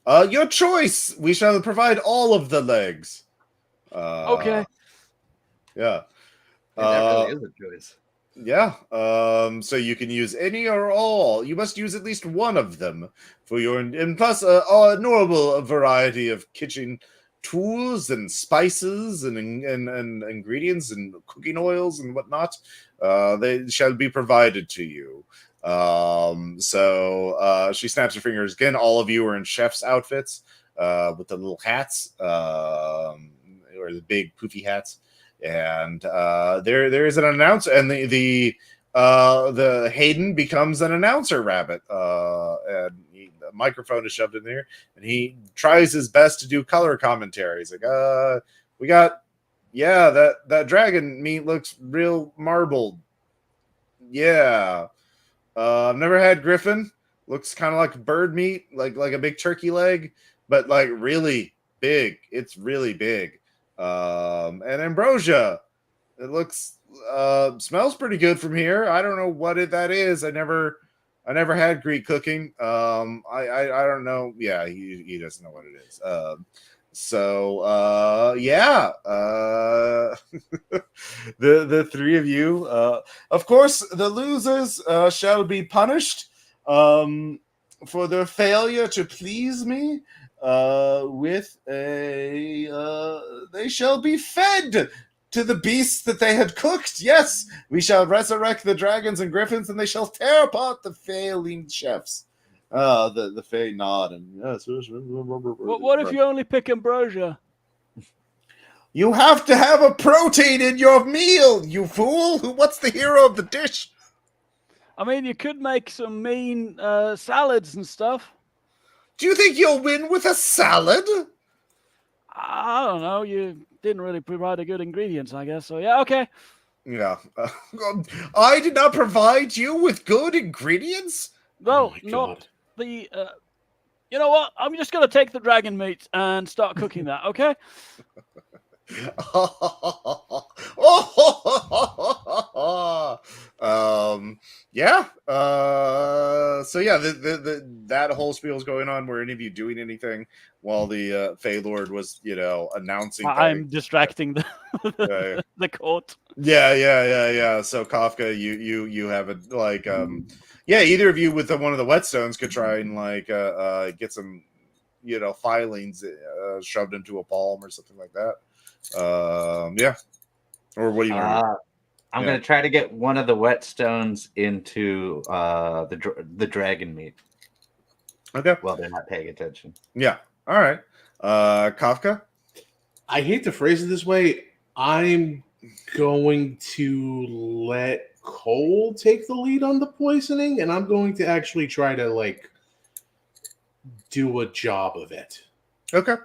Your choice. We shall provide all of the legs. Okay. Yeah. That really is a choice. Yeah. So you can use any or all. You must use at least one of them for your, and plus a normal variety of kitchen tools and spices and ingredients and cooking oils and whatnot. They shall be provided to you. So she snaps her fingers again. All of you are in chef's outfits with the little hats, or the big poofy hats. And there is an announcer, and the Hayden becomes an announcer rabbit, and the microphone is shoved in there, and he tries his best to do color commentary. He's like, we got, yeah, that dragon meat looks real marbled. Yeah. I've never had griffin. Looks kind of like bird meat, like a big turkey leg, but like really big. It's really big. And ambrosia. It looks smells pretty good from here. I don't know what that is. I never had Greek cooking. I don't know. Yeah, he doesn't know what it is. Yeah. The three of you, of course, the losers shall be punished for their failure to please me. With they shall be fed to the beasts that they had cooked. Yes, we shall resurrect the dragons and griffins, and they shall tear apart the failing chefs. The Fae nod and yes. What if you only pick ambrosia? You have to have a protein in your meal, you fool! What's the hero of the dish? I mean, you could make some mean salads and stuff. Do you think you'll win with a salad? I don't know. You didn't really provide the good ingredients, I guess. So yeah, okay. Yeah. I did not provide you with good ingredients. No, my not God. the. You know what? I'm just gonna take the dragon meat and start cooking that. Okay. Yeah. So yeah, that whole spiel is going on. Were any of you doing anything while the Fey Lord was, announcing I'm things? distracting Yeah. the court. Yeah. So Kafka, you have it like yeah, either of you with one of the whetstones could try and like get some filings shoved into a palm or something like that. Yeah. Or what do you want to do? I'm Yeah. gonna try to get one of the whetstones into the dragon meat Okay. while they're not paying attention. Yeah. All right. Kafka. I hate to phrase it this way. I'm going to let Cole take the lead on the poisoning, and I'm going to actually try to like do a job of it. Okay.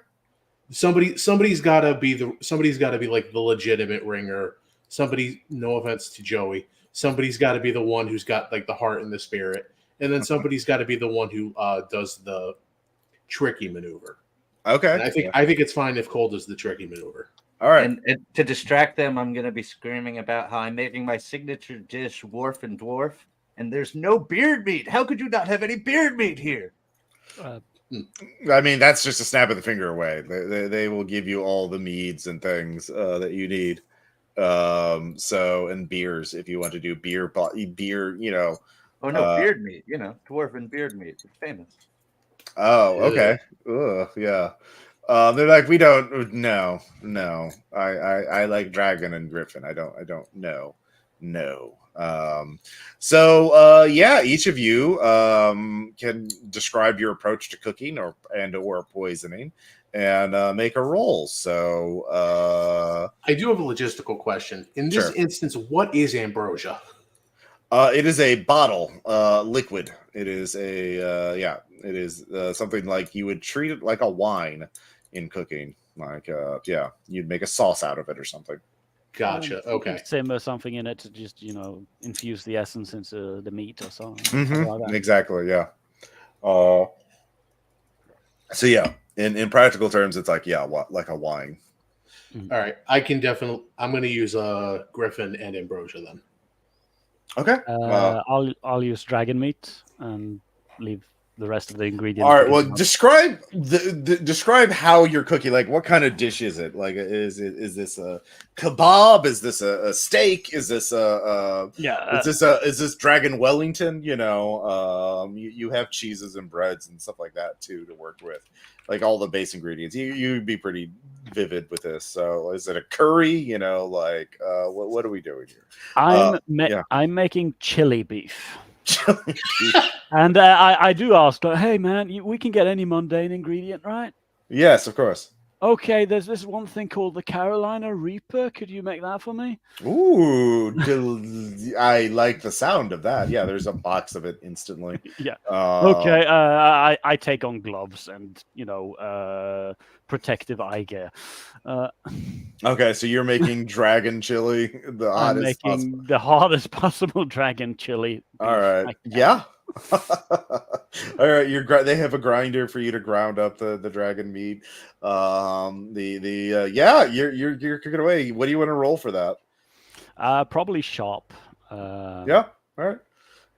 Somebody's got to be like the legitimate ringer. Somebody, no offense to Joey, somebody's got to be the one who's got like the heart and the spirit, and then somebody's got to be the one who does the tricky maneuver. Okay. And I think it's fine if Cole does the tricky maneuver. All right. And to distract them, I'm going to be screaming about how I'm making my signature dish, Wharf and Dwarf, and there's no beard meat. How could you not have any beard meat here? I mean, that's just a snap of the finger away. They will give you all the meads and things that you need. So and beers if you want to do beer. Oh, no, beard meat. Dwarf and beard meat. It's famous. Oh, okay. Ugh, yeah. They're like, we don't. No. I like dragon and griffin. I don't know. No. So yeah, each of you can describe your approach to cooking or poisoning and make a roll. So I do have a logistical question. In this instance, what is ambrosia? it is a bottle liquid. It is it is something like you would treat it like a wine in cooking. Like you'd make a sauce out of it or something. Gotcha. Okay. Simmer something in it to just infuse the essence into the meat or something. Mm-hmm. Like that. Exactly. Yeah. So yeah, in practical terms, it's like like a wine. All right. I'm going to use griffin and ambrosia then. Okay. I'll use dragon meat and leave the rest of the ingredients. All right. Well, describe describe how you're cooking. Like, what kind of dish is it? Like, is this a kebab? Is this a steak? Is this is this Dragon Wellington? You have cheeses and breads and stuff like that too to work with, like all the base ingredients. You'd be pretty vivid with this. So, is it a curry? What are we doing here? I'm making chili beef. And I do ask, hey man, we can get any mundane ingredient, right? Yes, of course. Okay, there's this one thing called the Carolina Reaper. Could you make that for me? Ooh, I like the sound of that. Yeah, there's a box of it instantly. Yeah. Okay, I take on gloves and protective eye gear. Okay, so you're making dragon chili, the hottest possible dragon chili. All right, yeah. All right, they have a grinder for you to ground up the dragon meat. You're cooking away. What do you want to roll for that? Probably sharp. Yeah. All right.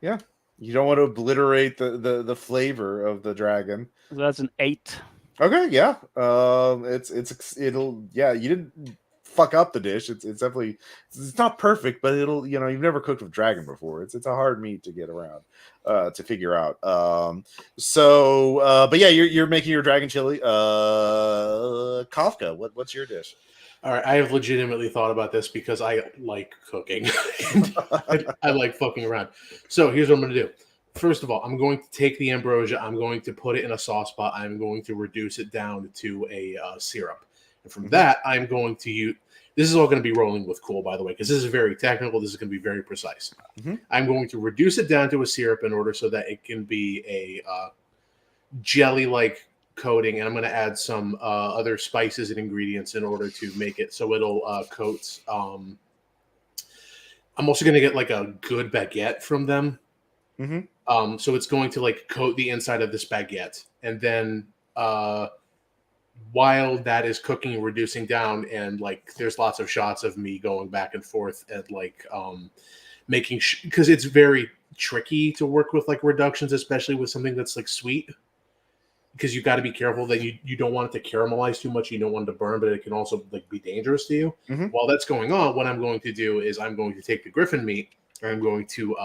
Yeah. You don't want to obliterate the flavor of the dragon. So that's an 8. Okay, yeah. You didn't fuck up the dish. It's definitely, it's not perfect, but it'll, you've never cooked with dragon before. It's a hard meat to get around, to figure out. But yeah, you're making your dragon chili. Kafka, what's your dish? All right, I have legitimately thought about this because I like cooking. I like fucking around. So here's what I'm going to do. First of all, I'm going to take the ambrosia. I'm going to put it in a sauce pot. I'm going to reduce it down to a syrup. And from that, I'm going to use... This is all going to be rolling with cool, by the way, because this is very technical. This is going to be very precise. Mm-hmm. I'm going to reduce it down to a syrup in order so that it can be a jelly-like coating, and I'm going to add some other spices and ingredients in order to make it so it'll coat. I'm also going to get like a good baguette from them. Mm-hmm. So it's going to like coat the inside of this baguette, and then while that is cooking and reducing down, and like there's lots of shots of me going back and forth and like making because it's very tricky to work with like reductions, especially with something that's like sweet, because you got to be careful that you don't want it to caramelize too much, you don't want it to burn, but it can also like be dangerous to you. Mm-hmm. While that's going on, what I'm going to do is I'm going to take the griffin meat, I'm going to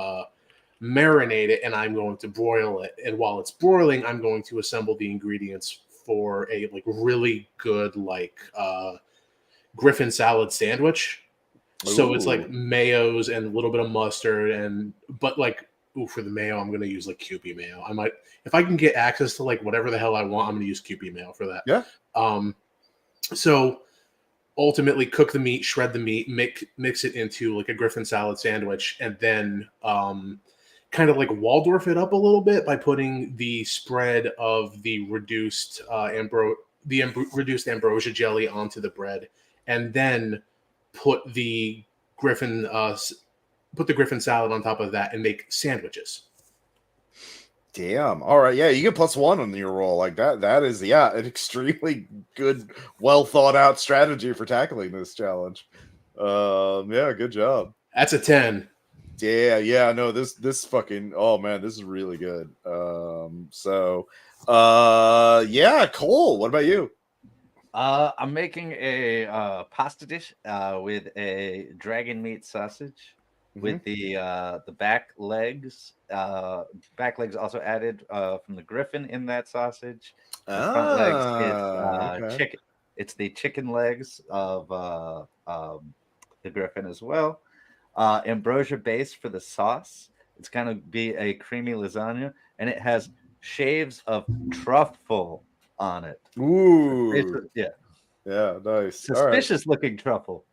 marinate it, and I'm going to broil it, and while it's broiling, I'm going to assemble the ingredients for a like really good like griffin salad sandwich. So it's like mayos and a little bit of mustard, but like for the mayo, I'm going to use like Kewpie mayo. I might, if I can get access to like whatever the hell I want, I'm going to use Kewpie mayo for that. Yeah. So ultimately cook the meat, shred the meat, mix it into like a griffin salad sandwich, and then kind of like Waldorf it up a little bit by putting the spread of the reduced reduced ambrosia jelly onto the bread, and then put the griffin salad on top of that and make sandwiches. Damn. All right. Yeah, you get +1 on your roll like that. That is an extremely good, well thought out strategy for tackling this challenge. Yeah, good job. That's a 10. Yeah. No, this fucking, oh man, this is really good. Yeah, Cole, what about you? I'm making a pasta dish with a dragon meat sausage with the back legs. Back legs also added from the griffin in that sausage. The front legs, it's chicken. It's the chicken legs of the griffin as well. Ambrosia base for the sauce. It's gonna be a creamy lasagna, and it has shaves of truffle on it. Ooh. Yeah, nice. Suspicious looking truffle.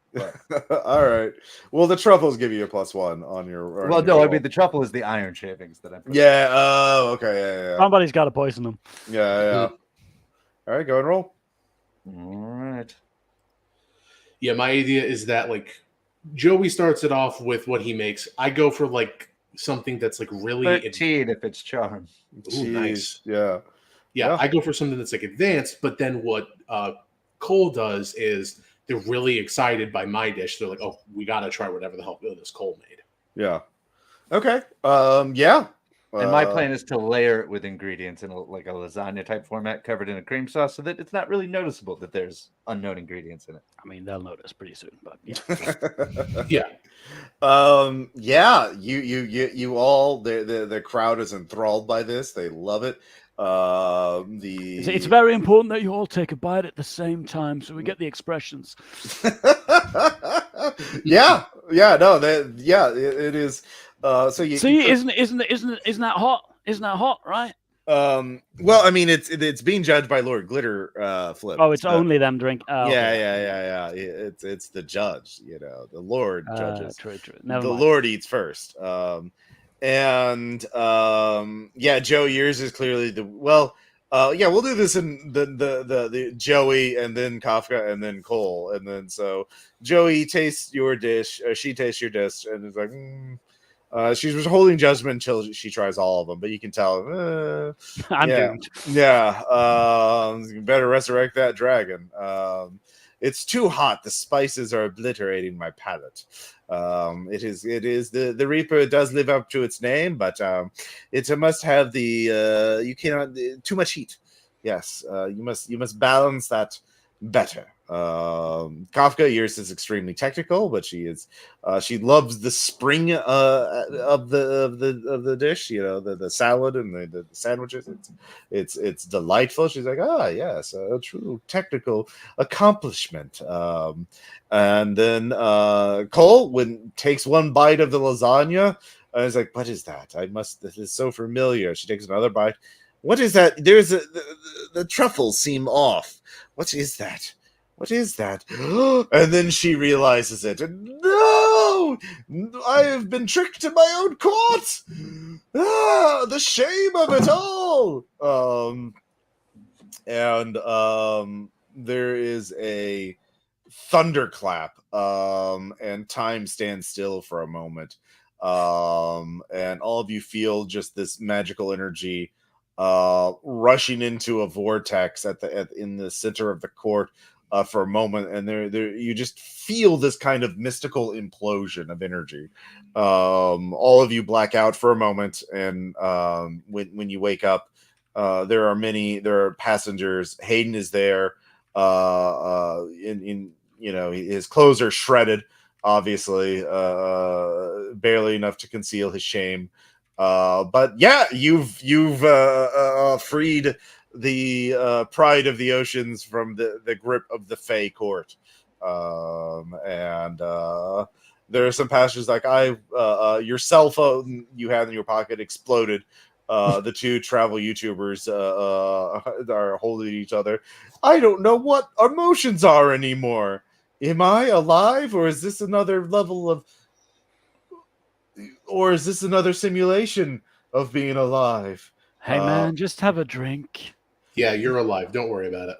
All right. Well, the truffles give you a +1 on your. Well, no, I mean the truffle is the iron shavings that I'm. Yeah. Oh, okay. Yeah. Somebody's got to poison them. Yeah. All right, go and roll. All right. Yeah, my idea is that like Joey starts it off with what he makes. I go for like something that's like really 13 if it's charm. Ooh, nice. Yeah. I go for something that's like advanced, but then what Cole does is they're really excited by my dish. They're like, oh, we got to try whatever the hell this Cole made. Yeah. Okay. Yeah. And my plan is to layer it with ingredients in like a lasagna type format covered in a cream sauce so that it's not really noticeable that there's unknown ingredients in it. I mean, they'll notice pretty soon, but yeah. Yeah. You all, the crowd is enthralled by this. They love it. It's very important that you all take a bite at the same time so we get the expressions. It is. So you see, isn't that hot? Isn't that hot, right? Well, I mean, it's being judged by Lord Glitter Flip. Oh, it's only them drink. Yeah. It's the judge, the Lord judges. True. The Lord eats first. Joe, yours is clearly we'll do this in the Joey and then Kafka and then Cole, and then so Joey tastes your dish, or she tastes your dish, and is like, she's holding judgment until she tries all of them, but you can tell, I'm doomed. Yeah, better resurrect that dragon. It's too hot. The spices are obliterating my palate. It is the Reaper does live up to its name, but it must have the you cannot too much heat. Yes, you must balance that better. Kafka, yours is extremely technical, but she loves the spring of the dish, the salad and the sandwiches. It's delightful. She's like, yes, a true technical accomplishment. And then Cole takes one bite of the lasagna. I was like, what is that? This is so familiar. She takes another bite. What is that? There's the truffles seem off. What is that? What is that? And then she realizes it. No! I have been tricked in my own court! The shame of it all! and there is a thunderclap, and time stands still for a moment, and all of you feel just this magical energy rushing into a vortex in the center of the court for a moment, and there you just feel this kind of mystical implosion of energy. All of you black out for a moment, and when you wake up, there are passengers. Hayden is there. In his clothes are shredded, obviously, barely enough to conceal his shame. But yeah, you've freed the pride of the oceans from the grip of the Fey court. And there are some passengers like your cell phone you had in your pocket exploded. The two travel YouTubers are holding each other. I don't know what emotions are anymore. Am I alive, or is this another level of, or is this another simulation of being alive? Hey man, just have a drink. Yeah, you're alive. Don't worry about it.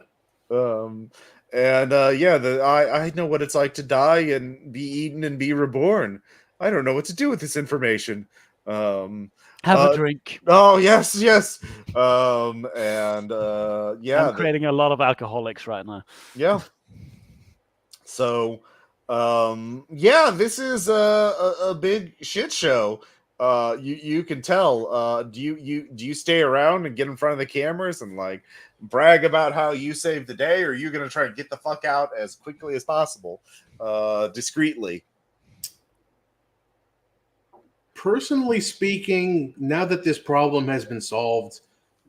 I know what it's like to die and be eaten and be reborn. I don't know what to do with this information. Have a drink. Oh yes. I'm creating a lot of alcoholics right now. Yeah. So, this is a big shit show. You can tell. Do you stay around and get in front of the cameras and like brag about how you saved the day, or are you gonna try to get the fuck out as quickly as possible, discreetly? Personally speaking, now that this problem has been solved,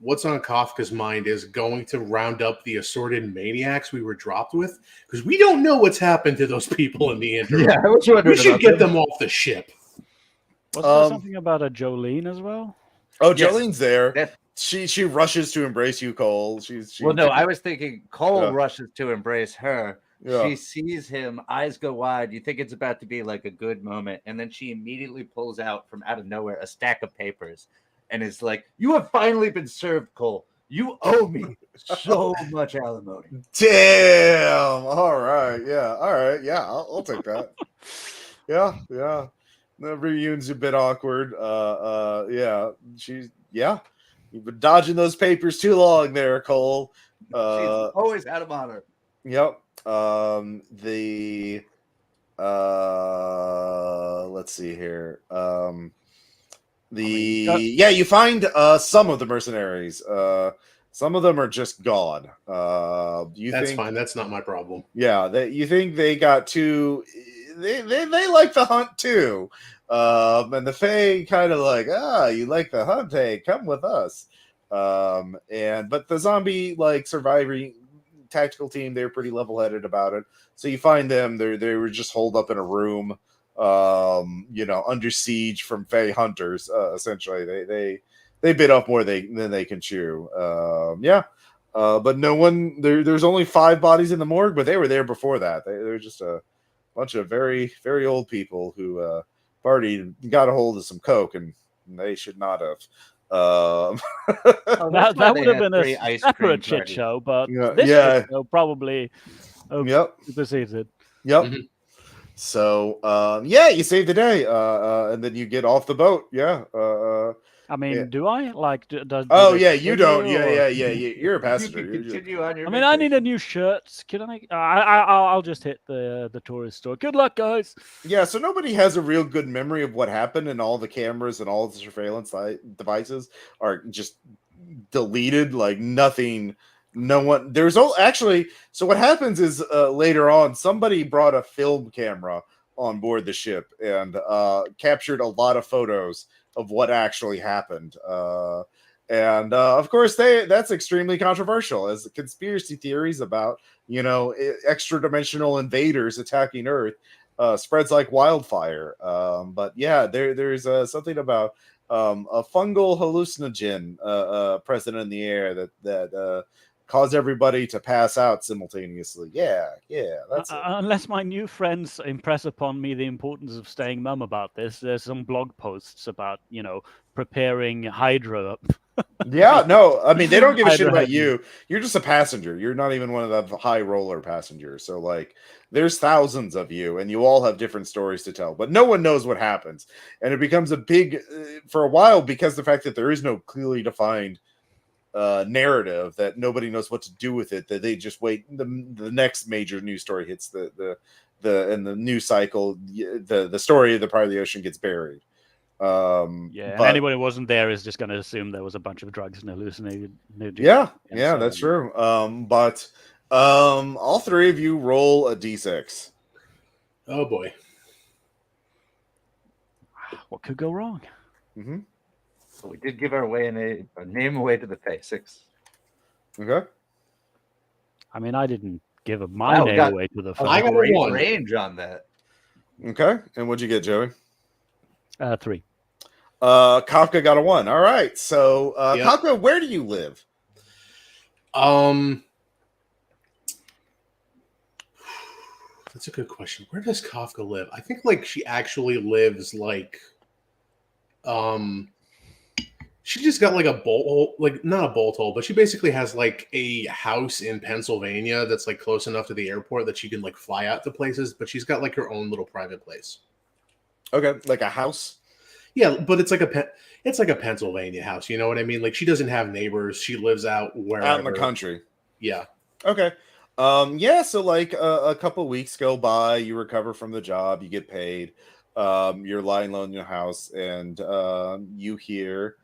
what's on Kafka's mind is going to round up the assorted maniacs we were dropped with, because we don't know what's happened to those people in the interim. Yeah, I was wondering We should about get them. them off the ship. Was there something about a Jolene as well? Oh, Yes. Jolene's there. That- She rushes to embrace you, Cole. Well, no, I was thinking Cole Yeah. rushes to embrace her. Yeah. She sees him, eyes go wide. You think it's about to be like a good moment, and then she immediately pulls out from out of nowhere a stack of papers and is like, "You have finally been served, Cole. You owe me so much alimony." Damn. All right. Yeah. All right. Yeah. I'll take that. Yeah. The reunion's a bit awkward. You've been dodging those papers too long there, Cole. She's always had him on her. Yep. Let's see here. You find some of the mercenaries. Some of them are just gone. That's fine. That's not my problem. Yeah, you think they got too. They like the hunt too. And the Fae kind of like, you like the hunt? Hey, come with us. But the zombie like surviving tactical team, they're pretty level-headed about it. So you find them, they were just holed up in a room, under siege from Fae hunters. Essentially, they bit off more than they can chew. But no one. There's only 5 bodies in the morgue, but they were there before that. They're just a bunch of very, very old people who partied, got a hold of some coke, and they should not have. That would have been a separate shit show, but this shit show probably superseded. Yep. Mm-hmm. So you save the day, and then you get off the boat. I mean, do I like? You don't. Yeah. You're a passenger. You can continue on your. I mean, I need a new shirt. Can I? I'll just hit the tourist store. Good luck, guys. Yeah. So nobody has a real good memory of what happened, and all the cameras and all the surveillance devices are just deleted. Like nothing. No one. There's actually. So what happens is later on, somebody brought a film camera on board the ship and captured a lot of photos of what actually happened. Of course, that's extremely controversial as conspiracy theories about, extra dimensional invaders attacking Earth spreads like wildfire. But yeah, there's something about a fungal hallucinogen present in the air that cause everybody to pass out simultaneously. Yeah, that's it. Unless my new friends impress upon me the importance of staying mum about this, there's some blog posts about, preparing hydro. Yeah, no, I mean, they don't give a shit Hydra about hedging. you. You're just a passenger. You're not even one of the high roller passengers. So, like, there's thousands of you, and you all have different stories to tell, but no one knows what happens. And it becomes a big, for a while, because the fact that there is no clearly defined narrative, that nobody knows what to do with it, that they just wait. The next major news story hits the news cycle. The story of the Pride of the Ocean gets buried. And but anybody who wasn't there is just going to assume there was a bunch of drugs and hallucinated. yeah, so that's true. But all three of you roll a d6. Oh boy. What could go wrong? Mm-hmm. So we did give our name away to the Phasics. Okay. I mean, I didn't give my Wow, we name got- away to the I got a Great 1. range on that. Okay. And what'd you get, Joey? 3. Kafka got a 1. All right. So Yep. Kafka, where do you live? That's a good question. Where does Kafka live? I think like she actually lives like she just got like a bolt hole, like not a bolt hole, but she basically has like a house in Pennsylvania that's like close enough to the airport that she can like fly out to places, but she's got like her own little private place. Okay, like a house. Yeah, but it's like a Pennsylvania house, you know what I mean? Like she doesn't have neighbors. She lives out wherever. Out in the country. Yeah. Okay. Yeah, so like a couple weeks go by, you recover from the job, you get paid, you're lying low in your house, and you hear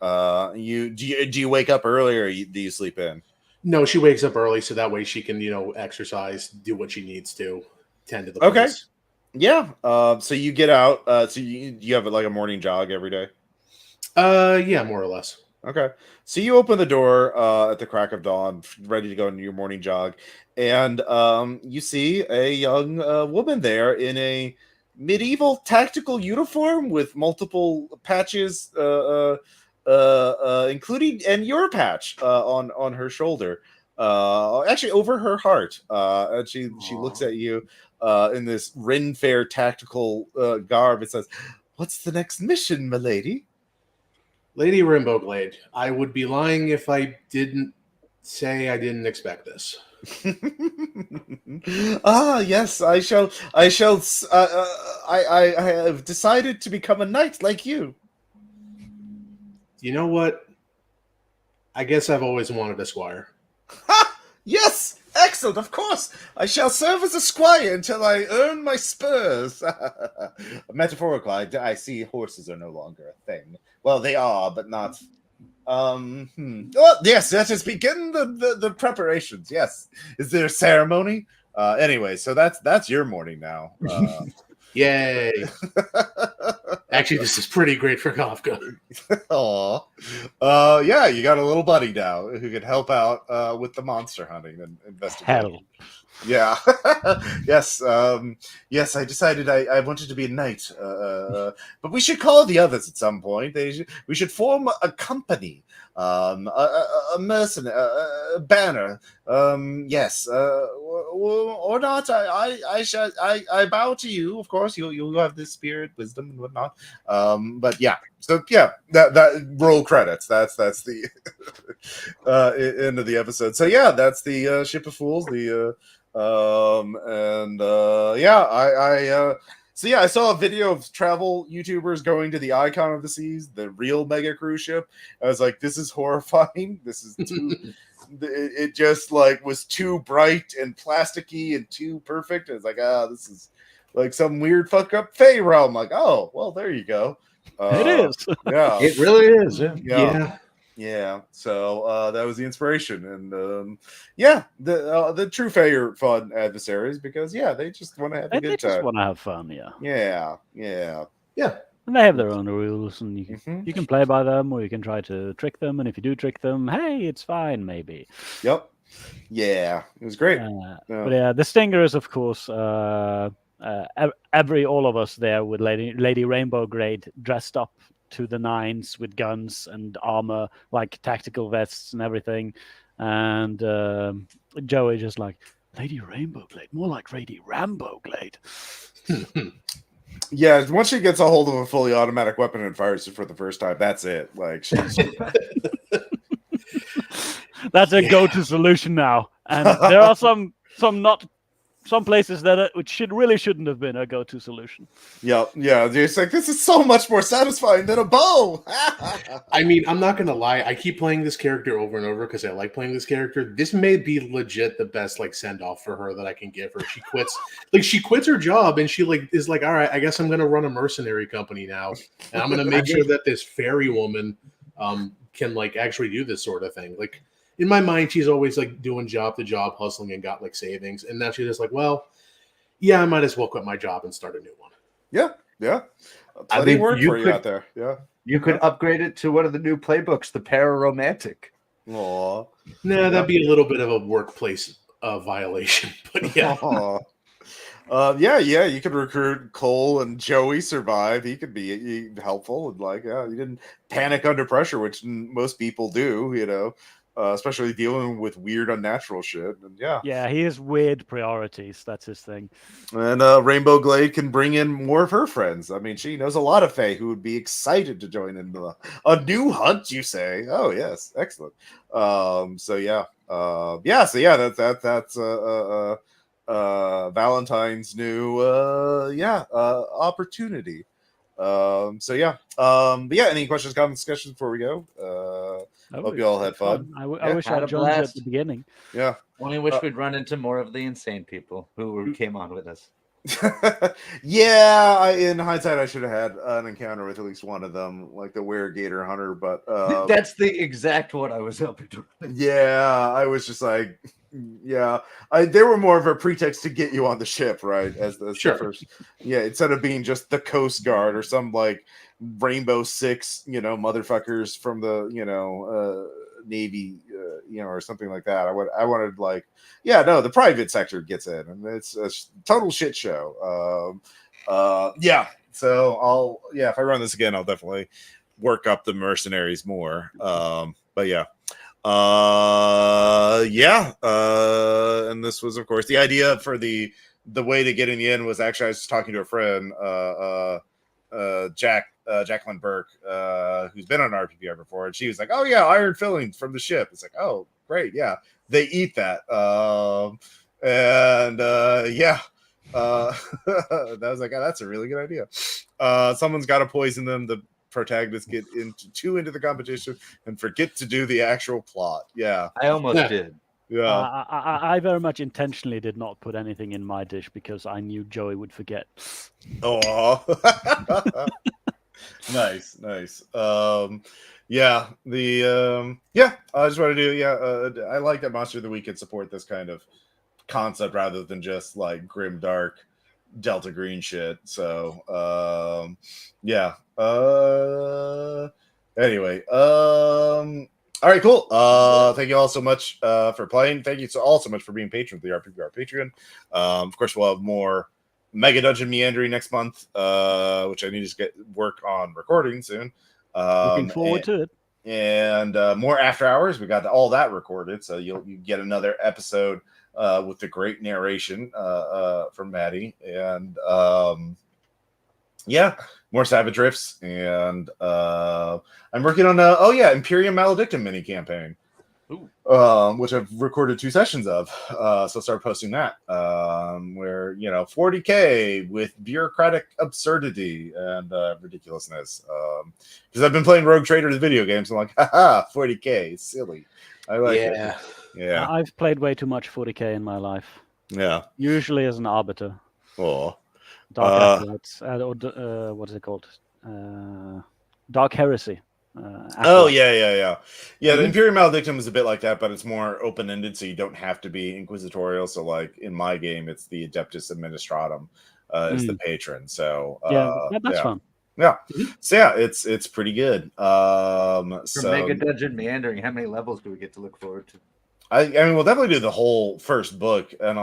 do you wake up early, or do you sleep in? No, she wakes up early so that way she can, exercise, do what she needs to, tend to the Okay. place. Yeah. So you get out, so you have like a morning jog every day? Yeah, more or less. Okay. So you open the door at the crack of dawn, ready to go into your morning jog, and you see a young woman there in a medieval tactical uniform with multiple patches, including and your patch on her shoulder, actually over her heart. And she looks at you in this Ren Fair tactical garb and says, "What's the next mission, milady?" Lady Rainbow Glade, I would be lying if I didn't say I didn't expect this. Yes, I shall. I have decided to become a knight like you. You know what? I guess I've always wanted a squire. Ha! Yes, excellent. Of course, I shall serve as a squire until I earn my spurs. Metaphorical. I see horses are no longer a thing. Well, they are, but not. Well, yes, let us begin the preparations. Yes, is there a ceremony? Anyway, so that's your morning now. Yay! Actually, this is pretty great for Kafka. Aw. Yeah, you got a little buddy now who can help out with the monster hunting and investigation. Hell. Yeah. Yes. Yes, I decided I wanted to be a knight. But we should call the others at some point. We should form a company. A mercenary, a banner. Yes. Or not. I bow to you. Of course, you have this spirit, wisdom, and whatnot. But yeah. So yeah, that roll credits. That's the end of the episode. So yeah, that's the Ship of Fools. I saw a video of travel YouTubers going to the Icon of the Seas, the real mega cruise ship. I was like, this is horrifying. This is too. It just like was too bright and plasticky and too perfect. It's like, this is like some weird fuck up Fey realm. Like, oh, well, there you go. It is. Yeah, It really is. Yeah. yeah. Yeah, so that was the inspiration, and the true Fae are fun adversaries because they just want to have a They good just time. want to have fun, yeah. Yeah. Yeah. And they have their own rules, and you Mhm. can play by them, or you can try to trick them. And if you do trick them, hey, it's fine, maybe. Yep. Yeah, it was great. But yeah, the stinger is, of course, all of us there with Lady Rainbow Glade dressed up to the nines with guns and armor, like tactical vests and everything. and Joey just like, Lady Rainbow Glade, more like Lady Rambo Glade. Yeah, once she gets a hold of a fully automatic weapon and fires it for the first time, that's it. Like she's That's a Yeah. go-to solution now, and there are some places that which shouldn't have been a go-to solution. yeah. It's like this is so much more satisfying than a bow. I mean, I'm not gonna lie. I keep playing this character over and over because I like playing this character. This may be legit the best like send off for her that I can give her. She quits, she quits her job and she is like, all right, I guess I'm gonna run a mercenary company now, and I'm gonna make sure that this fairy woman can like actually do this sort of thing. Like in my mind, she's always like doing job to job hustling and got like savings, and now she's just like, well, yeah, I might as well quit my job and start a new one. Yeah. I Plenty mean, work you for you could- out there. Yeah. You could upgrade it to one of the new playbooks, the Pararomantic. Aw. Nah, that'd be a little bit of a workplace violation, but yeah. Yeah, you could recruit Cole and Joey survive. He could be helpful and like, yeah, he didn't panic under pressure, which most people do, especially dealing with weird, unnatural shit. And Yeah, he has weird priorities. That's his thing. and Rainbow Glade can bring in more of her friends. I mean, she knows a lot of Fae who would be excited to join in a new hunt. You say? Oh yes, excellent. That's Valentine's new opportunity. Any questions, comments, discussions before we go? Hope you all had fun. I Yeah, wish had I'd a joined you at blast. the beginning. Yeah. Only wish we'd run into more of the insane people who came on with us. In hindsight, I should have had an encounter with at least one of them, like the Weregator Hunter. But That's the exact one I was hoping to. I was just like, they were more of a pretext to get you on the ship, right? As the Sure. first, instead of being just the Coast Guard or some like Rainbow Six, motherfuckers from the Navy, or something like that. I wanted like, the private sector gets in, and it's a total shit show. So if I run this again, I'll definitely work up the mercenaries more. And this was, of course, the idea for the way to get in the end was actually I was talking to a friend, Jacqueline Burke, who's been on RPPR before, and she was like, "Oh yeah, iron fillings from the ship." It's like, "Oh great, yeah, they eat that." And I was like, "Oh, that's a really good idea." Someone's got to poison them. The protagonists get into the competition and forget to do the actual plot. Yeah, I almost did. yeah. I very much intentionally did not put anything in my dish because I knew Joey would forget. Oh, nice. I just want to do. I like that Monster of the Week can support this kind of concept rather than just like grim dark Delta Green shit. So, anyway, all right, cool. Thank you all so much for playing. Thank you all so much for being patrons of the RPPR Patreon. Of course, we'll have more Mega Dungeon Meandering next month, which I need to work on recording soon. Looking forward to it. And more After Hours. We got all that recorded, so you get another episode with the great narration from Maddie, and more Savage Rifts, and I'm working on Imperium Maledictum mini campaign, which I've recorded 2 sessions of, so I'll start posting that, where 40K with bureaucratic absurdity and ridiculousness, because I've been playing Rogue Trader the video games. I'm like, haha, 40K, it's silly. I like it. Yeah. I've played way too much 40K in my life. Yeah. Usually as an arbiter. Oh. Dark Acolytes, what is it called? Dark Heresy. Yeah. The Imperium Maledictum is a bit like that, but it's more open-ended, so you don't have to be inquisitorial. So, like in my game, it's the Adeptus Administratum is the patron. So that's fun. Yeah. So it's pretty good. For Mega Dungeon Meandering, how many levels do we get to look forward to? I mean, we'll definitely do the whole first book, and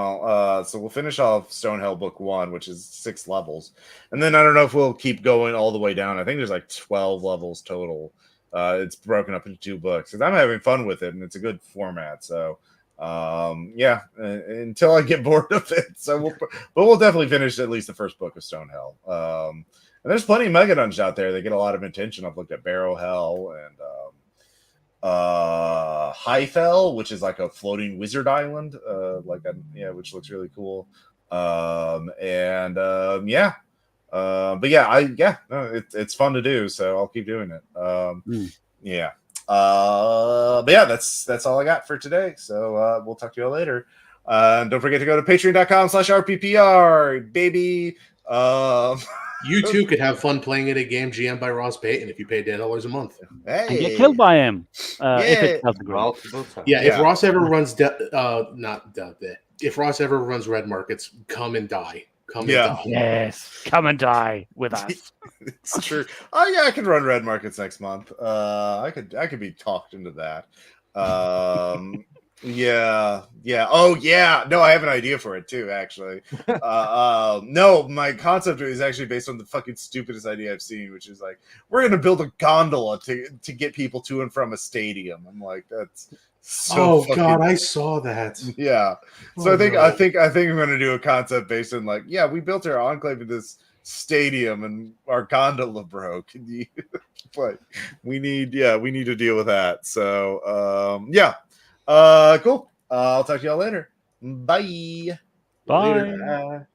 so we'll finish off Stonehell Book 1, which is 6 levels, and then I don't know if we'll keep going all the way down. I think there's like 12 levels total It's broken up into 2 books, and I'm having fun with it, and it's a good format. So, until I get bored of it. So, we'll definitely finish at least the first book of Stonehell. And there's plenty of mega dungeons out there. They get a lot of attention. I've looked at Barrow Hell and Highfell, which is like a floating wizard island, which looks really cool. It's fun to do, so I'll keep doing it. That's all I got for today. So we'll talk to you all later. Don't forget to go to patreon.com/RPPR, baby. You too could have fun playing at a game GM by Ross Payton if you pay $10 a month. Hey. And get killed by him. If it does agree. Multiple times. Yeah, if Ross ever runs if Ross ever runs red markets, come and die. Come and die. Yes, come and die with us. It's true. Oh yeah, I could run red markets next month. I could be talked into that. Yeah. Oh yeah. No, I have an idea for it too, actually. No, my concept is actually based on the fucking stupidest idea I've seen, which is like, we're gonna build a gondola to get people to and from a stadium. I'm like, that's so God, I saw that. Yeah. So I think I'm gonna do a concept based on like, yeah, we built our enclave in this stadium and our gondola broke. But we need to deal with that. So cool. I'll talk to y'all later. Bye. Bye. Later.